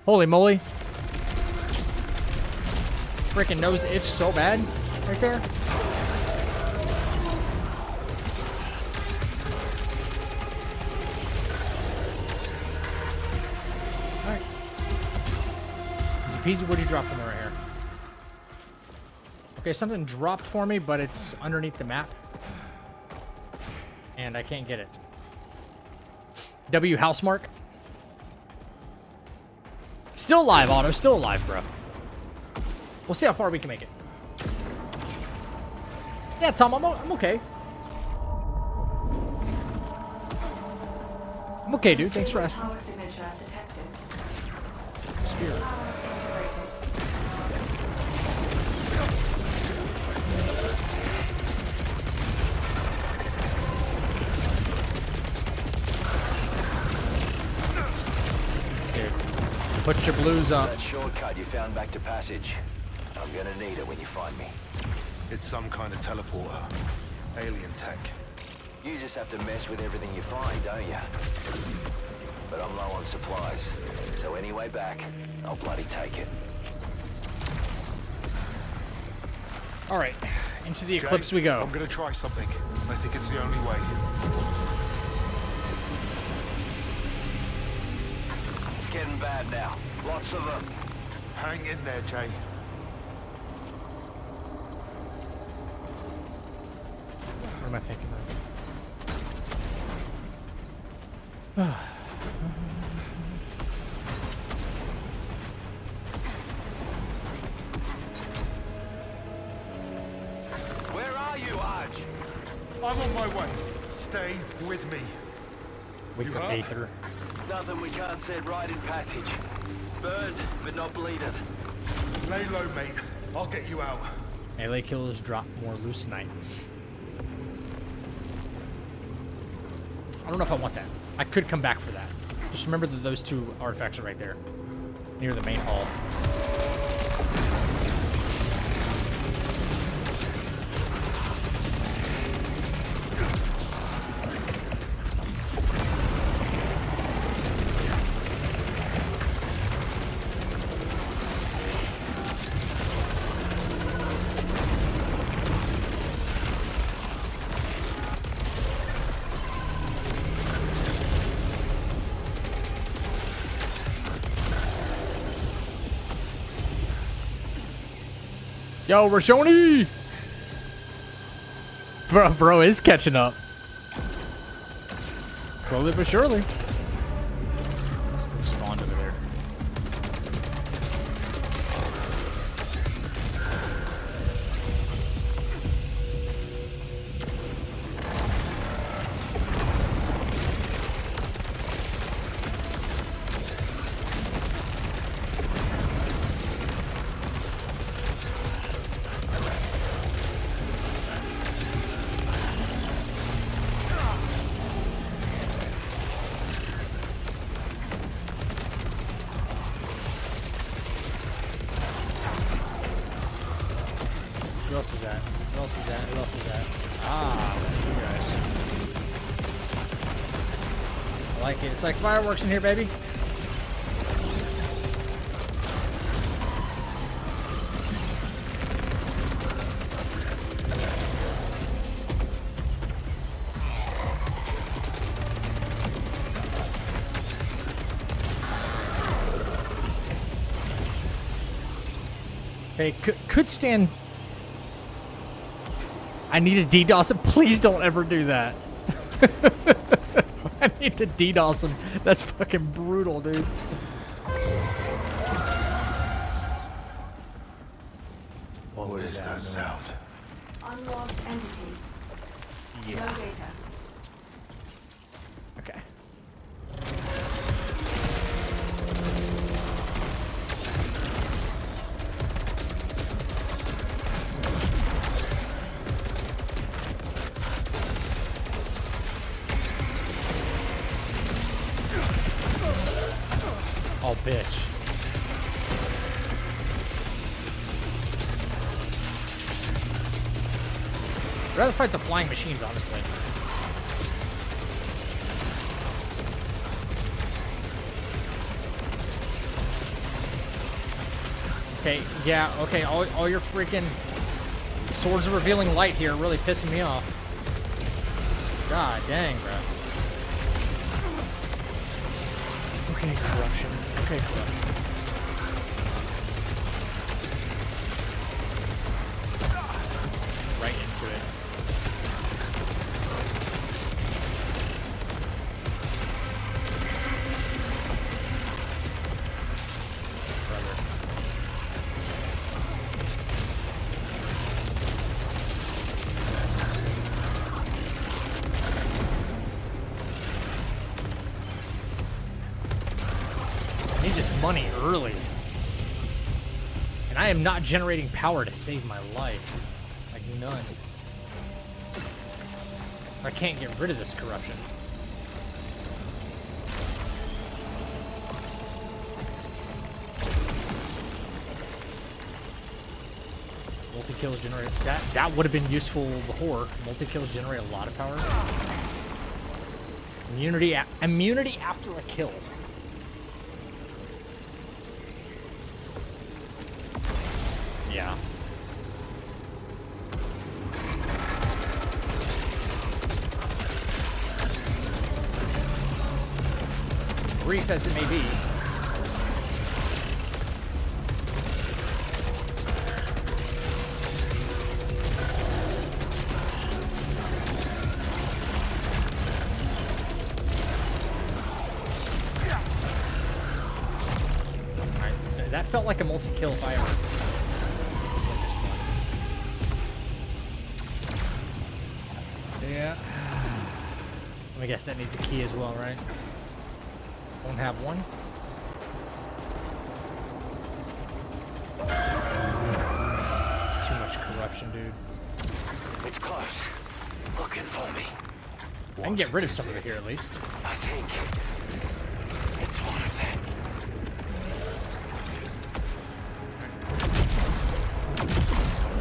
Holy moly. Freaking nose itch so bad right there. Alright. Easy peasy, where'd you drop from right here? Okay, something dropped for me, but it's underneath the map. And I can't get it. W house mark. Still alive, Otto. Still alive, bro. We'll see how far we can make it. Yeah, Tom, I'm okay. I'm okay, dude. Thanks for asking. Power signature detected. Spear. Put your blues up. That shortcut you found back to passage. I'm gonna need it when you find me. It's some kind of teleporter. Alien tech. You just have to mess with everything you find, don't you? But I'm low on supplies. So any way back, I'll bloody take it. All right, into the eclipse we go. I'm gonna try something. I think it's the only way. It's getting bad now. Lots of them. Hang in there, Jay. What am I thinking of? Where are you, Arj? I'm on my way. Stay with me. With You the hurt? Aether. Nothing we can't set right in passage. Burned, but not bleeding. Lay low, mate. I'll get you out. Melee kills drop more loose knights. I don't know if I want that. I could come back for that. Just remember that those two artifacts are right there, near the main hall. Yo, Rashoni! Bro is catching up. Slowly but surely. Spawned over there. Who else is that? Who else is that? Who else is that? Ah, you guys. I like it. It's like fireworks in here, baby. Okay, could stand. I need to DDoS him. Please don't ever do that. I need to DDoS him. That's fucking brutal, dude. What is that sound? Unlocked entity. No Yeah. data. Okay. Oh, bitch. I'd rather fight the flying machines, honestly. Okay, yeah, okay, all your freaking swords of revealing light here are really pissing me off. God dang, bro. Okay, corruption. Okay, corruption. Right into it. Brother. I need this money early. And I am not generating power to save my life. Like none. I can't get rid of this corruption. Multi-kills generate that would have been useful before. Multi-kills generate a lot of power. Immunity after a kill. Yeah. Brief as it may be. Alright, that felt like a multi-kill if I ever witnessed one. Yeah. I guess that needs a key as well, right? Won't have one. Too much corruption, dude. It's close. Looking for me. I can get rid of some of it here at least. I think it's one of them.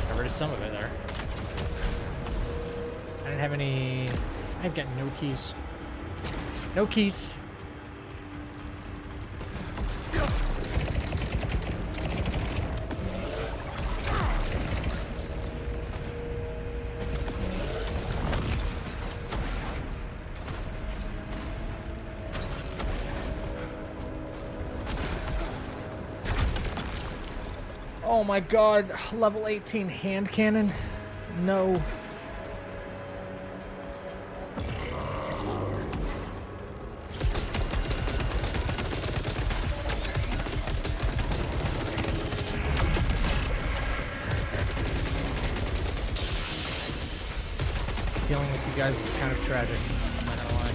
Got rid of some of it there. I didn't have any... I've got no keys. No keys. Oh my god, level 18 hand cannon? No. Dealing with you guys is kind of tragic, I'm not gonna lie.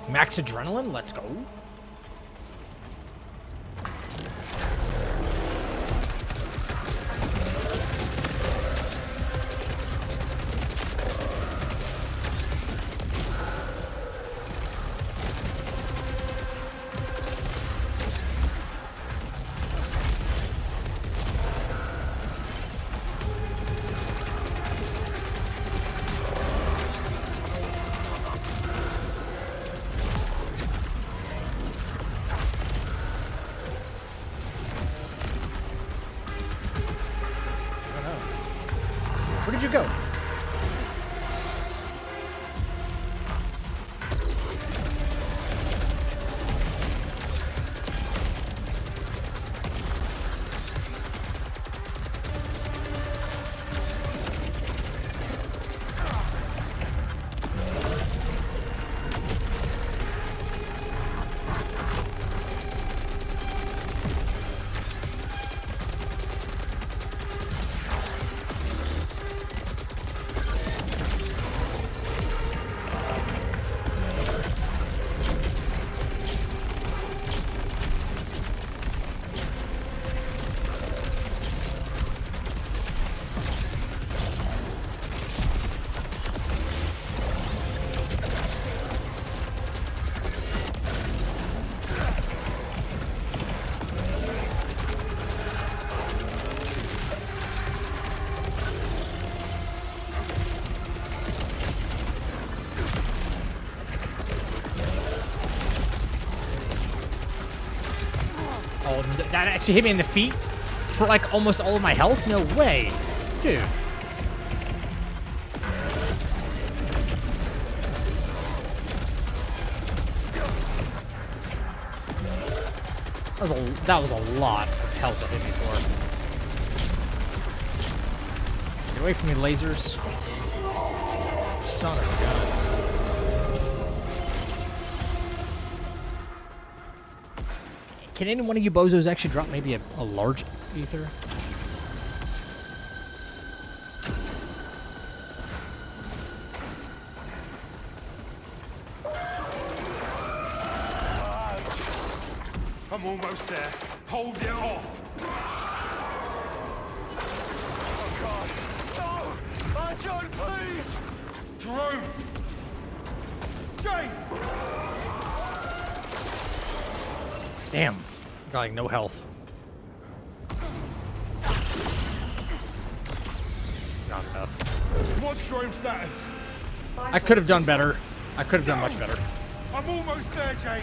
Max adrenaline, let's go. Where did you go? Oh, that actually hit me in the feet for like almost all of my health? No way. Dude. That was a lot of health that hit me for. away from me, lasers. Son of a gun. Can any one of you bozos actually drop maybe a large ether? I'm almost there. Hold it off. Oh, God. No! John, please! Jerome! Jane! Damn. Got like no health. It's not enough. What's Jerome's status? I could have done better. I could have done much better. I'm almost there, Jane.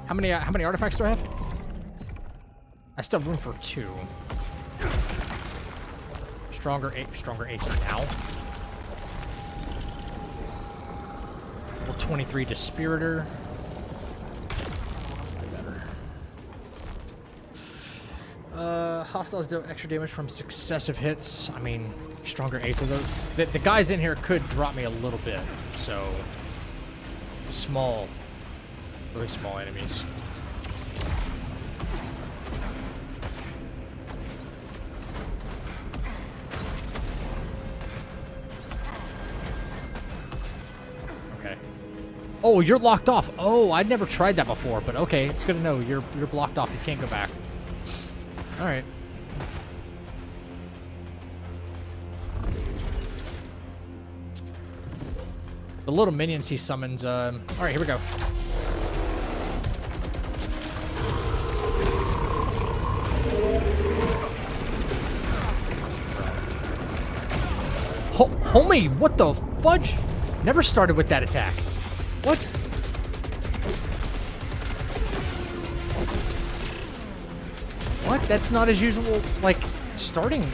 How many artifacts do I have? I still have room for 2. Stronger Aether now. Level 23 Dispiritor. Better. Hostiles deal extra damage from successive hits. I mean, stronger Aether though. The guys in here could drop me a little bit, so small. Really small enemies. Okay. Oh, you're locked off. Oh, I'd never tried that before, but okay, it's good to know. You're blocked off. You can't go back. All right. The little minions he summons. All right, here we go. Homie, what the fudge? Never started with that attack. What? What? That's not as usual, like, starting.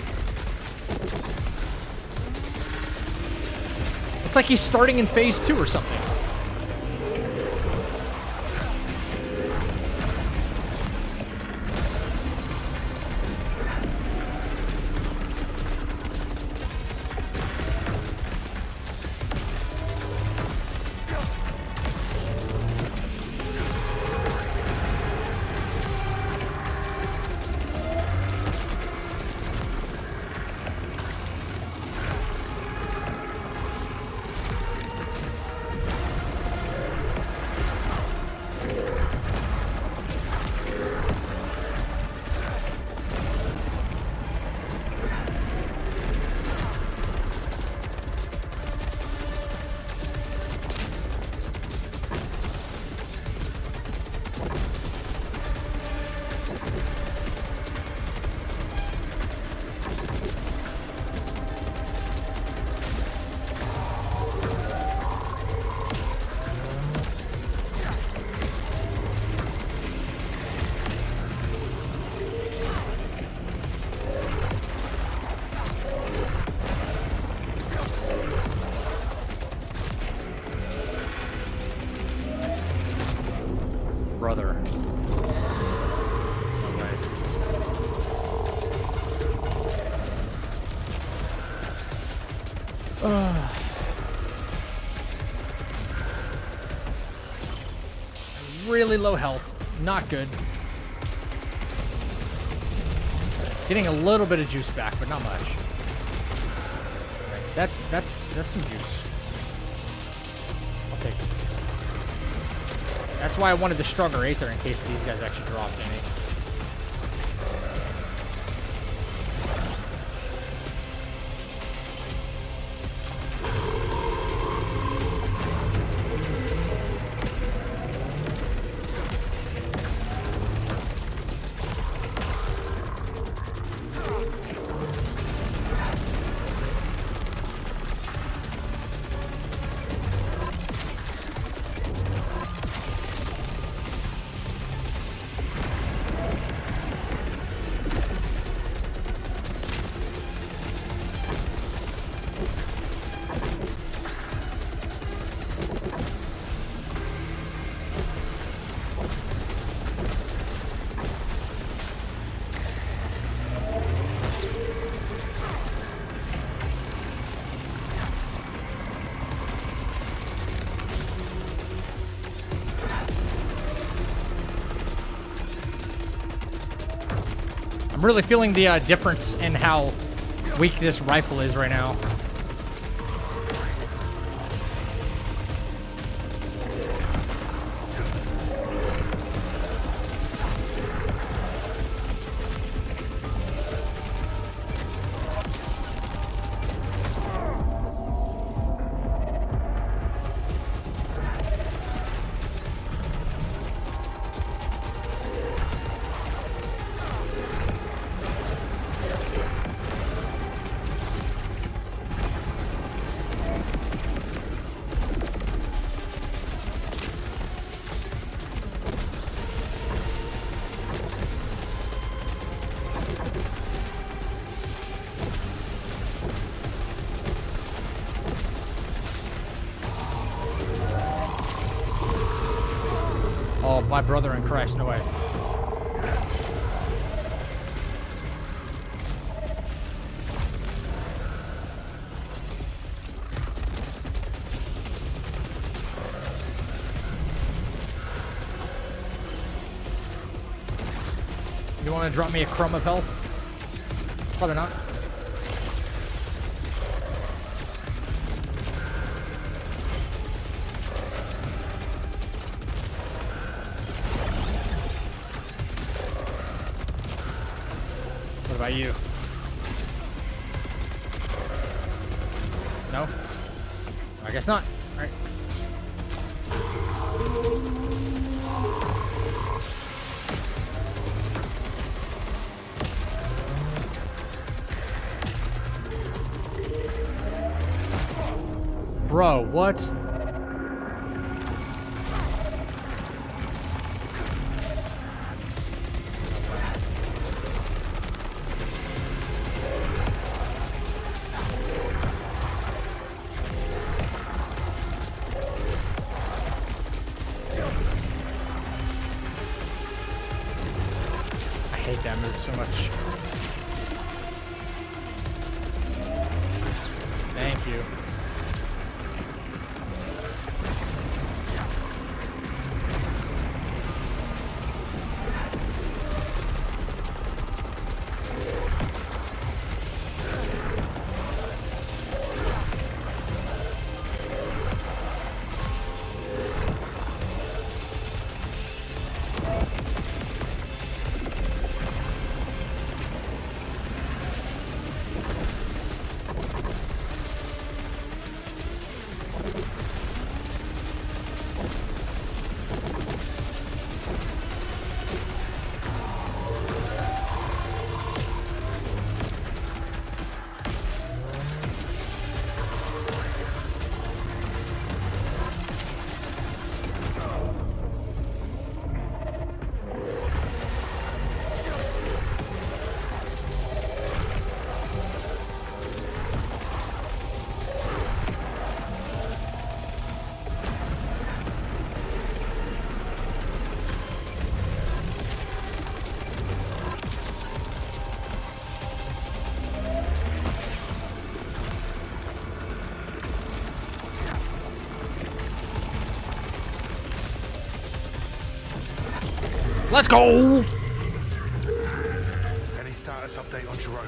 It's like he's starting in phase 2 or something. Brother. No way. Really low health. Not good. Getting a little bit of juice back, but not much. That's some juice. I'll take it. That's why I wanted the stronger Aether in case these guys actually dropped any. I'm really feeling the difference in how weak this rifle is right now. Oh, my brother in Christ, no way. You want to drop me a crumb of health? Probably not. What about you? No? I guess not. All right. Bro, what? I hate that move so much. Thank you. Let's go! Any status update on Jerome?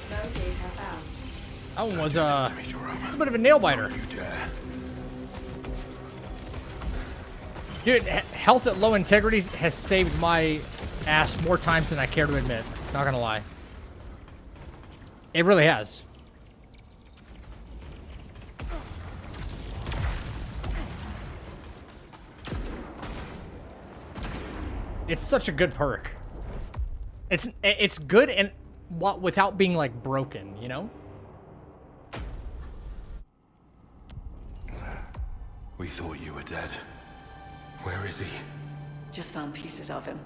No data found. That one was To me, Jerome. a bit of a nail biter. You dare. Dude, health at low integrity has saved my ass more times than I care to admit. Not gonna lie. It really has. It's such a good perk. It's good and without being like broken, you know? We thought you were dead. Where is he? Just found pieces of him.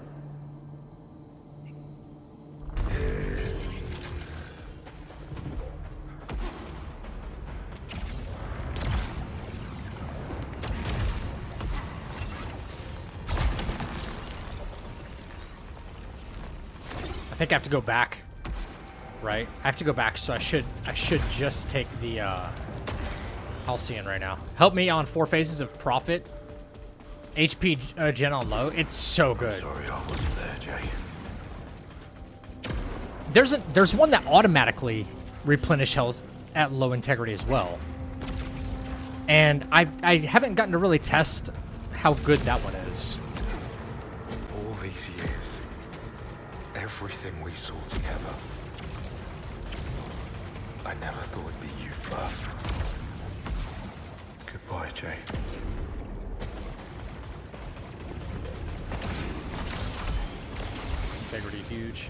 I think I have to go back. Right? I have to go back, so I should just take the Halcyon right now. Help me on 4 phases of profit. HP gen on low. It's so good. Sorry I wasn't there, Jay. There's one that automatically replenish health at low integrity as well. And I haven't gotten to really test how good that one is. All these years, everything we saw together. I never thought it'd be you first. Goodbye, Jay. Integrity huge.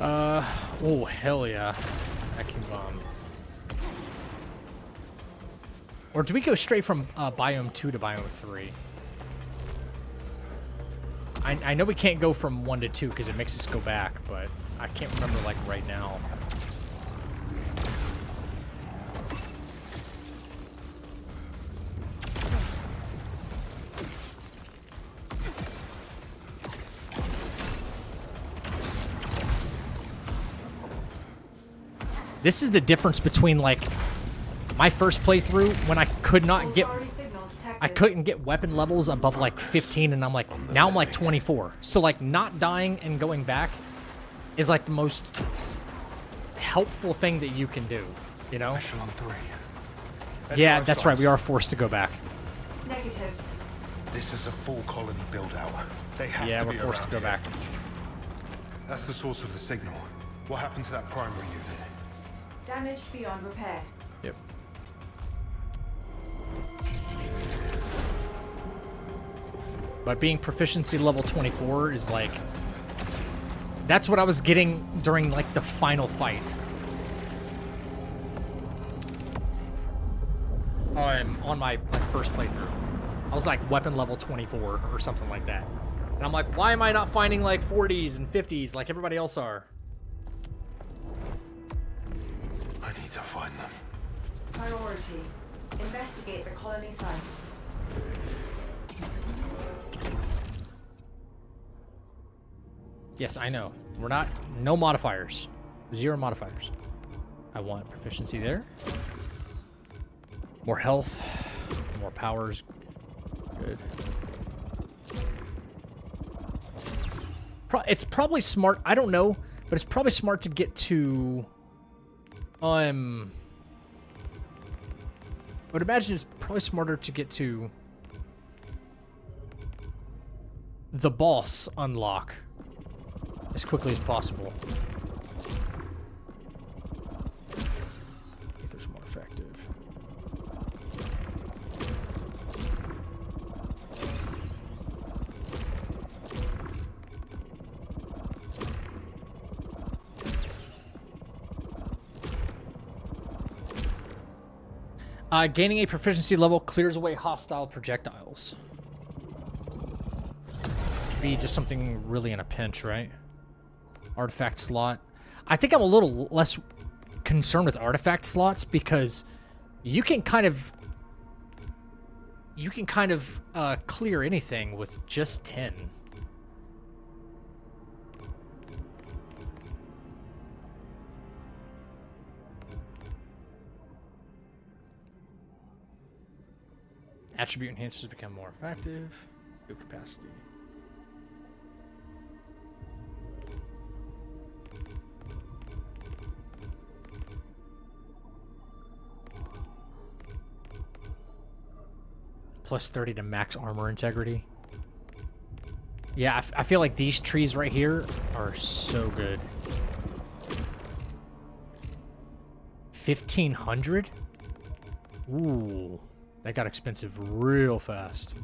Oh hell yeah. Vacuum bomb. Or do we go straight from biome 2 to biome 3? I know we can't go from 1 to 2 because it makes us go back, but I can't remember like right now. This is the difference between like my first playthrough when I couldn't get weapon levels above like 15, and I'm like, now I'm like 24. So like not dying and going back is like the most helpful thing that you can do, you know? Echelon 3. Yeah, that's right. We are forced to go back. Negative. This is a full colony build-out. They have Yeah, to we're be forced to around go here. back. That's the source of the signal. What happened to that primary unit? Damaged beyond repair. Yep. But being proficiency level 24 is like... That's what I was getting during like the final fight. On my like first playthrough. I was like weapon level 24 or something like that. And I'm like, why am I not finding like 40s and 50s like everybody else are? I need to find them. Priority. Investigate the colony site. Yes, I know. We're not... No modifiers. 0 modifiers. I want proficiency there. More health. More powers. Good. It's probably smart... I don't know, but it's probably smart to get to... I would imagine it's probably smarter to get to... the boss unlock as quickly as possible. Ether's more effective. Gaining a proficiency level clears away hostile projectiles. Could be just something really in a pinch, right? Artifact slot. I think I'm a little less concerned with artifact slots because you can kind of clear anything with just 10. Attribute enhancers become more effective. Good capacity. Plus 30 to max armor integrity. Yeah, I feel like these trees right here are so good. 1,500? Ooh. That got expensive real fast.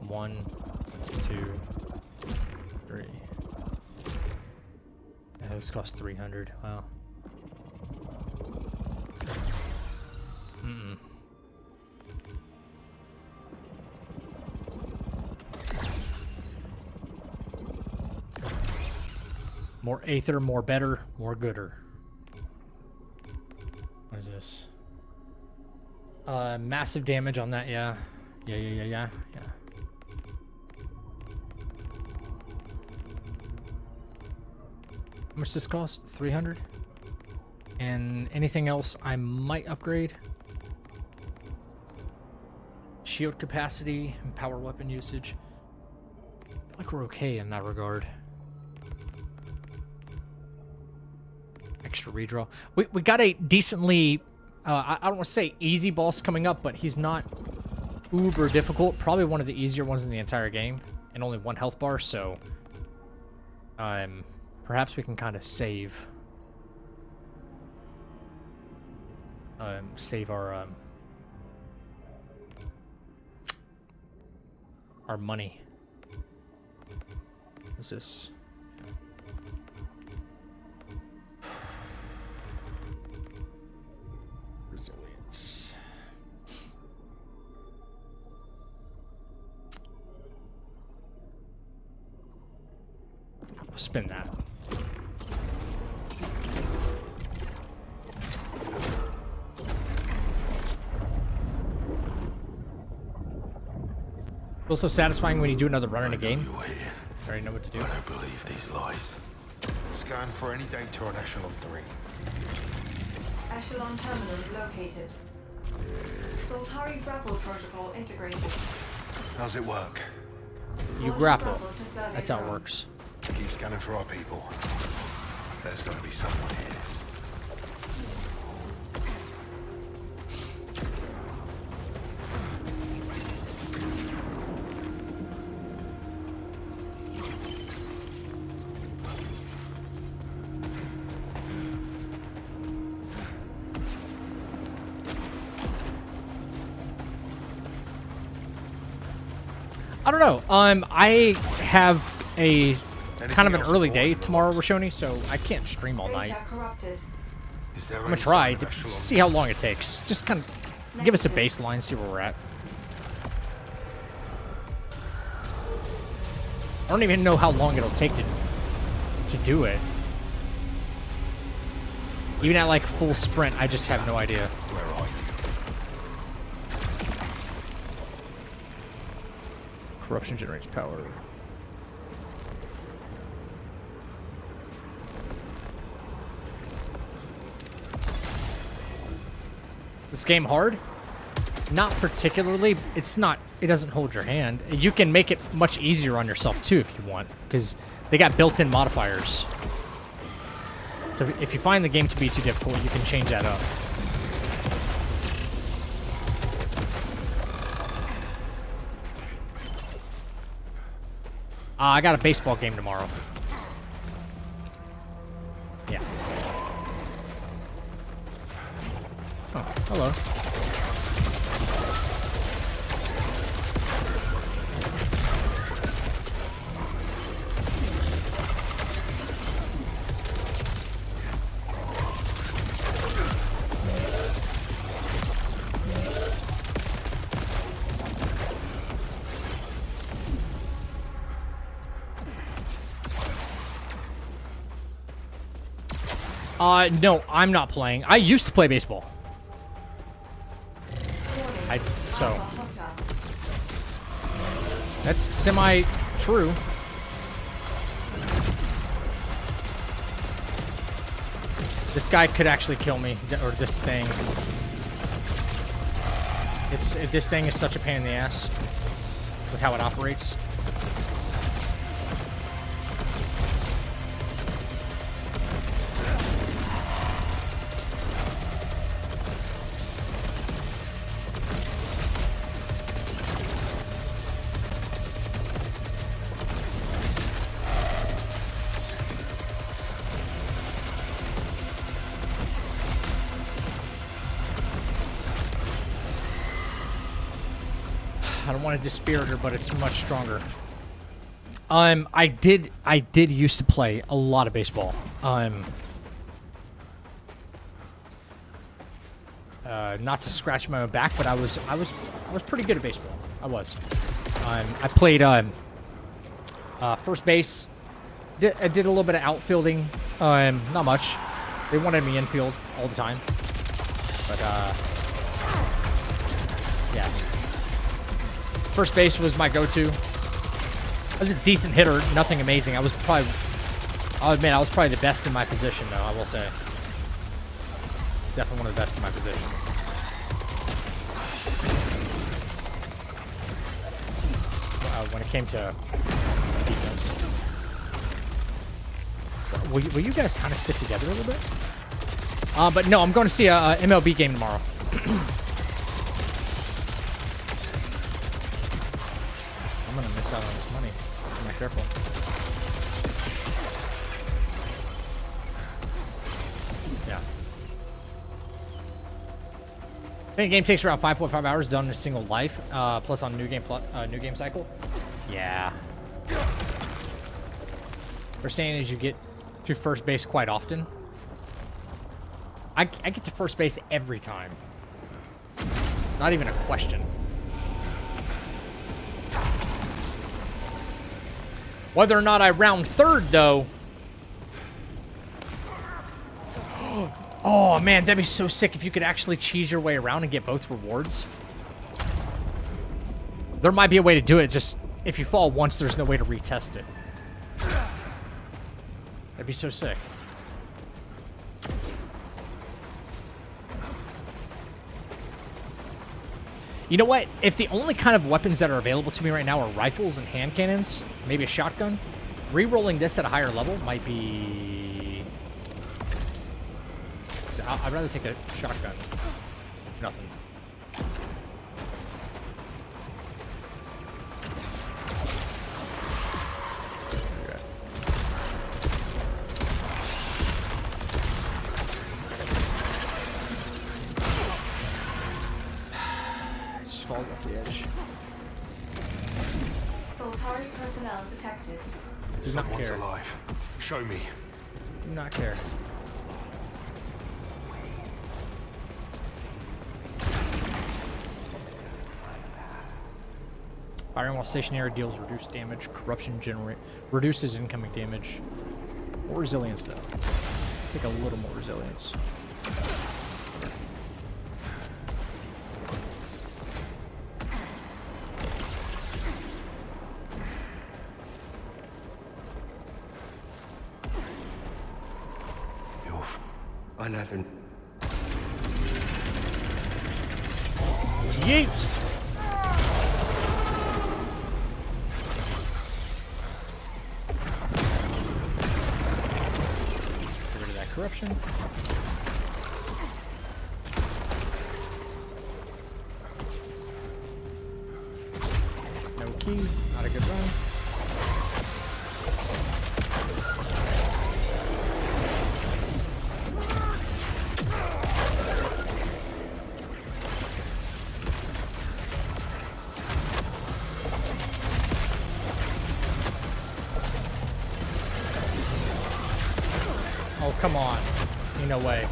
One, 2, 3. Yeah, this costs 300. Wow. Mm-mm. More aether, more better, more gooder. What is this? Massive damage on that, yeah. Yeah. How much does this cost? 300? And anything else I might upgrade? Shield capacity and power weapon usage. I feel like we're okay in that regard. Extra redraw. We got a decently, I don't want to say easy boss coming up, but he's not uber difficult. Probably one of the easier ones in the entire game, and only 1 health bar. So, perhaps we can kind of save our money. What's this? Resilience. I'll spin that. Feels so satisfying when you do another run in a game. You're here. I already know what to do. I don't believe these lies. Scan for any data on Echelon 3. Echelon terminal located. Soltari grapple protocol integrated. How's it work? You Launch grapple. to survey That's how it drone. works. Keep scanning for our people. There's gotta be someone here. I don't know. I have a kind of an else early aboard day the tomorrow, box? Rashoni, so I can't stream all night. Data corrupted. Is there I'm gonna try to see how long it takes. Just kind of give us a baseline, see where we're at. I don't even know how long it'll take to do it. Even at like full sprint, I just have no idea. Where are you? Corruption generates power. This game hard? Not particularly. It's not. It doesn't hold your hand. You can make it much easier on yourself too if you want, because they got built-in modifiers. So if you find the game to be too difficult, you can change that up. I got a baseball game tomorrow. Yeah. Oh, hello. No, I'm not playing. I used to play baseball. So Hostile. that's semi-true. This guy could actually kill me, or this thing. This thing is such a pain in the ass with how it operates. I don't want to dispirit her, but it's much stronger. I did used to play a lot of baseball. Not to scratch my own back, but I was pretty good at baseball. I was. I played first base. I did a little bit of outfielding. Not much. They wanted me infield all the time. But yeah. First base was my go-to. I was a decent hitter, nothing amazing. I'll admit, I was probably the best in my position, though, I will say. Definitely one of the best in my position. When it came to defense. Will you guys kind of stick together a little bit? But no, I'm going to see a MLB game tomorrow. I'm going to miss out on this money. I'm not careful. Yeah. I think the game takes around 5.5 hours done in a single life, plus on new game cycle. Yeah. We're saying is you get to first base quite often. I get to first base every time. Not even a question. Whether or not I round third, though. Oh, man, that'd be so sick if you could actually cheese your way around and get both rewards. There might be a way to do it, just if you fall once, there's no way to retest it. That'd be so sick. You know what? If the only kind of weapons that are available to me right now are rifles and hand cannons, maybe a shotgun, re-rolling this at a higher level might be... I'd rather take a shotgun. If nothing. Just falls off the edge. Soltari personnel detected. Do not Someone's care. alive. Show me. Do not care. Firing while stationary deals reduced damage. Corruption reduces incoming damage. More resilience, though. Take a little more resilience. Another. Yeet! Get rid of that corruption. No key. Not a good run. Oh, come on. Ain't no way.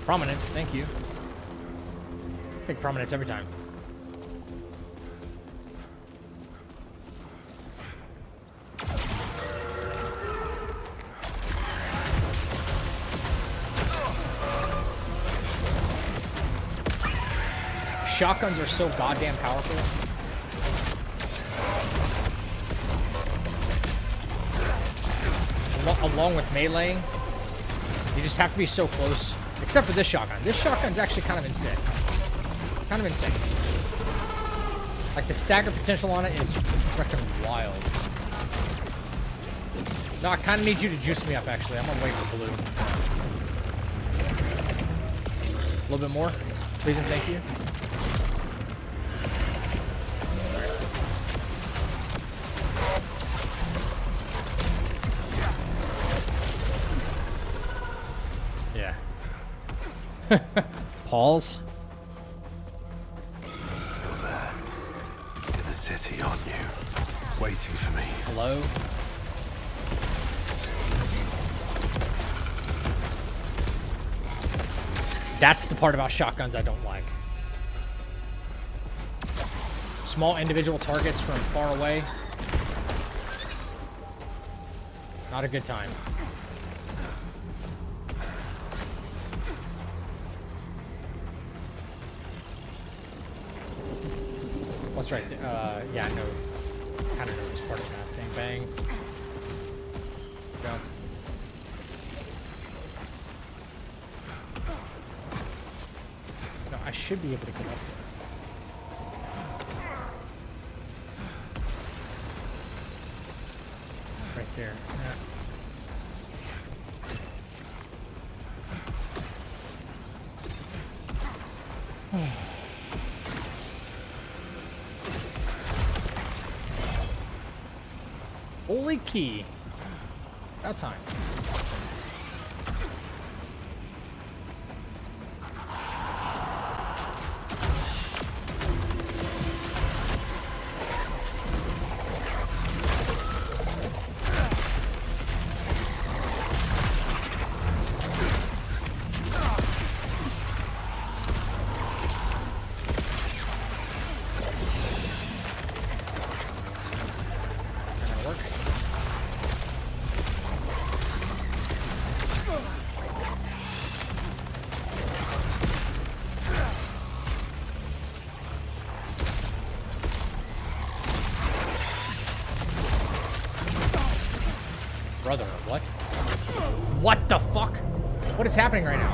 Prominence, thank you. Pick prominence every time. Shotguns are so goddamn powerful. Along with meleeing, you just have to be so close. Except for this shotgun. This shotgun's actually kind of insane. Kind of insane. Like, the stagger potential on it is freaking wild. No, I kind of need you to juice me up, actually. I'm gonna wait for blue. A little bit more. Please and thank you. Paul's. You're there. In the city, aren't you? Waiting for me. Hello? That's the part about shotguns I don't like. Small individual targets from far away. Not a good time. What's right? Yeah, I know. Kind of know this part of the map. Bang, bang. Jump. No, I should be able to get up there. Right there. Yeah. Holy key. About time. Brother, what? What the fuck? What is happening right now?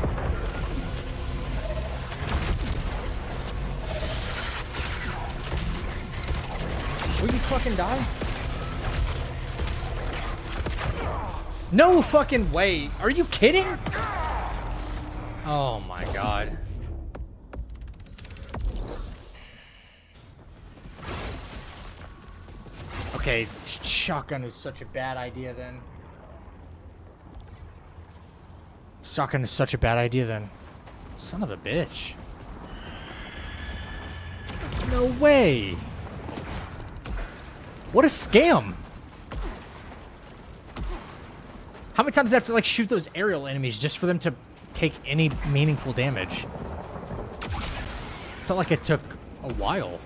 Will you fucking die? No fucking way. Are you kidding? Oh my god. Okay, shotgun is such a bad idea then. Shotgun is such a bad idea then. Son of a bitch. No way. What a scam. How many times do I have to like shoot those aerial enemies just for them to take any meaningful damage? Felt like it took a while.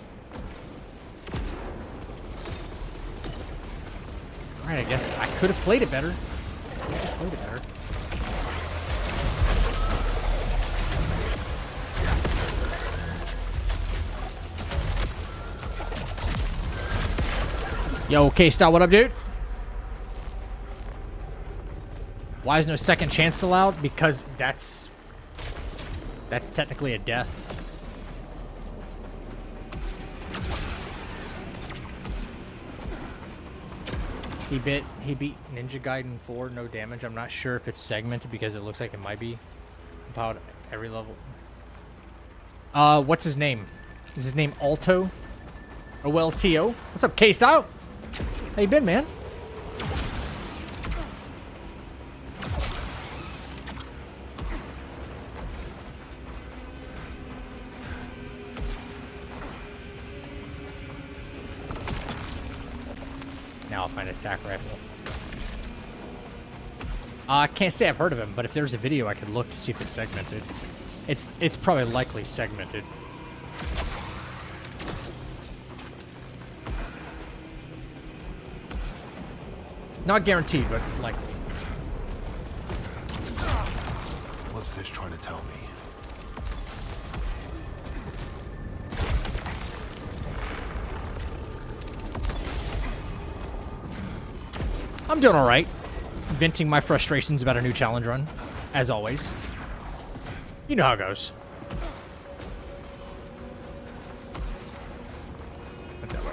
Alright, I guess I could have played it better. Yo, K-Style, what up, dude? Why is no second chance allowed? Because that's technically a death. He beat Ninja Gaiden 4, no damage. I'm not sure if it's segmented because it looks like it might be about every level. What's his name? Is his name Alto? OLTO? What's up, K-Style? How you been, man? Now I'll find attack rifle. I can't say I've heard of him, but if there's a video, I could look to see if it's segmented. It's probably likely segmented. Not guaranteed, but likely. What's this trying to tell me? I'm doing all right. Venting my frustrations about a new challenge run, as always. You know how it goes. Went that way.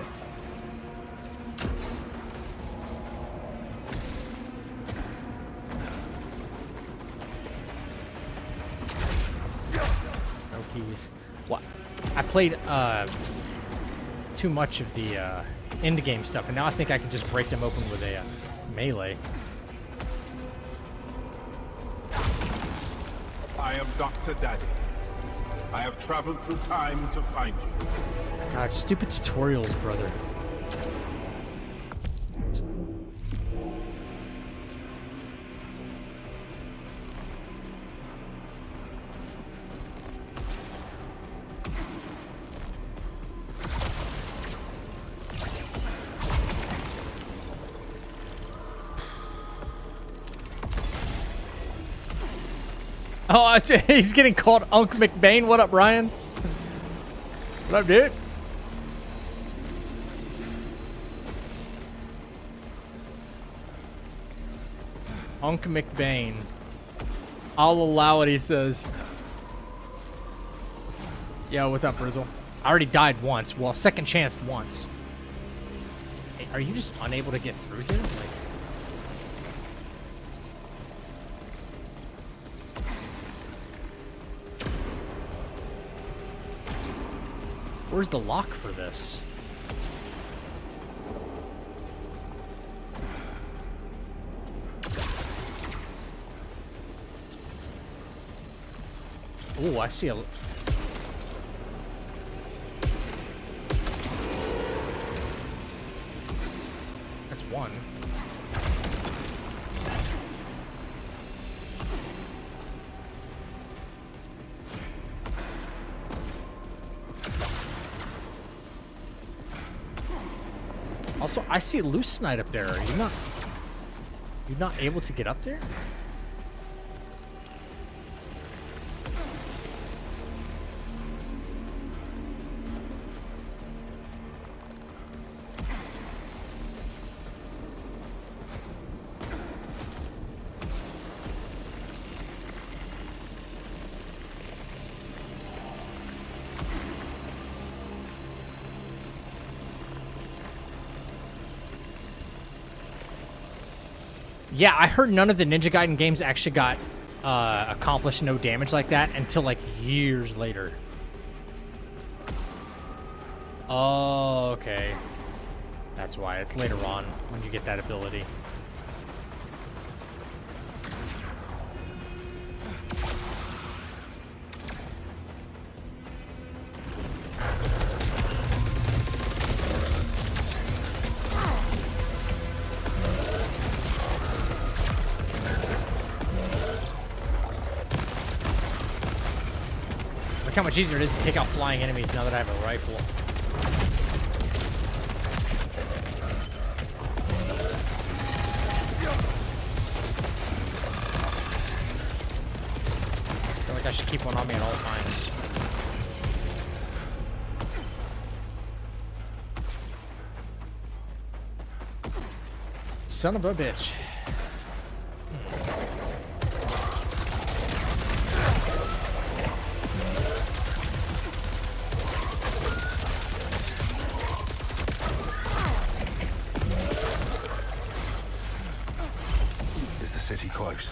No keys. What? I played too much of the end game stuff, and now I think I can just break them open with a melee. I am Dr. Daddy. I have traveled through time to find you. God, stupid tutorials, brother. Oh, he's getting called Unc McBain. What up, Ryan? What up, dude? Unc McBain. I'll allow it, he says. Yo, what's up, Frizzle? I already died once. Well, second chance once. Hey, are you just unable to get through here? Like... Where's the lock for this? Oh, I see a... That's one. Also, I see Loose Knight up there. Are you not... You're not able to get up there? Yeah, I heard none of the Ninja Gaiden games actually got accomplished no damage like that until like years later. Oh, okay. That's why. It's later on when you get that ability. Look how much easier it is to take out flying enemies now that I have a rifle. I feel like I should keep one on me at all times. Son of a bitch. City close.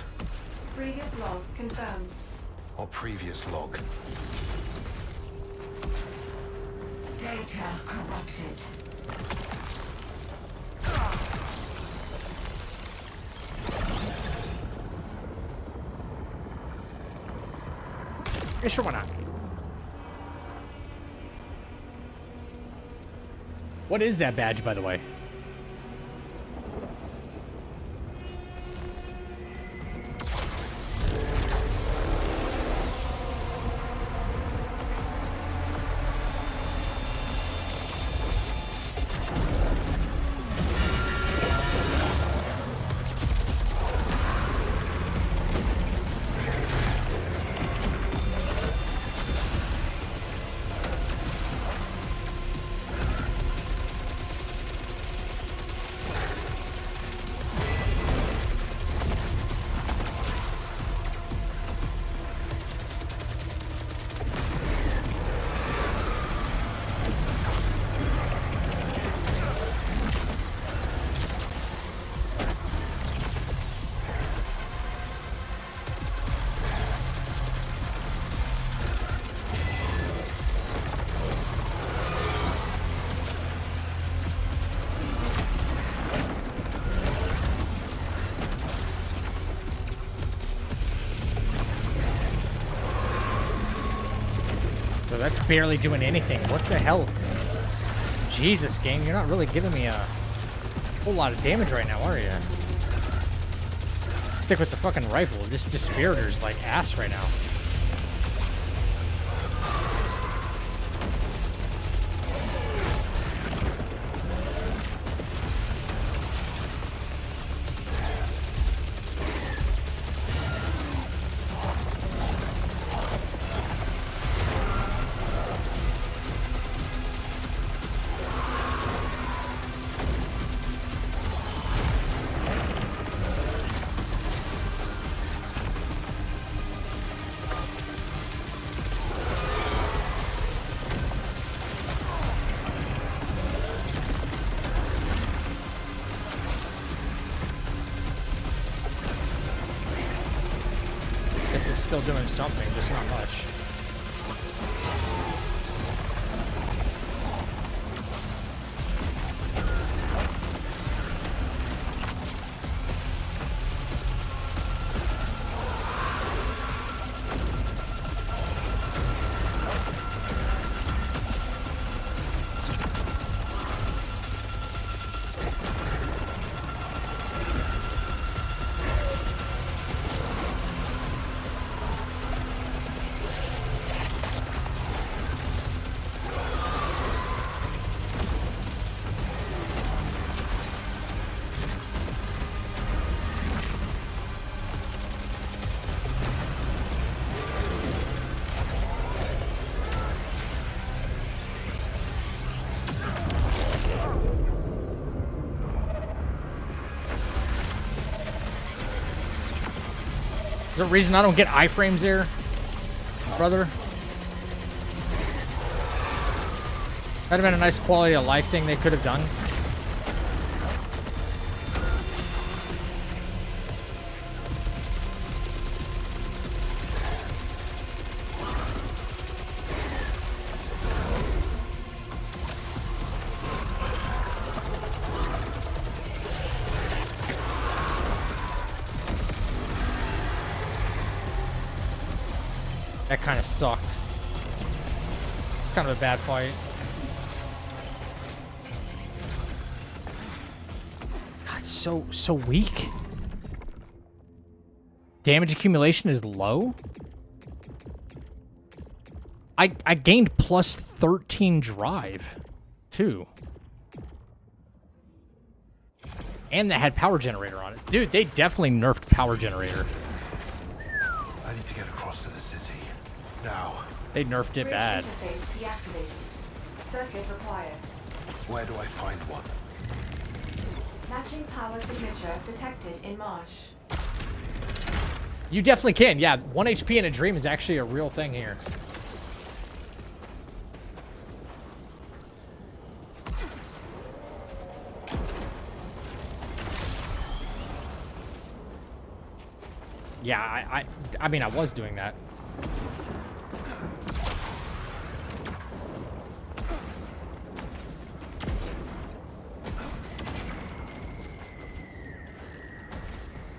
Previous log confirms. What previous log? Data corrupted. Yeah, sure, why not? What is that badge, by the way? So that's barely doing anything. What the hell? Jesus, game, you're not really giving me a whole lot of damage right now, are you? Stick with the fucking rifle. This Dispiritor's like ass right now. still doing something, just not much. Is there a reason I don't get iframes there, brother? That'd have been a nice quality of life thing they could have done. That kind of sucked. It's kind of a bad fight. God, so weak. Damage accumulation is low. I gained plus 13 drive, too. And that had power generator on it. Dude, they definitely nerfed power generator. I need to get across to the city. Now. They nerfed it bad. Interface deactivated. Circuit required. Where do I find one? Matching power signature detected in marsh. You definitely can. Yeah, 1 HP in a dream is actually a real thing here. Yeah, I mean, I was doing that.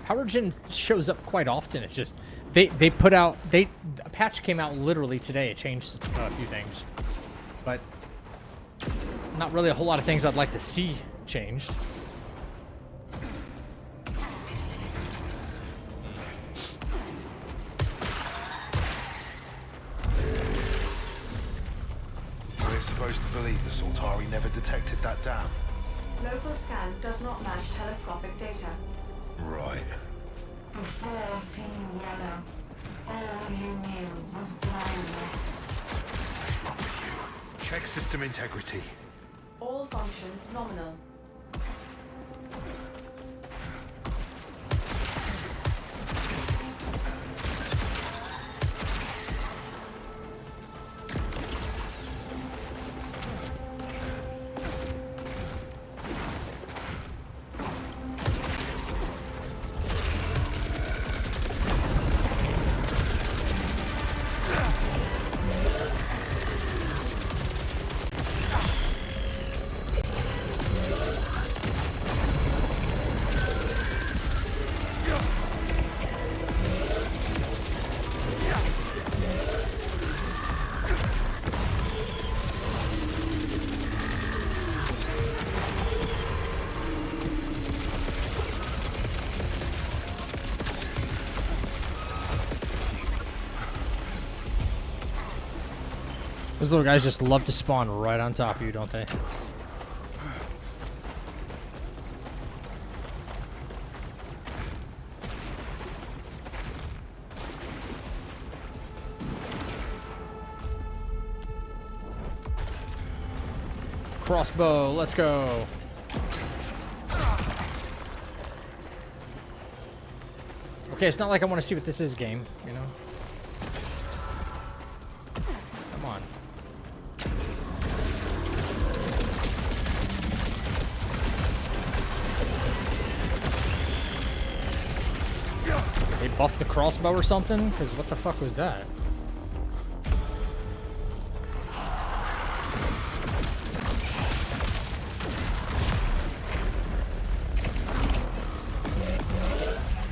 Power Gen shows up quite often. It's just they put out a patch came out literally today. It changed a few things, but not really a whole lot of things I'd like to see changed. We're supposed to believe the Saltari never detected that dam. Local scan does not match telescopic data. Right. Before seeing yellow, all you knew was blindness. Check system integrity. All functions nominal. Those little guys just love to spawn right on top of you, don't they? Crossbow, let's go. Okay, it's not like I want to see what this is, game, you know? Come on. They buff the crossbow or something? Because what the fuck was that?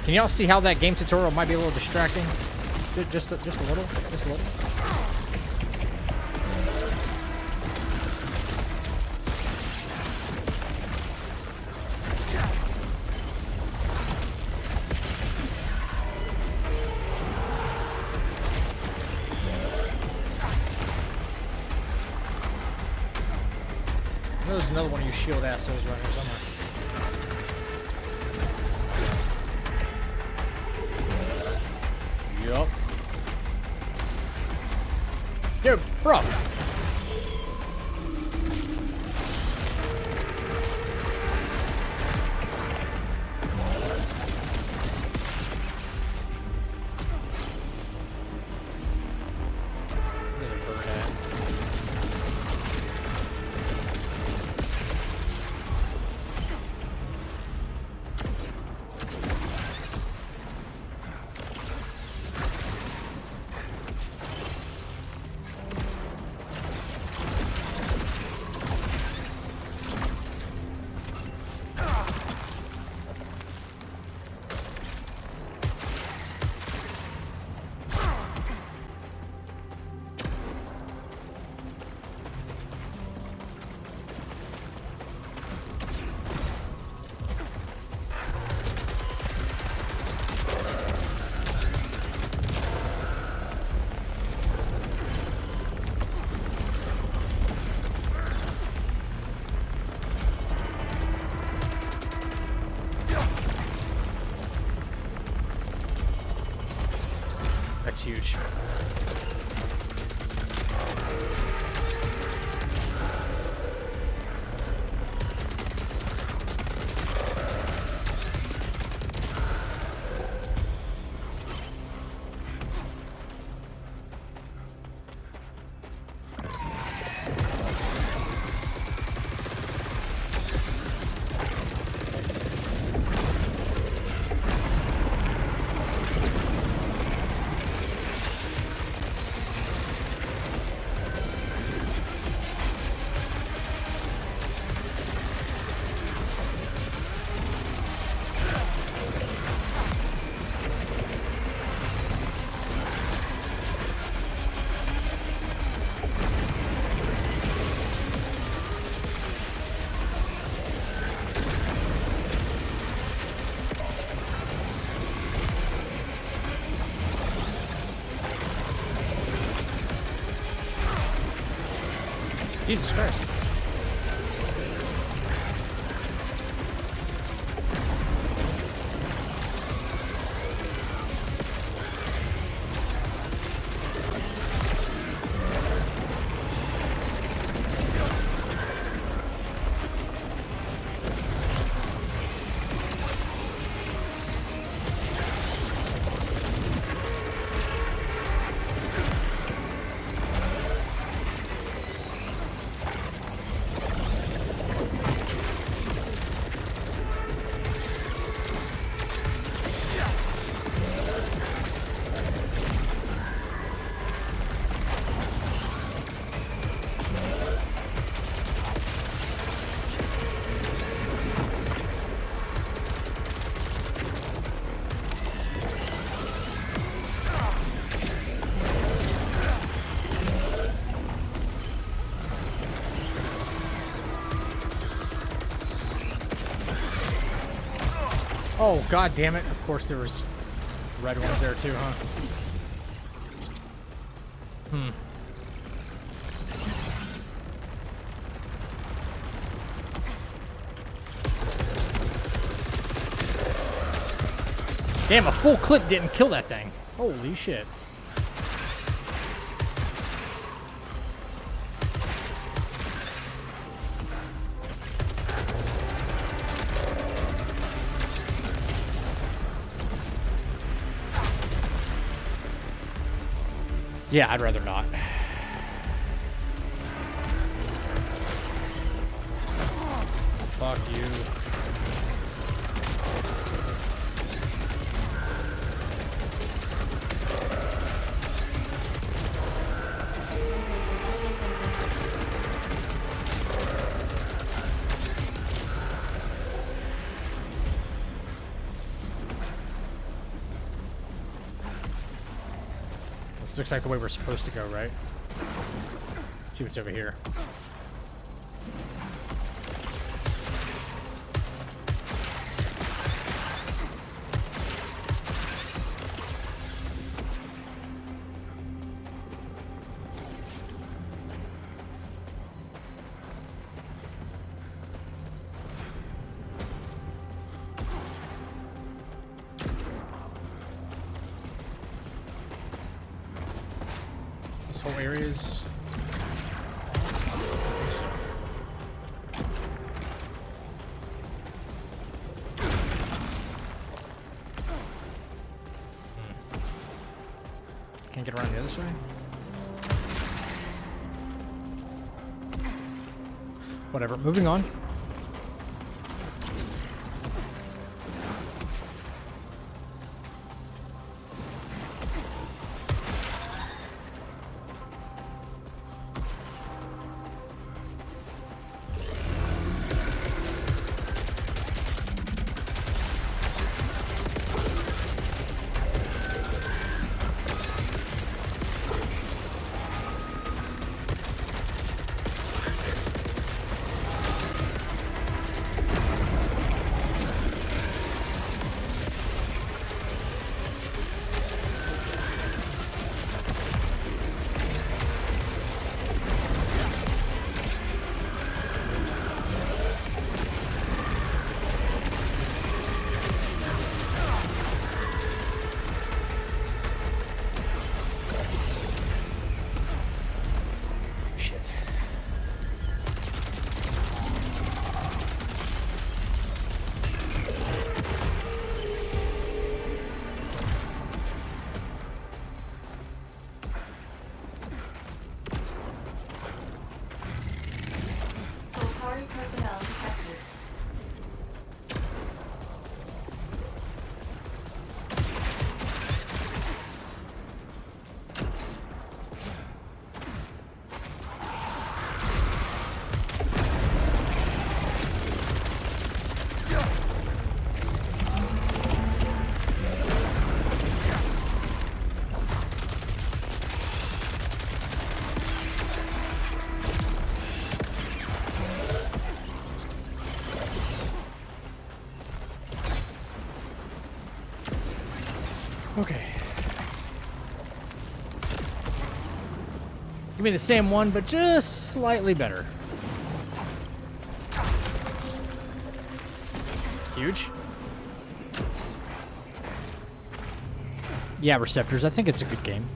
Can y'all see how that game tutorial might be a little distracting? Just a little? Just a little? There's another one of you shield assholes right here somewhere. Yup. Yo, bro. That's huge. Jesus Christ. Oh, god damn it. Of course there was red ones there too, huh? Damn, a full clip didn't kill that thing. Holy shit. Yeah, I'd rather not. Fuck you. This looks like the way we're supposed to go, right? Let's see what's over here. This whole area is... I think so. Can't get around the other side? Whatever, moving on. Shit. Soltari personnel detected. Okay. Give me the same one, but just slightly better. Huge. Yeah, Receptors. I think it's a good game.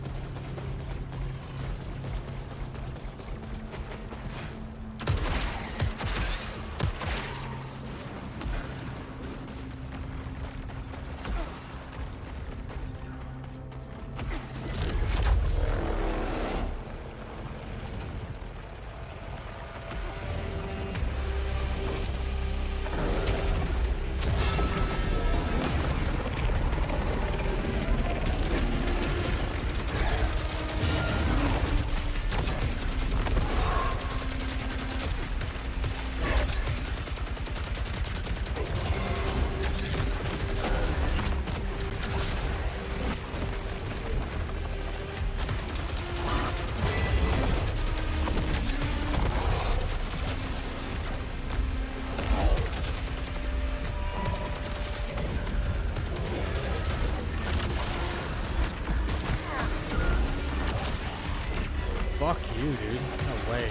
Fuck you, dude. No way.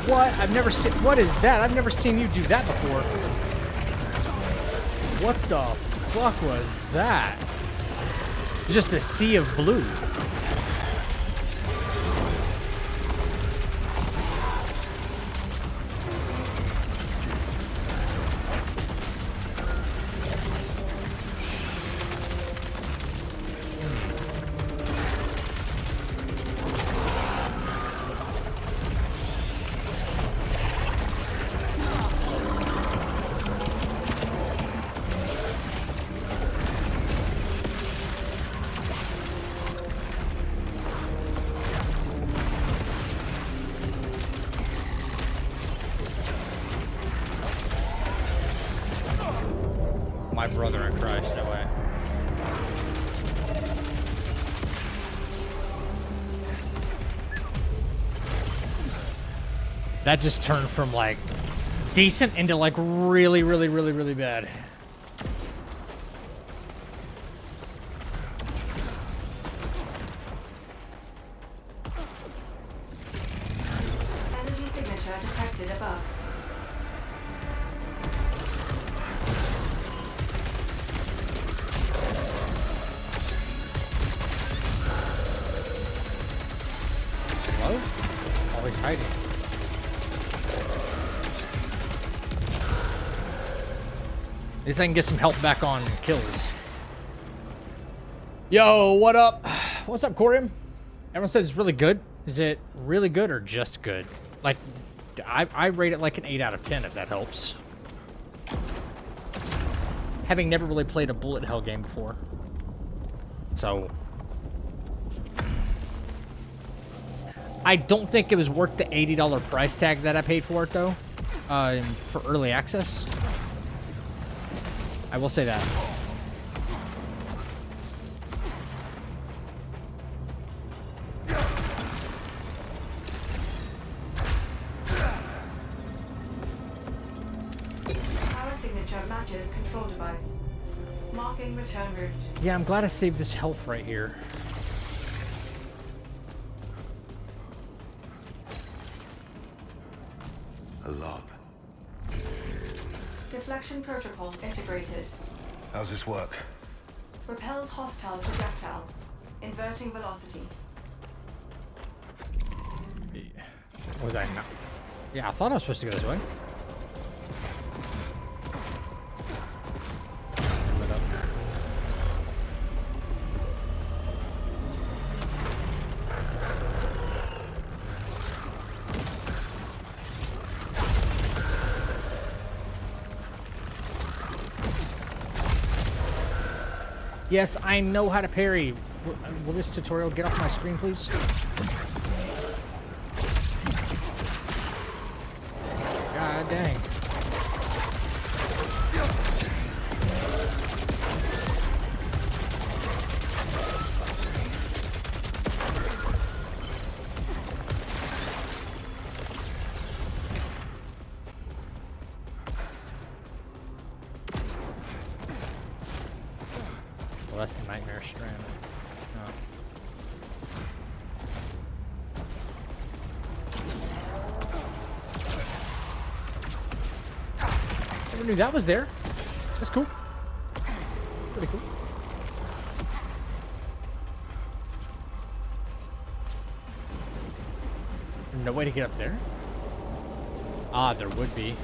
What? I've never seen... What is that? I've never seen you do that before. What the fuck was that? Just a sea of blue. my brother in Christ, no way. That just turned from like decent into like really, really, really, really bad. Energy signature detected above. Hello? Always hiding. At least I can get some health back on kills. Yo, what up? What's up, Corium? Everyone says it's really good. Is it really good or just good? Like, I rate it like an 8 out of 10 if that helps. Having never really played a bullet hell game before. So... I don't think it was worth the $80 price tag that I paid for it, though. For early access. I will say that. Power signature matches control device. Marking return route. Yeah, I'm glad I saved this health right here. A lot. Deflection protocol integrated. How's this work? Repels hostile projectiles. Inverting velocity. Was I not? Yeah, I thought I was supposed to go this way. Lit up. Yes, I know how to parry. Will this tutorial get off my screen, please? God dang. Well, that's the Nightmare Strand. Oh. Never knew that was there. That's cool. Pretty cool. No way to get up there? Ah, there would be.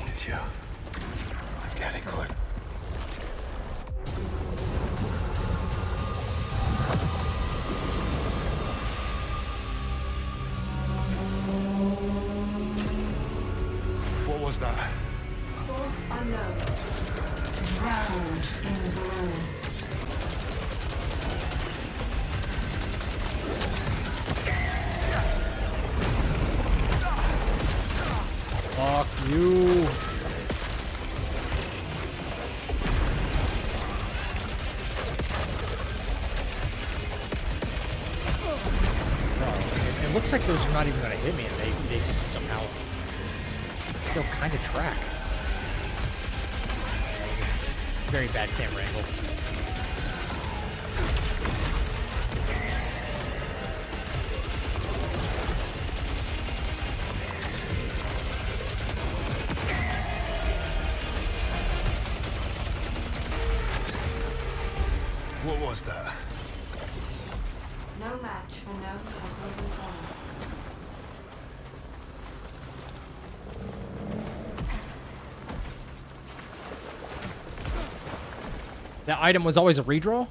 It's you. I'm getting good. What was that? Source unknown. Drowned in the room. Fuck you. It looks like those are not even going to hit me, and they just somehow still kind of track. That was a very bad camera angle. What was that? No match for known opposing fauna. That item was always a redraw?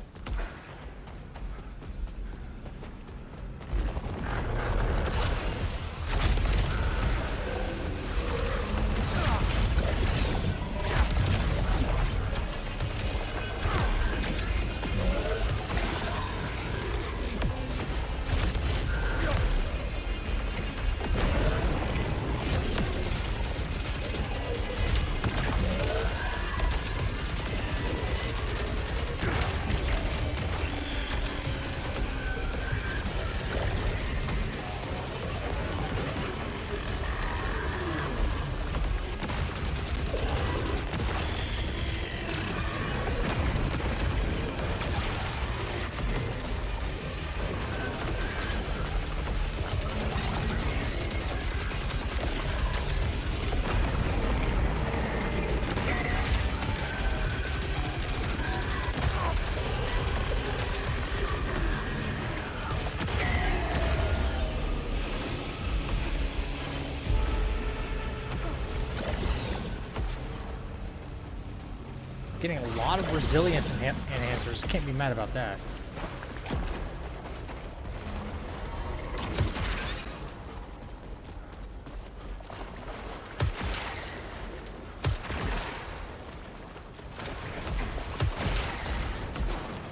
getting a lot of resilience enhancers. Can't be mad about that.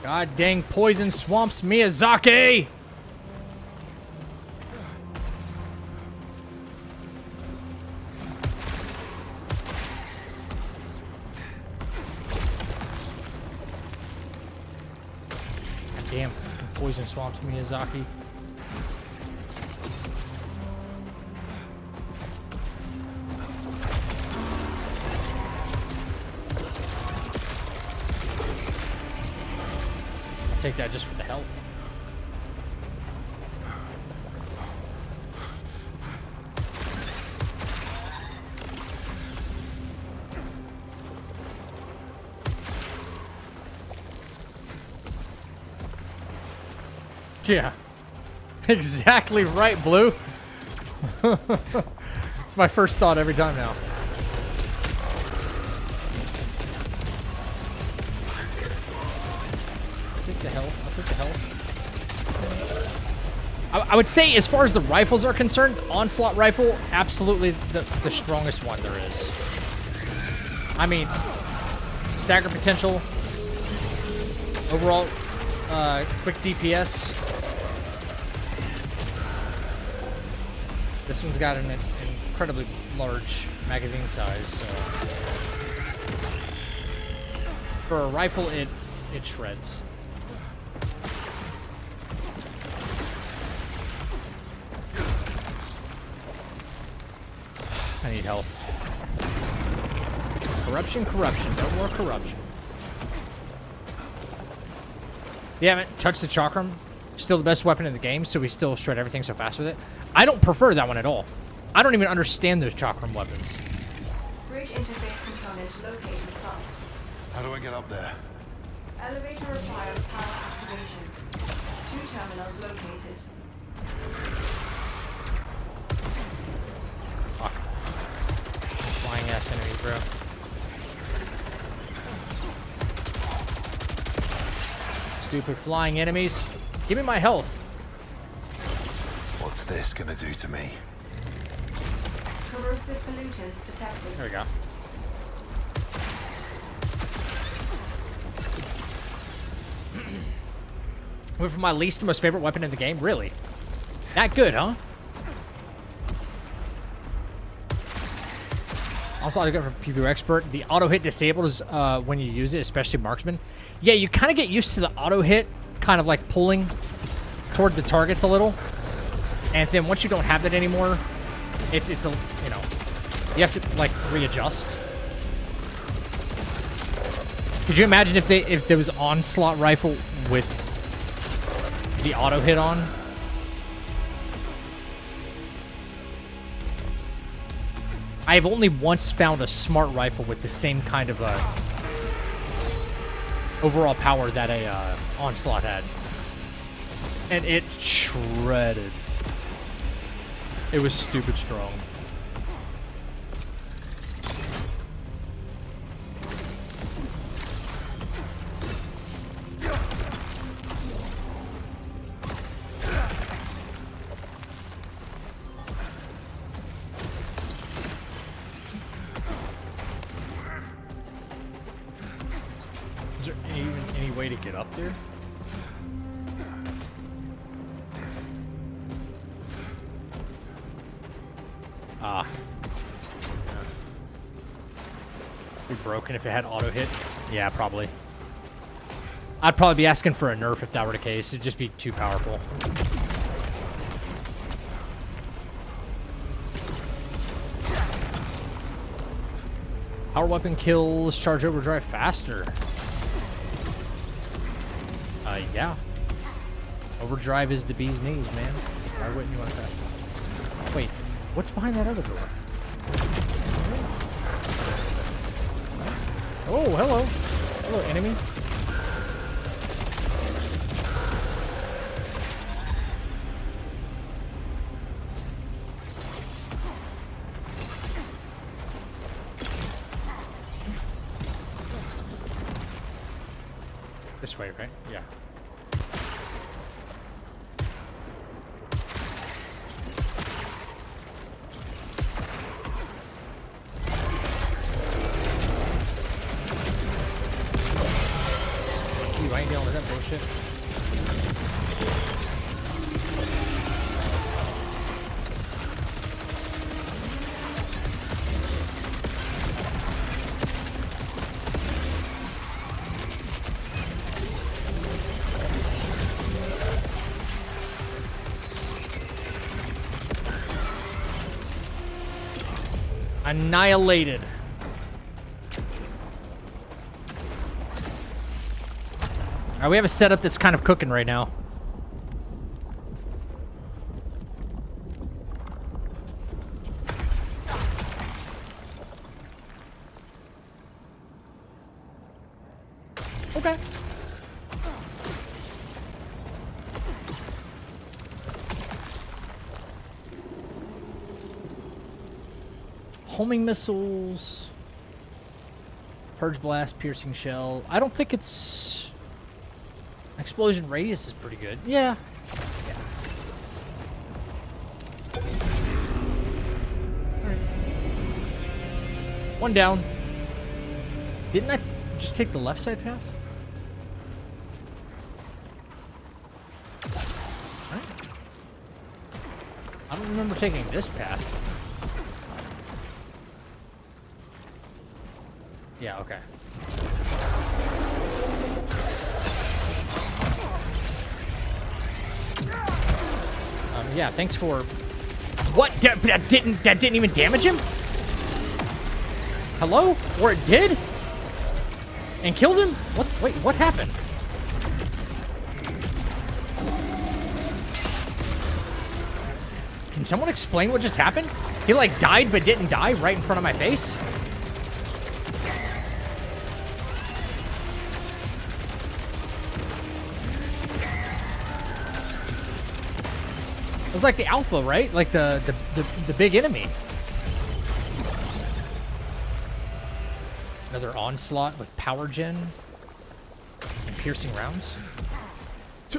God dang poison swamps Miyazaki! Damn, poison swamps Miyazaki. I'll take that just for the health. Yeah, exactly right, Blue. It's my first thought every time now. I'll take the health. I'll take the health. I would say, as far as the rifles are concerned, Onslaught rifle, absolutely the strongest one there is. I mean, stagger potential, overall, quick DPS. This one's got an incredibly large magazine size, so for a rifle, it shreds. I need health. Corruption, corruption, no more corruption. We haven't touched the chakram. Still the best weapon in the game, so we still shred everything so fast with it. I don't prefer that one at all. I don't even understand those chakram weapons. Bridge interface component located above. How do I get up there? Elevator requires power activation. 2 terminals located. Fuck. Flying ass enemies, bro. Stupid flying enemies. Give me my health. What's this gonna do to me? Corrosive pollutants detected. There we go. Went from my least to most favorite weapon in the game? Really? That good, huh? Also, I got from PvP Expert. The auto hit disabled is when you use it, especially marksman. Yeah, you kind of get used to the auto hit, kind of like pulling toward the targets a little. And then once you don't have that anymore, it's a, you know, you have to like readjust. Could you imagine if there was Onslaught rifle with the auto hit on? I have only once found a smart rifle with the same kind of overall power that a Onslaught had, and it shredded. It was stupid strong. Is there any way to get up there? Ah. Be broken if it had auto hit? Yeah, probably. I'd probably be asking for a nerf if that were the case. It'd just be too powerful. Power weapon kills charge overdrive faster. Yeah. Overdrive is the bee's knees, man. Why wouldn't you want that? Wait, what's behind that other door? Oh, hello. Hello, enemy. This way, right? Yeah. You ain't dealing with that bullshit. Annihilated. Alright, we have a setup that's kind of cooking right now. Okay. Homing missiles, purge blast, piercing shell. I don't think it's explosion radius is pretty good. Yeah. Alright. One down. Didn't I just take the left side path? Alright. I don't remember taking this path. Yeah, okay. Yeah, thanks for... What? That didn't even damage him? Hello? Or it did? And killed him? What? Wait, what happened? Can someone explain what just happened? He, like, died but didn't die right in front of my face? It was like the alpha, right? Like the big enemy. Another onslaught with power gen and piercing rounds.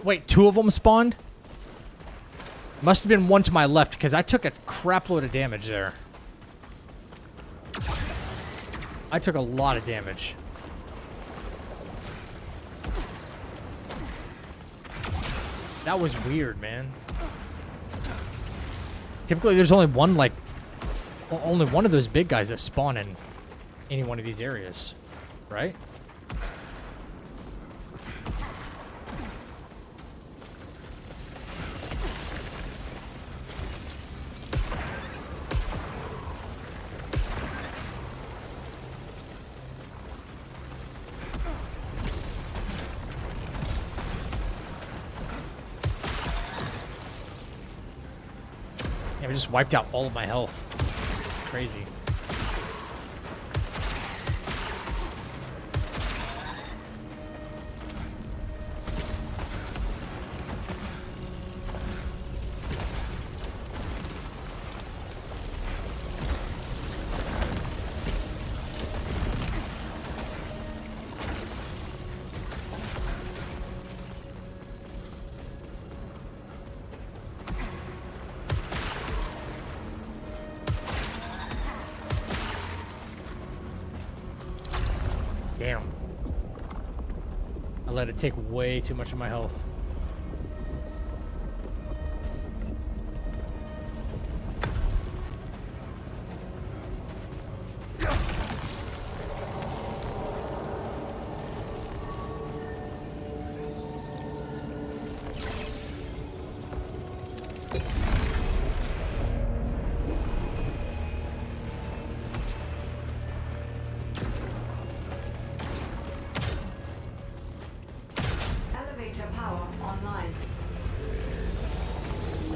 Wait, two of them spawned? Must have been one to my left because I took a crap load of damage there. I took a lot of damage. That was weird, man. Typically, there's only one, like, only one of those big guys that spawn in any one of these areas, right? I just wiped out all of my health. Crazy. Damn. I let it take way too much of my health.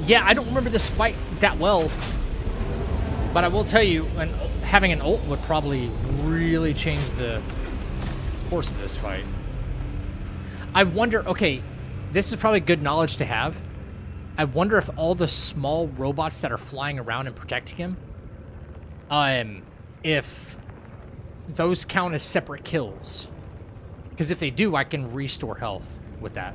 Yeah, I don't remember this fight that well, but I will tell you, having an ult would probably really change the course of this fight. I wonder, okay, this is probably good knowledge to have. I wonder if all the small robots that are flying around and protecting him, if those count as separate kills. Because if they do, I can restore health with that.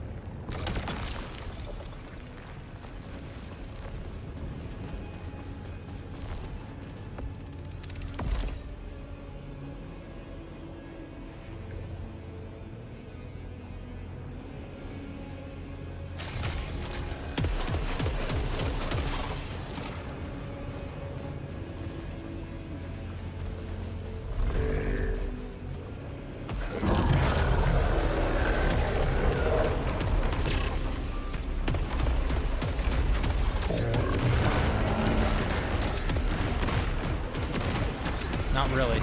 Not really.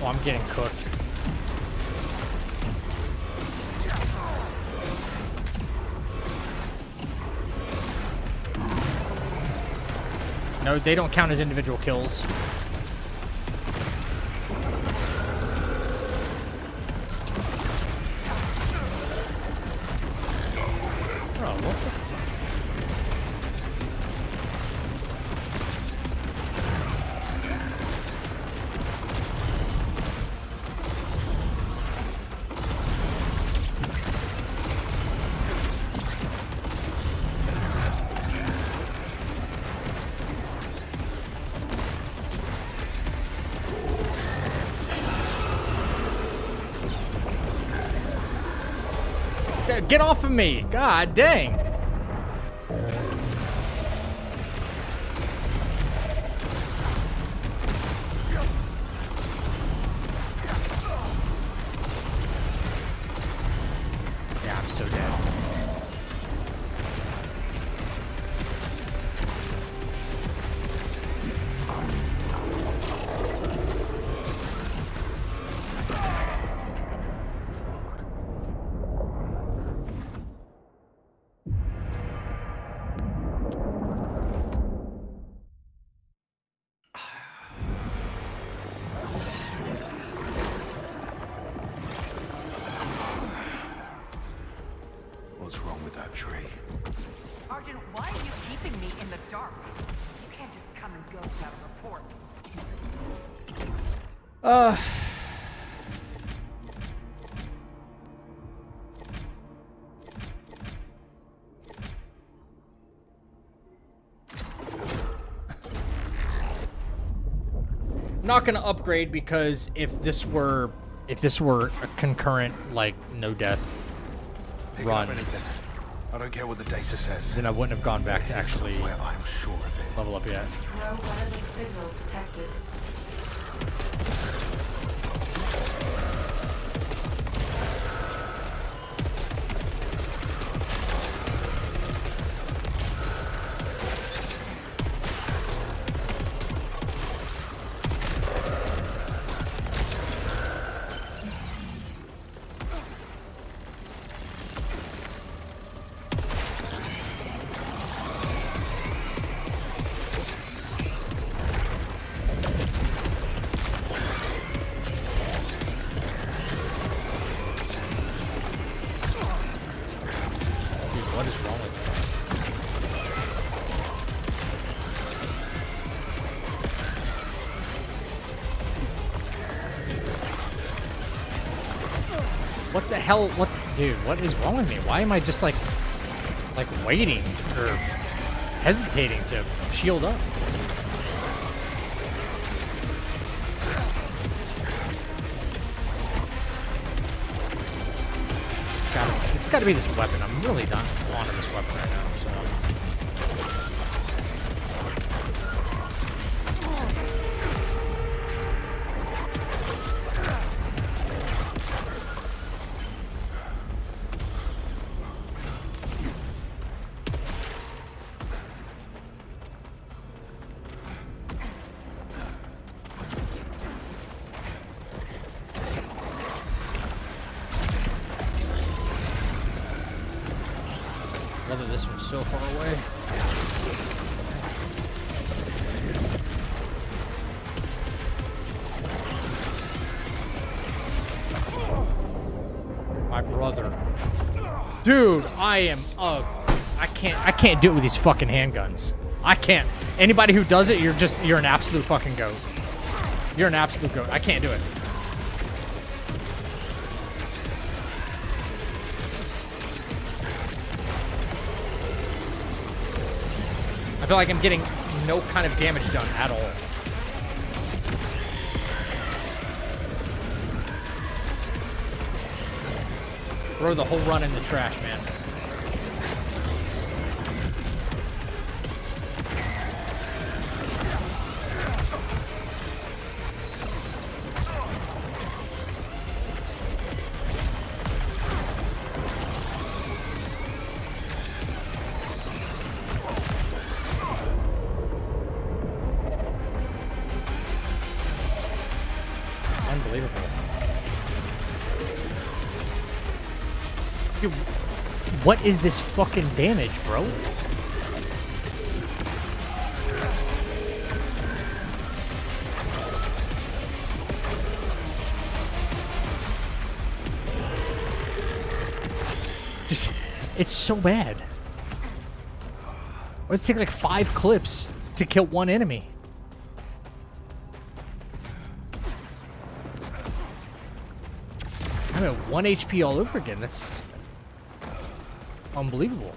Oh, I'm getting cooked. No, they don't count as individual kills. Get off of me! God dang! Yeah, I'm so dead. What's wrong with that tree? Sergeant, why are you keeping me in the dark? You can't just come and go without a report. Not gonna upgrade because if this were a concurrent, like, no death Pick run, up anything. I don't care what the data says. then I wouldn't have gone back to actually Well, I'm sure of it. level up yet. No relevant signals detected. What is wrong with me? What the hell? What, dude? What is wrong with me? Why am I just like waiting or hesitating to shield up? It's got to be this weapon. I'm really not wanting this weapon right now. So. Brother, this one's so far away. My brother. Dude, I am I can't do it with these fucking handguns. I can't. Anybody who does it, you're an absolute fucking goat. You're an absolute goat. I can't do it. I feel like I'm getting no kind of damage done at all. Throw the whole run in the trash, man. Unbelievable. Dude, what is this fucking damage, bro? Just, it's so bad. Let's take like 5 clips to kill one enemy. I'm at 1 HP all over again. That's unbelievable.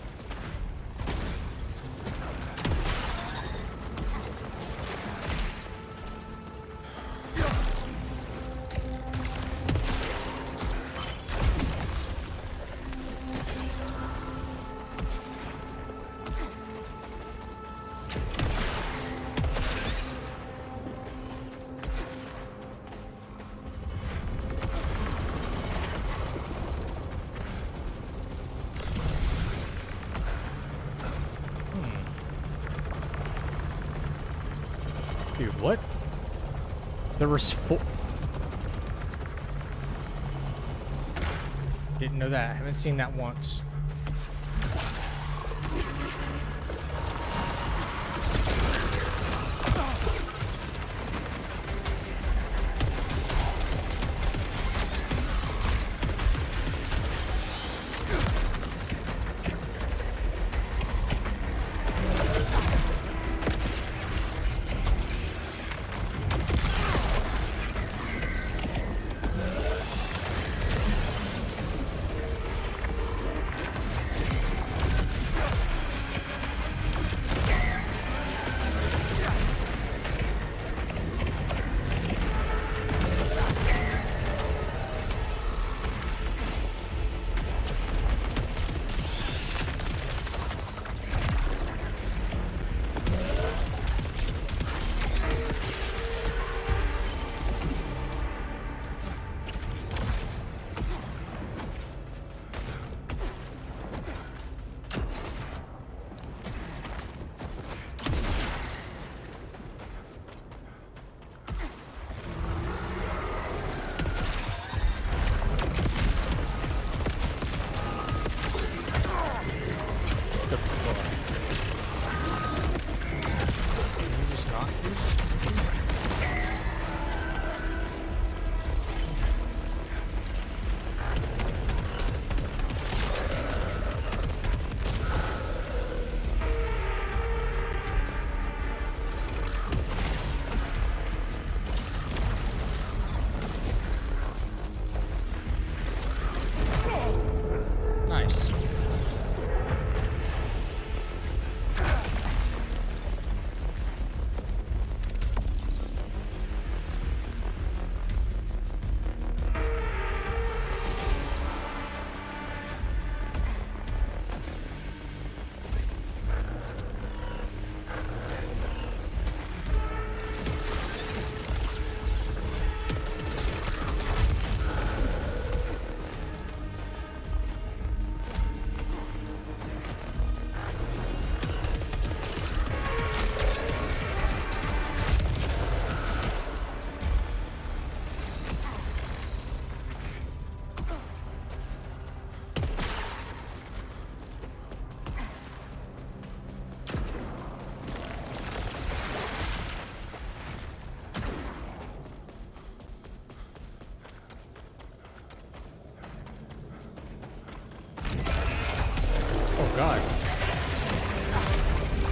Dude, what? There was 4. Didn't know that. Haven't seen that once.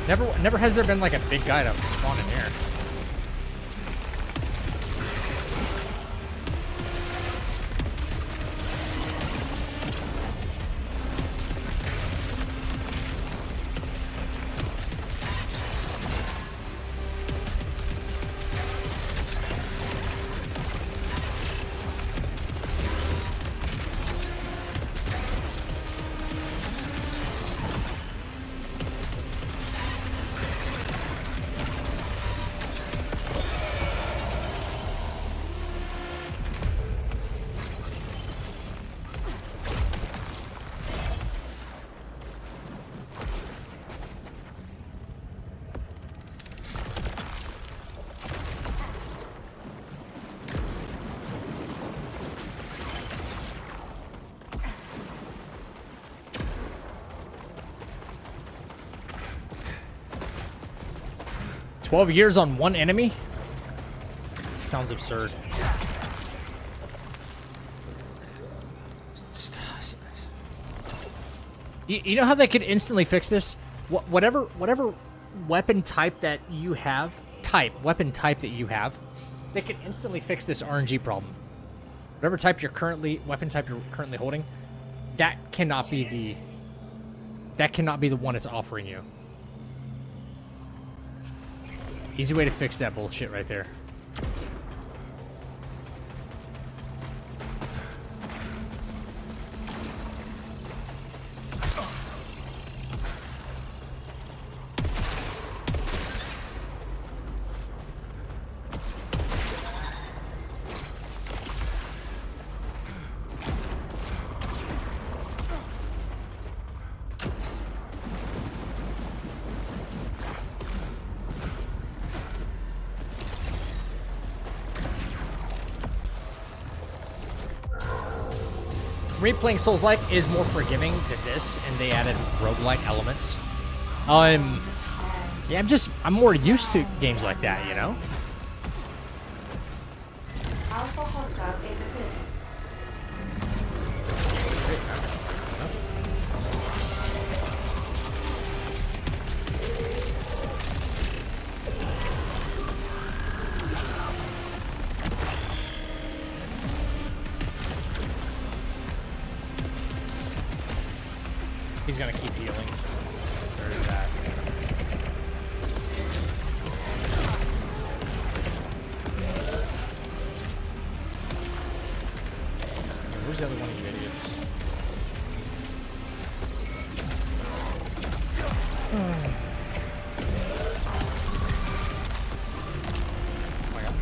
Never has there been like a big guy to spawn in here. $12 years on one enemy? Sounds absurd. You know how they could instantly fix this? Whatever weapon type that you have, weapon type that you have, they can instantly fix this RNG problem. Whatever weapon type you're currently holding, that cannot be the one it's offering you. Easy way to fix that bullshit right there. Replaying Souls-like is more forgiving than this, and they added roguelike elements. Yeah, I'm more used to games like that, you know? Alpha hostile in vicinity. He's gonna keep healing. There's that. Where's the other one of you idiots? Oh my god.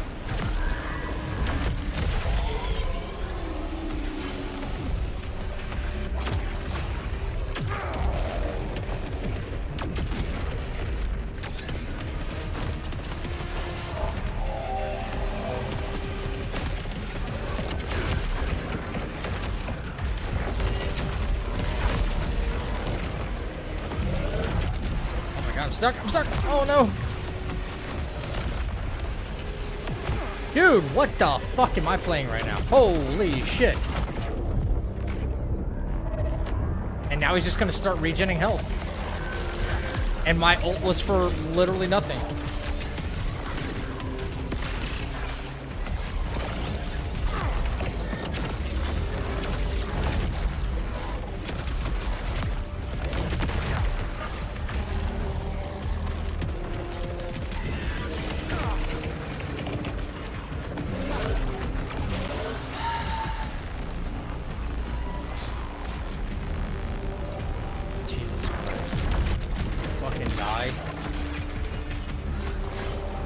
I'm stuck. Oh no. Dude, what the fuck am I playing right now? Holy shit. And now he's just gonna start regenning health. And my ult was for literally nothing.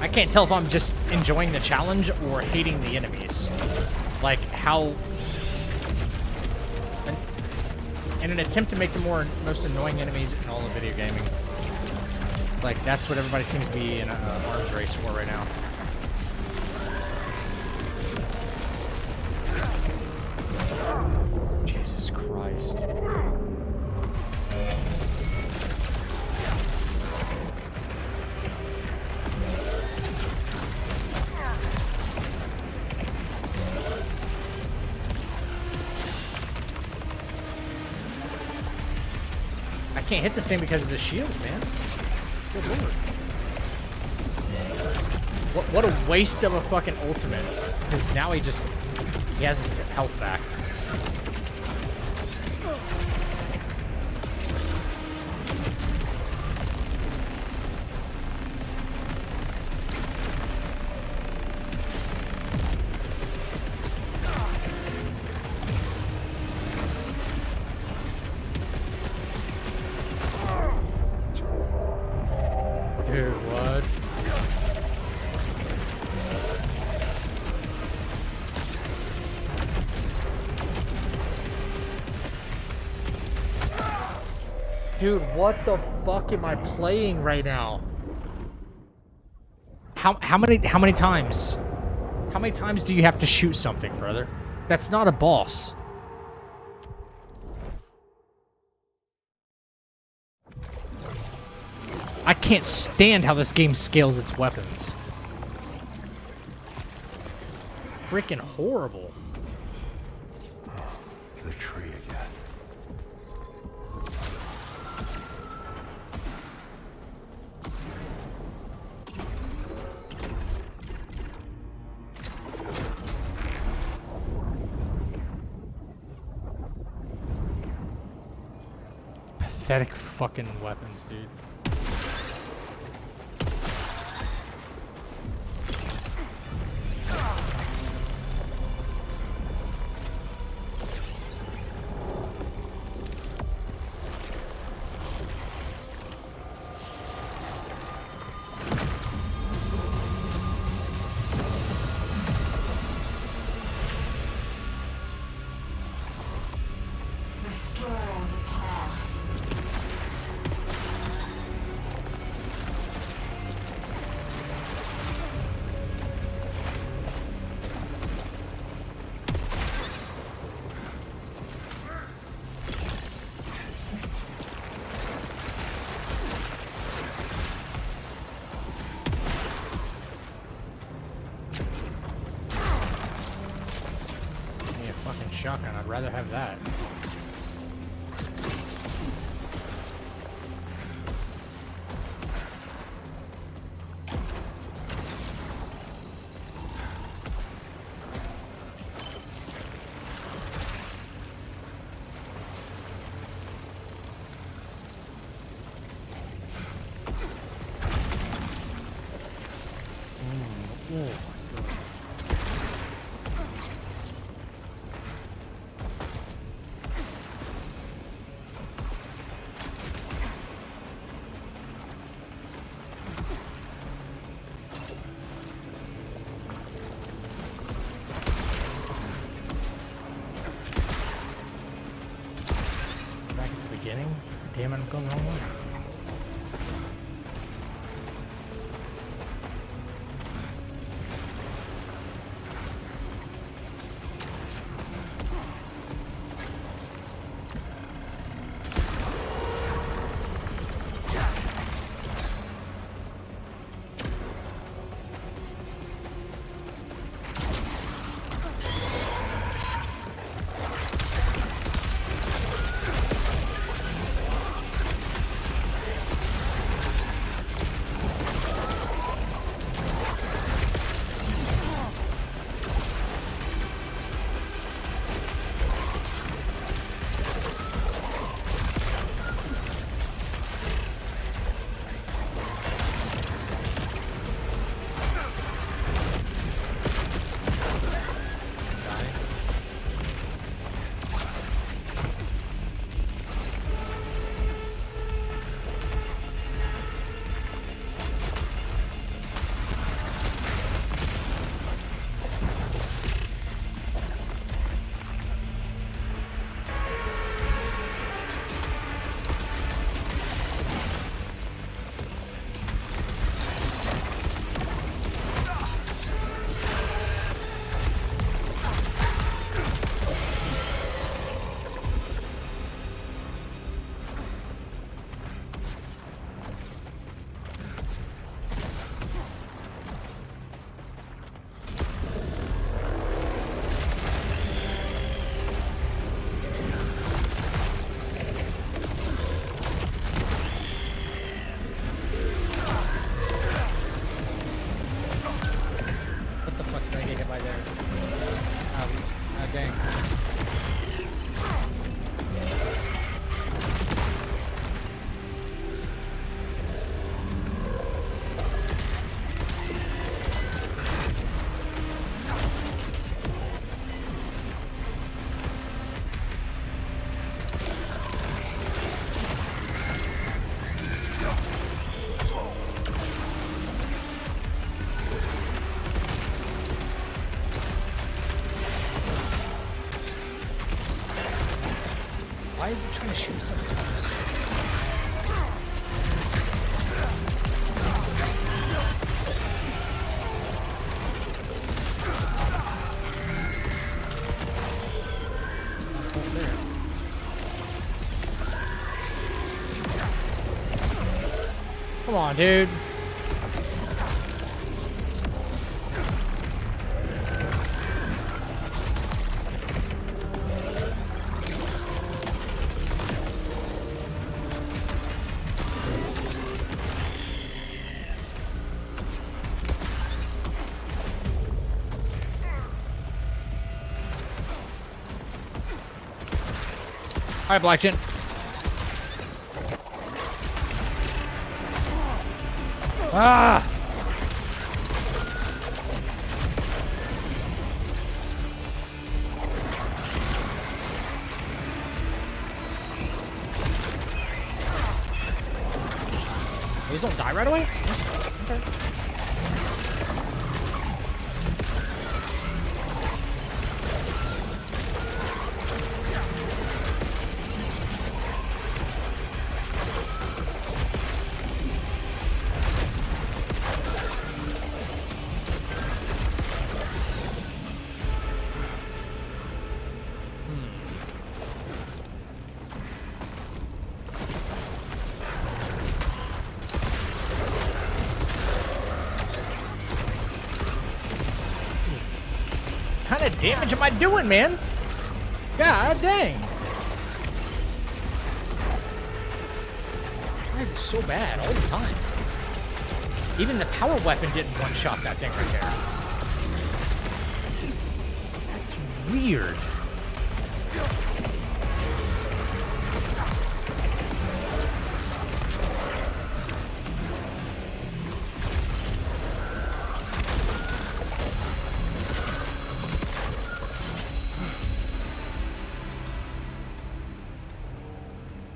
I can't tell if I'm just enjoying the challenge or hating the enemies. Like how... In an attempt to make the most annoying enemies in all of video gaming. It's like, that's what everybody seems to be in an arms race for right now. Jesus Christ. I can't hit this thing because of the shield, man. Good lord. What a waste of a fucking ultimate. Because now he has his health back. Dude, what? Dude, what the fuck am I playing right now? How many times? How many times do you have to shoot something, brother? That's not a boss. I can't stand how this game scales its weapons. Freaking horrible. The tree again. Pathetic fucking weapons, dude. Restore the past. Give me a fucking shotgun. I'd rather have that. Back at the beginning? Damn it, I'm going the wrong way. Why is it trying to shoot sometimes? Come on, dude. All right, Black Gent. Ah! These don't die right away? Okay. What kind of damage am I doing, man? God dang. Why is it so bad all the time? Even the power weapon didn't one-shot that thing right there. That's weird.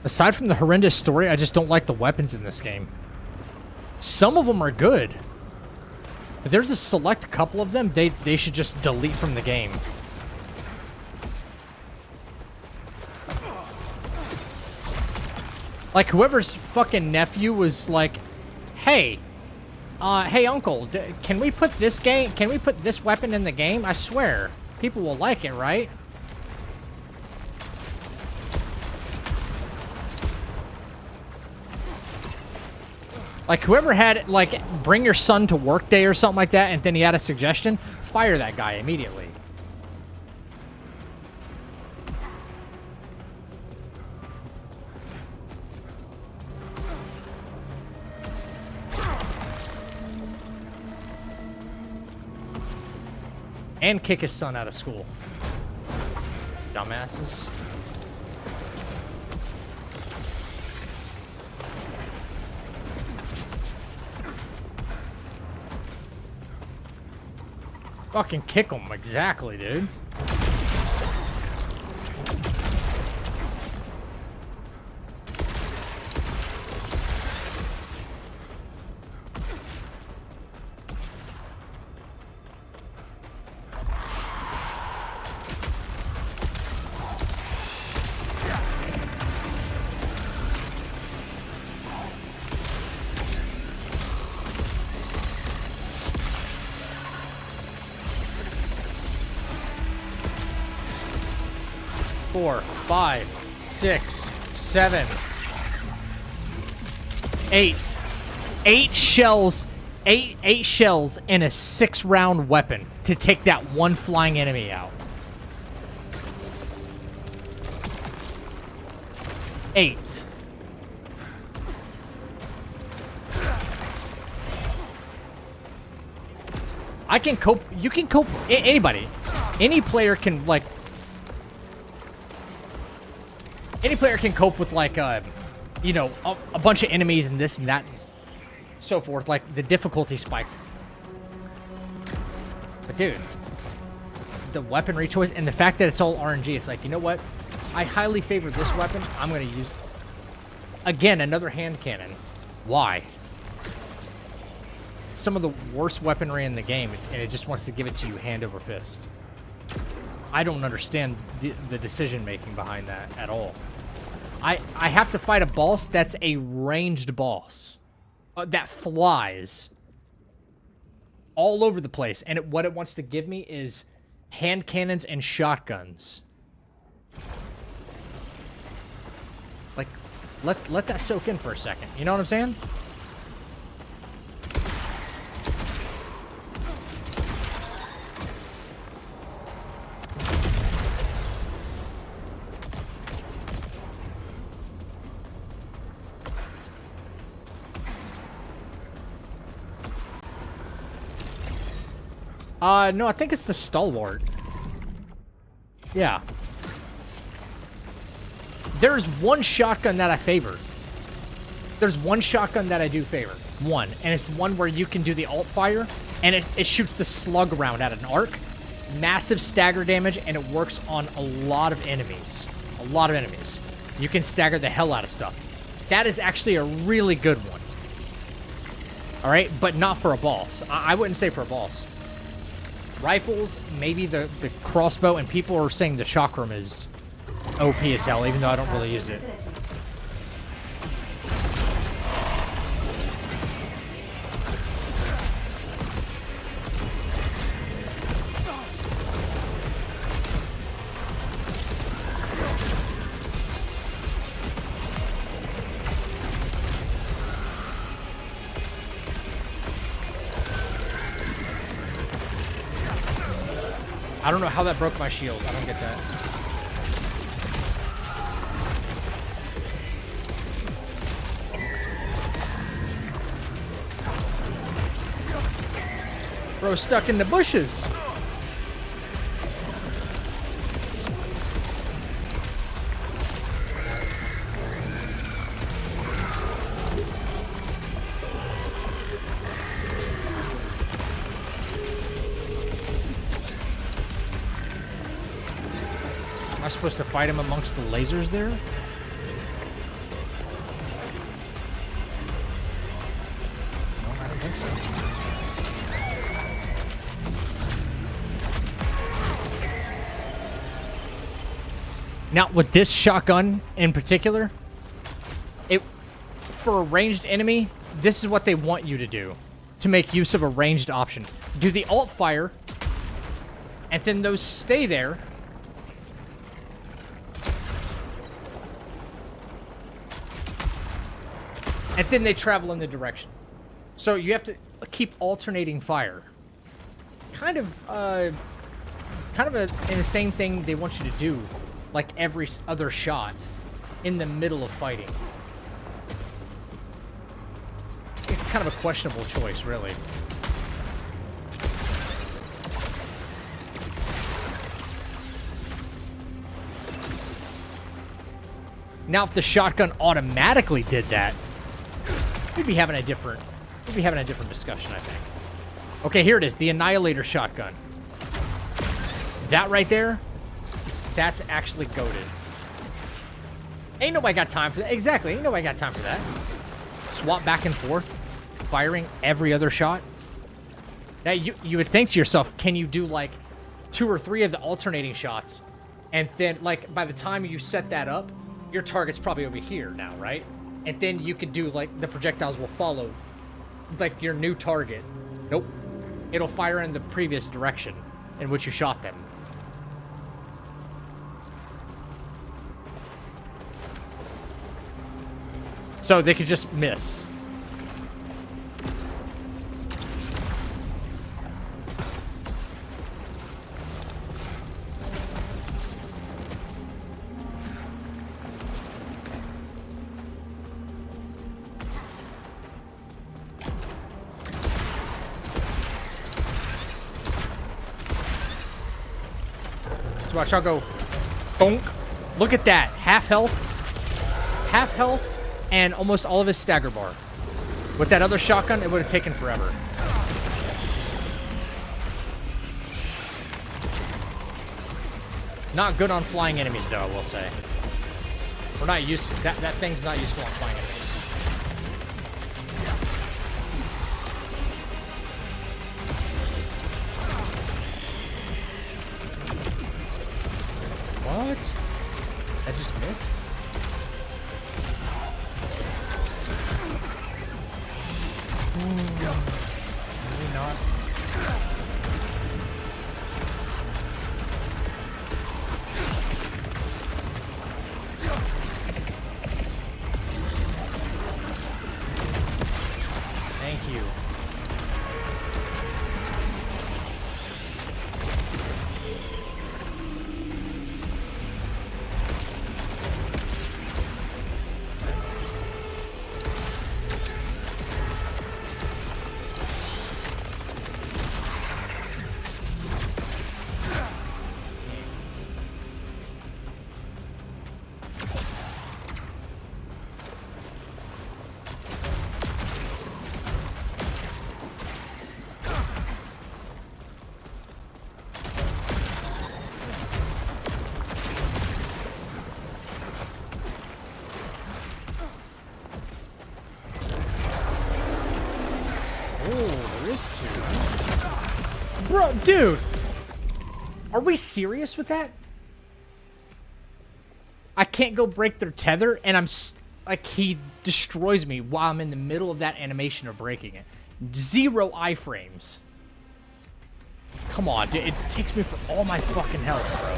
Aside from the horrendous story, I just don't like the weapons in this game. Some of them are good. But there's a select couple of them they should just delete from the game. Like whoever's fucking nephew was like, "Hey, hey uncle, can we put this weapon in the game? I swear, people will like it, right?" Like, whoever had, like, bring your son to work day or something like that, and then he had a suggestion, fire that guy immediately. And kick his son out of school. Dumbasses. Fucking kick him, exactly, dude. Four, 5, 6, 7, 8. 8 shells. Eight shells in a 6-round weapon to take that one flying enemy out. 8. I can cope. You can cope. Anybody. Any player can, like... Any player can cope with, like, you know, a bunch of enemies and this and that, and so forth. Like, the difficulty spike. But, dude, the weaponry choice and the fact that it's all RNG, it's like, you know what? I highly favor this weapon. I'm going to use, again, another hand cannon. Why? Some of the worst weaponry in the game, and it just wants to give it to you hand over fist. I don't understand the decision-making behind that at all. I have to fight a boss that's a ranged boss that flies all over the place, and what it wants to give me is hand cannons and shotguns. Like, let that soak in for a second. You know what I'm saying? No, I think it's the Stalwart. Yeah. There's one shotgun that I favor. There's one shotgun that I do favor. One. And it's the one where you can do the alt fire, and it shoots the slug round at an arc. Massive stagger damage, and it works on a lot of enemies. A lot of enemies. You can stagger the hell out of stuff. That is actually a really good one. Alright, but not for a boss. I wouldn't say for a boss. Rifles, maybe the crossbow, and people are saying the chakram is OP as hell, even though I don't really use it. I don't know how that broke my shield. I don't get that. Bro, stuck in the bushes. Am I supposed to fight him amongst the lasers there? No, I don't think so. Now, with this shotgun in particular, for a ranged enemy, this is what they want you to do to make use of a ranged option. Do the alt fire, and then those stay there. And then they travel in the direction. So you have to keep alternating fire. Kind of an insane thing they want you to do, like every other shot in the middle of fighting. It's kind of a questionable choice, really. Now, if the shotgun automatically did that, we'd be having a different discussion, I think. Okay, here it is, the Annihilator shotgun. That right there, that's actually goated. Ain't nobody got time for that. Exactly, ain't nobody got time for that. Swap back and forth, firing every other shot. Now, you would think to yourself, can you do like 2 or 3 of the alternating shots? And then, like, by the time you set that up, your target's probably over here now, right? And then you could do, like, the projectiles will follow, like, your new target. Nope. It'll fire in the previous direction in which you shot them. So they could just miss. Watch, I'll go bonk. Look at that. Half health, and almost all of his stagger bar. With that other shotgun, it would have taken forever. Not good on flying enemies, though, I will say. We're not used to that. That thing's not useful on flying enemies. What? That just missed? you. Bro, dude! Are we serious with that? I can't go break their tether, and I'm like, he destroys me while I'm in the middle of that animation of breaking it. 0 iframes. Come on, dude. It takes me for all my fucking health, bro.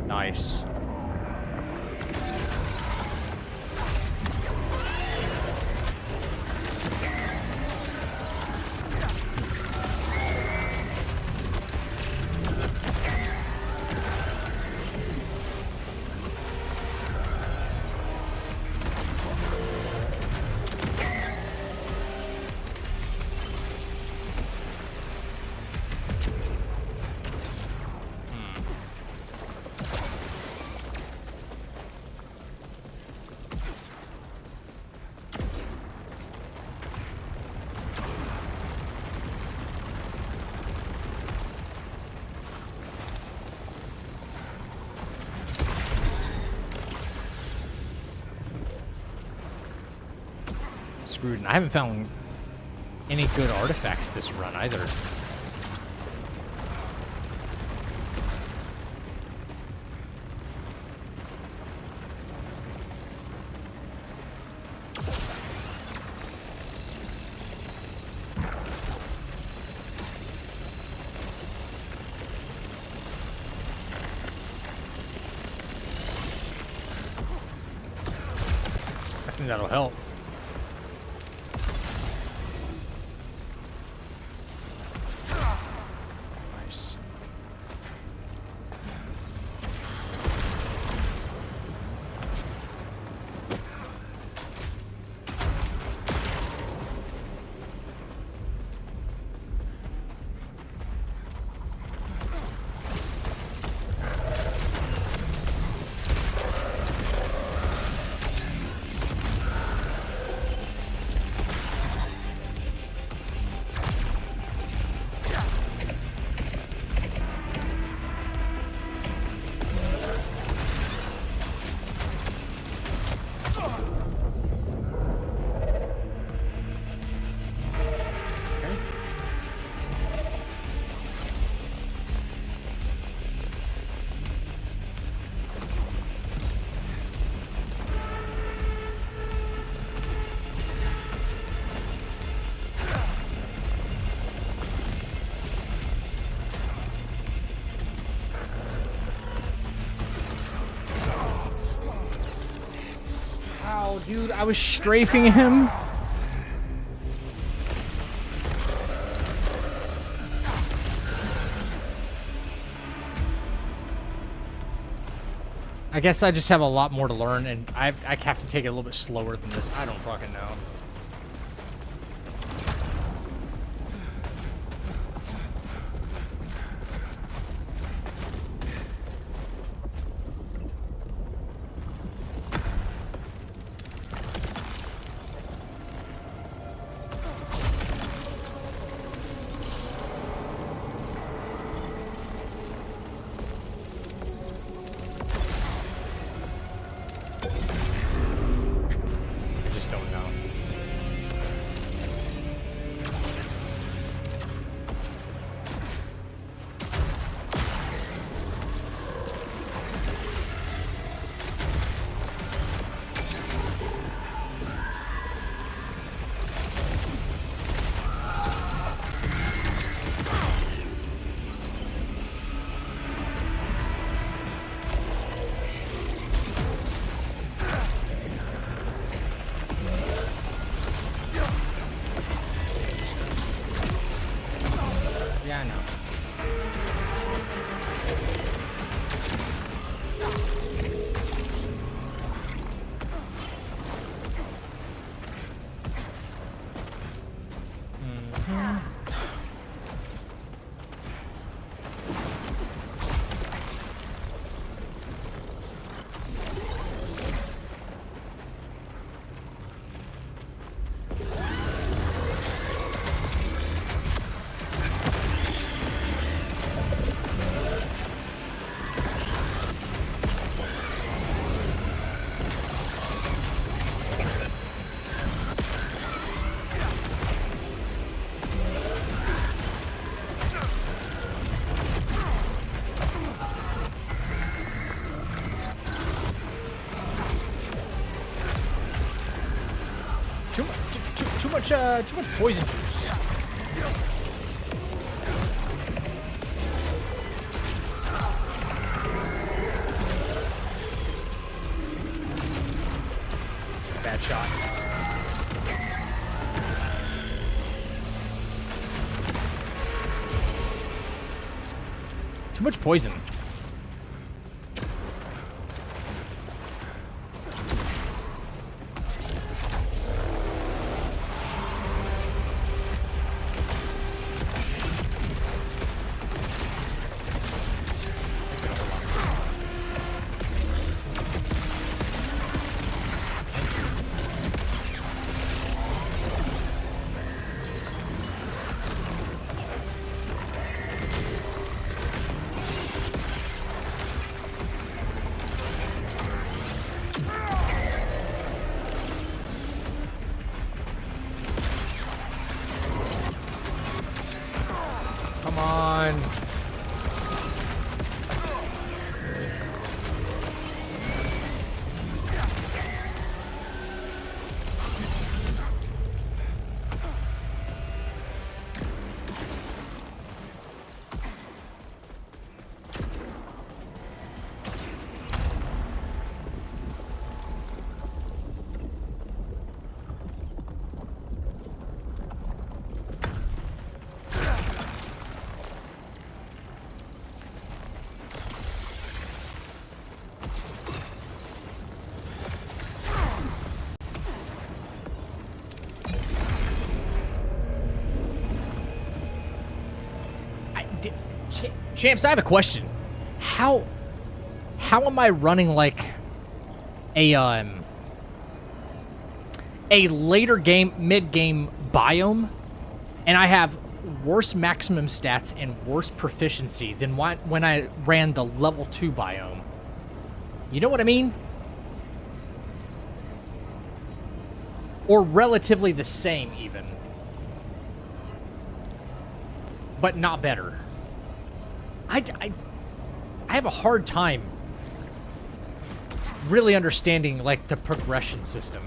Nice. Screwed, and I haven't found any good artifacts this run either. I think that'll help. Dude, I was strafing him. I guess I just have a lot more to learn, and I have to take it a little bit slower than this. I don't fucking know. Don't know. Yeah, I know. Too much poison juice. Bad shot. Too much poison. Come on. Champs, I have a question. How am I running like a later game, mid-game biome, and I have worse maximum stats and worse proficiency than when I ran the level 2 biome? You know what I mean? Or relatively the same even. But not better. I have a hard time really understanding, like, the progression system.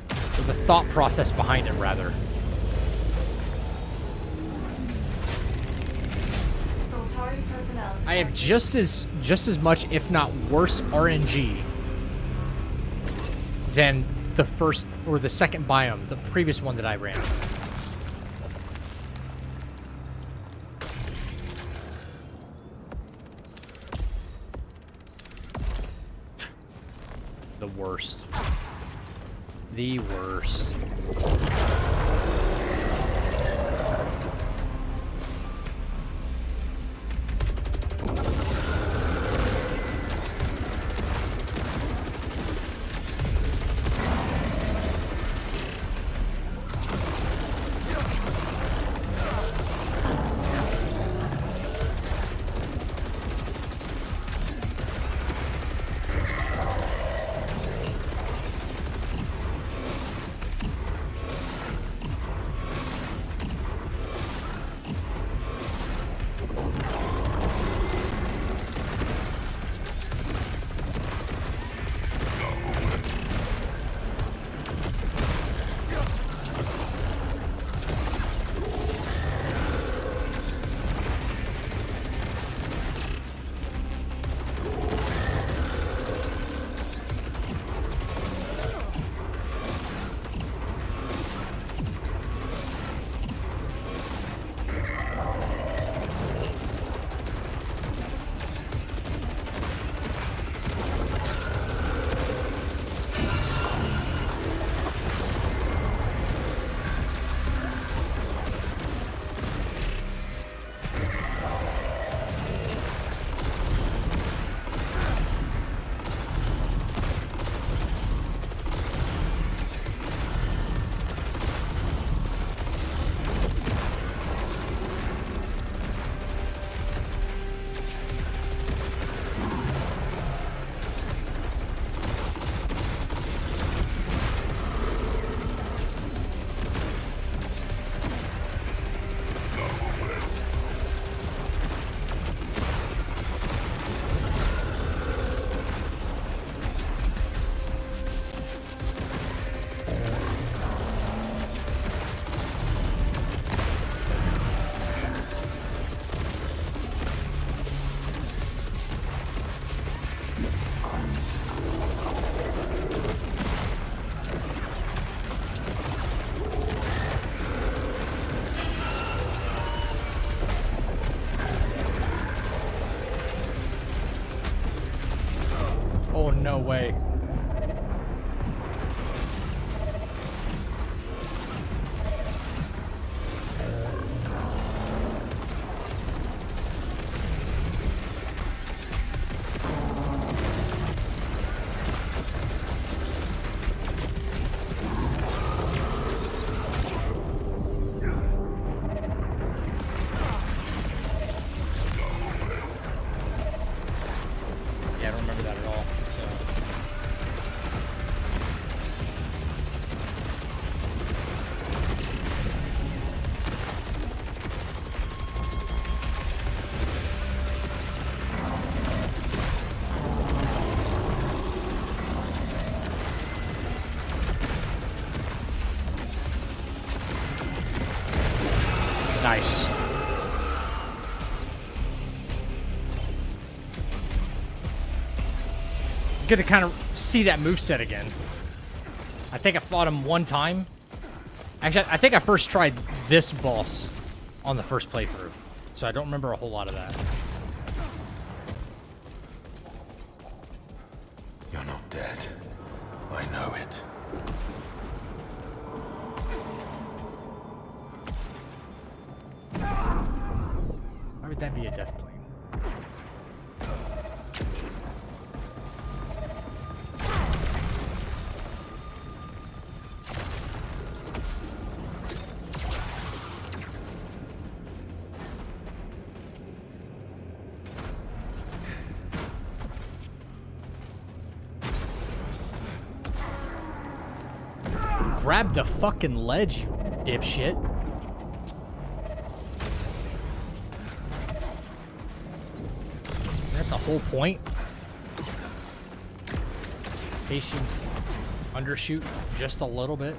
Or the thought process behind it, rather. Soltari personnel. I have just as much, if not worse, RNG than the first or the second biome, the previous one that I ran. The worst. The worst. No way. Yeah, I don't remember that at all. So. Nice. Good to kind of see that moveset again. I think I fought him one time. Actually, I think I first tried this boss on the first playthrough. So I don't remember a whole lot of that. You're not dead. I know it. Why would that be a death plane? Grab the fucking ledge, you dipshit. Is that the whole point? Patient undershoot just a little bit.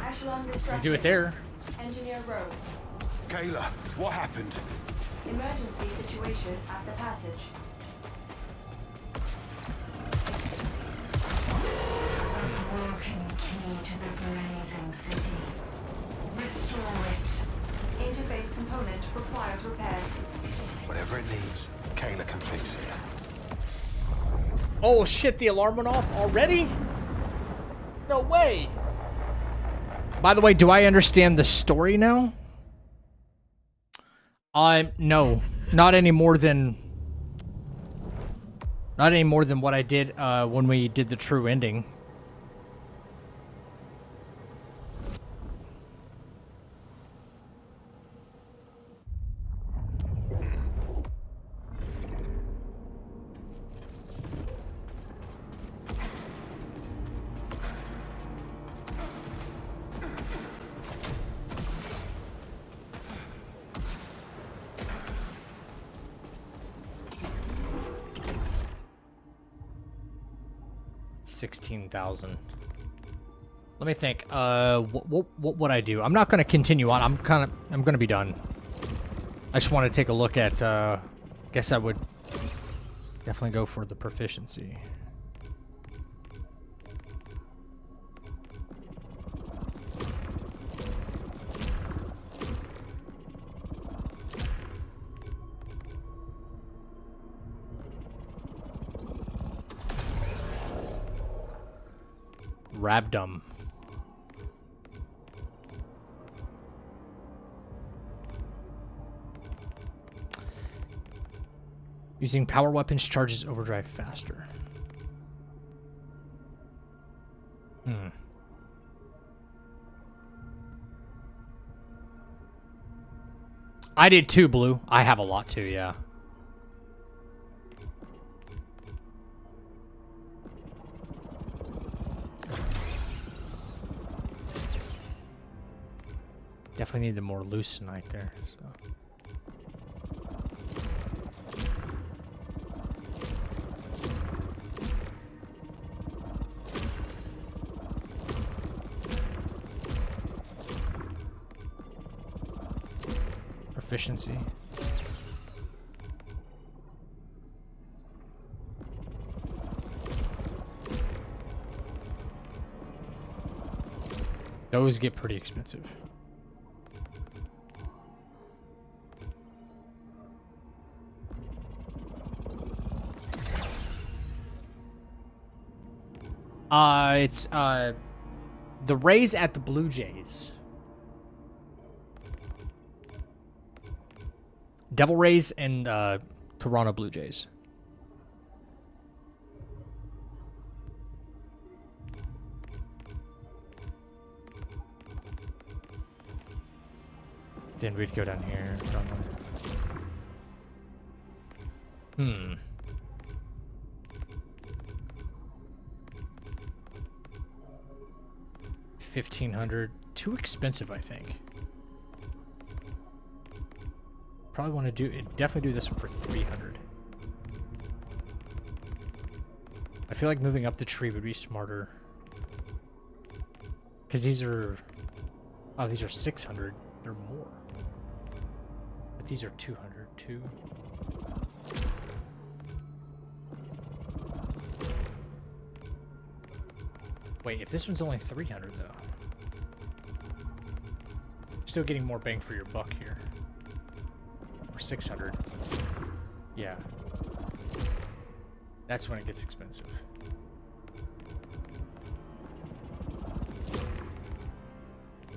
Echelon You distress do it there. Engineer Rhodes. Kayla, what happened? Emergency situation at the passage. A broken key to the blazing city. Restore it. Interface component requires repair. Whatever it needs, Kayla can fix it. Oh shit, the alarm went off already? No way. By the way, do I understand the story now? No. Not any more than what I did when we did the true ending. $16,000. Let me think. What would I do? I'm not going to continue on. I'm going to be done. I just want to take a look at. Guess I would definitely go for the proficiency. Rabdom. Using power weapons charges overdrive faster. I did too, Blue. I have a lot too, yeah. Definitely need the more loosenite there. So. Proficiency. Those get pretty expensive. It's the Rays at the Blue Jays. Devil Rays and Toronto Blue Jays. Then we'd go down here. Hmm. 1,500. Too expensive, I think. Probably want to do it. Definitely do this one for 300. I feel like moving up the tree would be smarter. Because these are... Oh, these are 600. They're more. But these are 200 too. Wait, if this one's only 300 though. Still getting more bang for your buck here. Or 600. Yeah. That's when it gets expensive.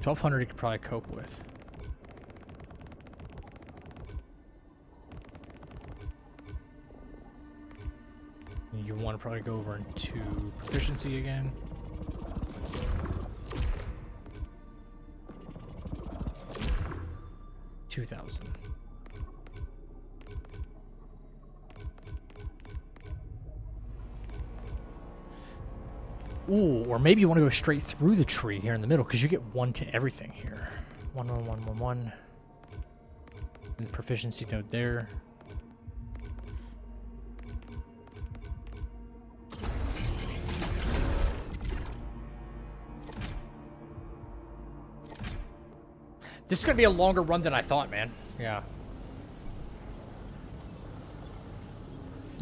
$1,200 you could probably cope with. You want to probably go over into proficiency again. $2,000. Ooh, or maybe you want to go straight through the tree here in the middle because you get 1 to everything here. 1, 1, 1, 1, 1. And the proficiency node there. This is going to be a longer run than I thought, man. Yeah.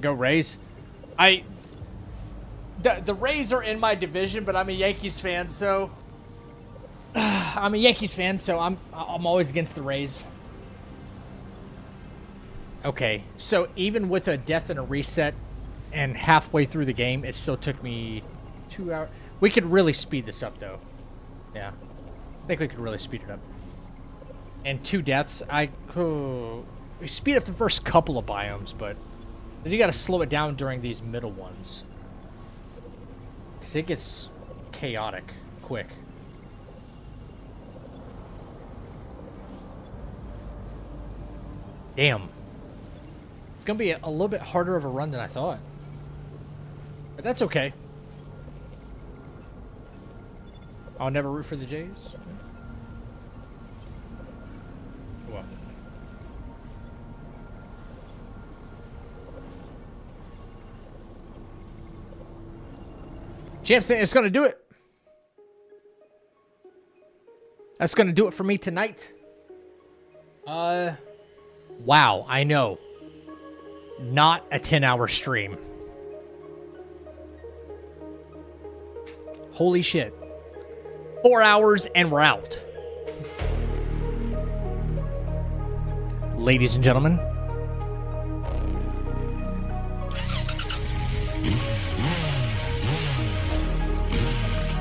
Go Rays. The Rays are in my division, but I'm a Yankees fan, so... I'm always against the Rays. Okay, so even with a death and a reset and halfway through the game, it still took me 2 hours. We could really speed this up, though. Yeah. I think we could really speed it up. And 2 deaths, we speed up the first couple of biomes, but then you gotta slow it down during these middle ones. Because it gets chaotic quick. Damn. It's gonna be a little bit harder of a run than I thought. But that's okay. I'll never root for the Jays. Well. Champs, it's gonna do it. That's gonna do it for me tonight. Wow, I know. Not a 10-hour stream. Holy shit. 4 hours and we're out. Ladies and gentlemen.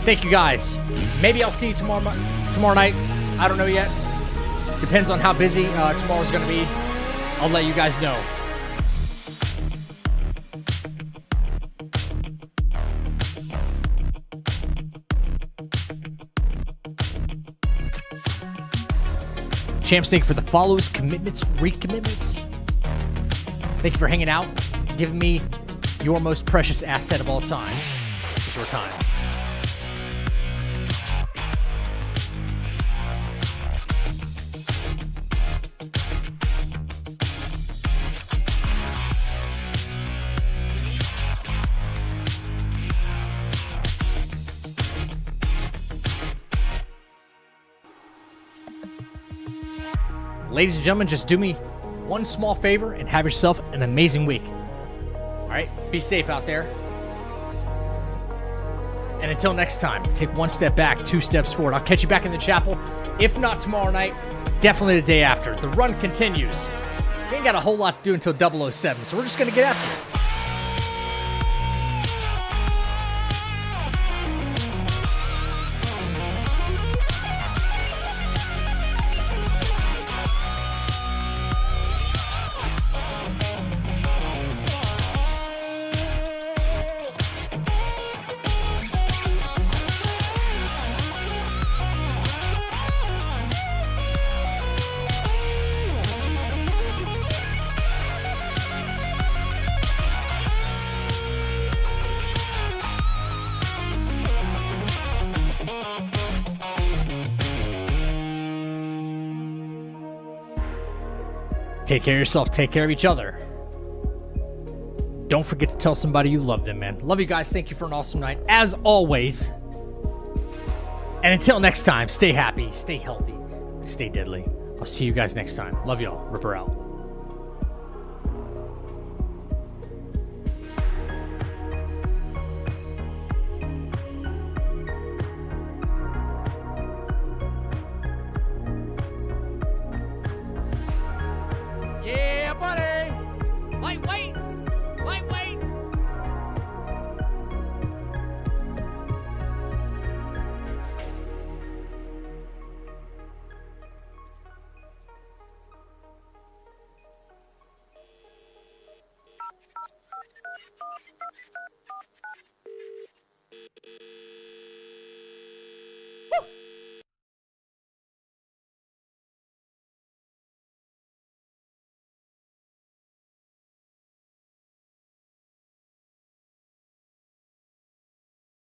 Thank you guys. Maybe I'll see you tomorrow night. I don't know yet. Depends on how busy tomorrow's going to be. I'll let you guys know. Champs, thank you for the follows, commitments, recommitments. Thank you for hanging out, giving me your most precious asset of all time. It's your time. Ladies and gentlemen, just do me one small favor and have yourself an amazing week. All right, be safe out there. And until next time, take 1 step back, 2 steps forward. I'll catch you back in the chapel. If not tomorrow night, definitely the day after. The run continues. We ain't got a whole lot to do until 007, so we're just going to get after it. Take care of yourself. Take care of each other. Don't forget to tell somebody you love them, man. Love you guys. Thank you for an awesome night, as always. And until next time, stay happy, stay healthy, stay deadly. I'll see you guys next time. Love y'all. Ripper out.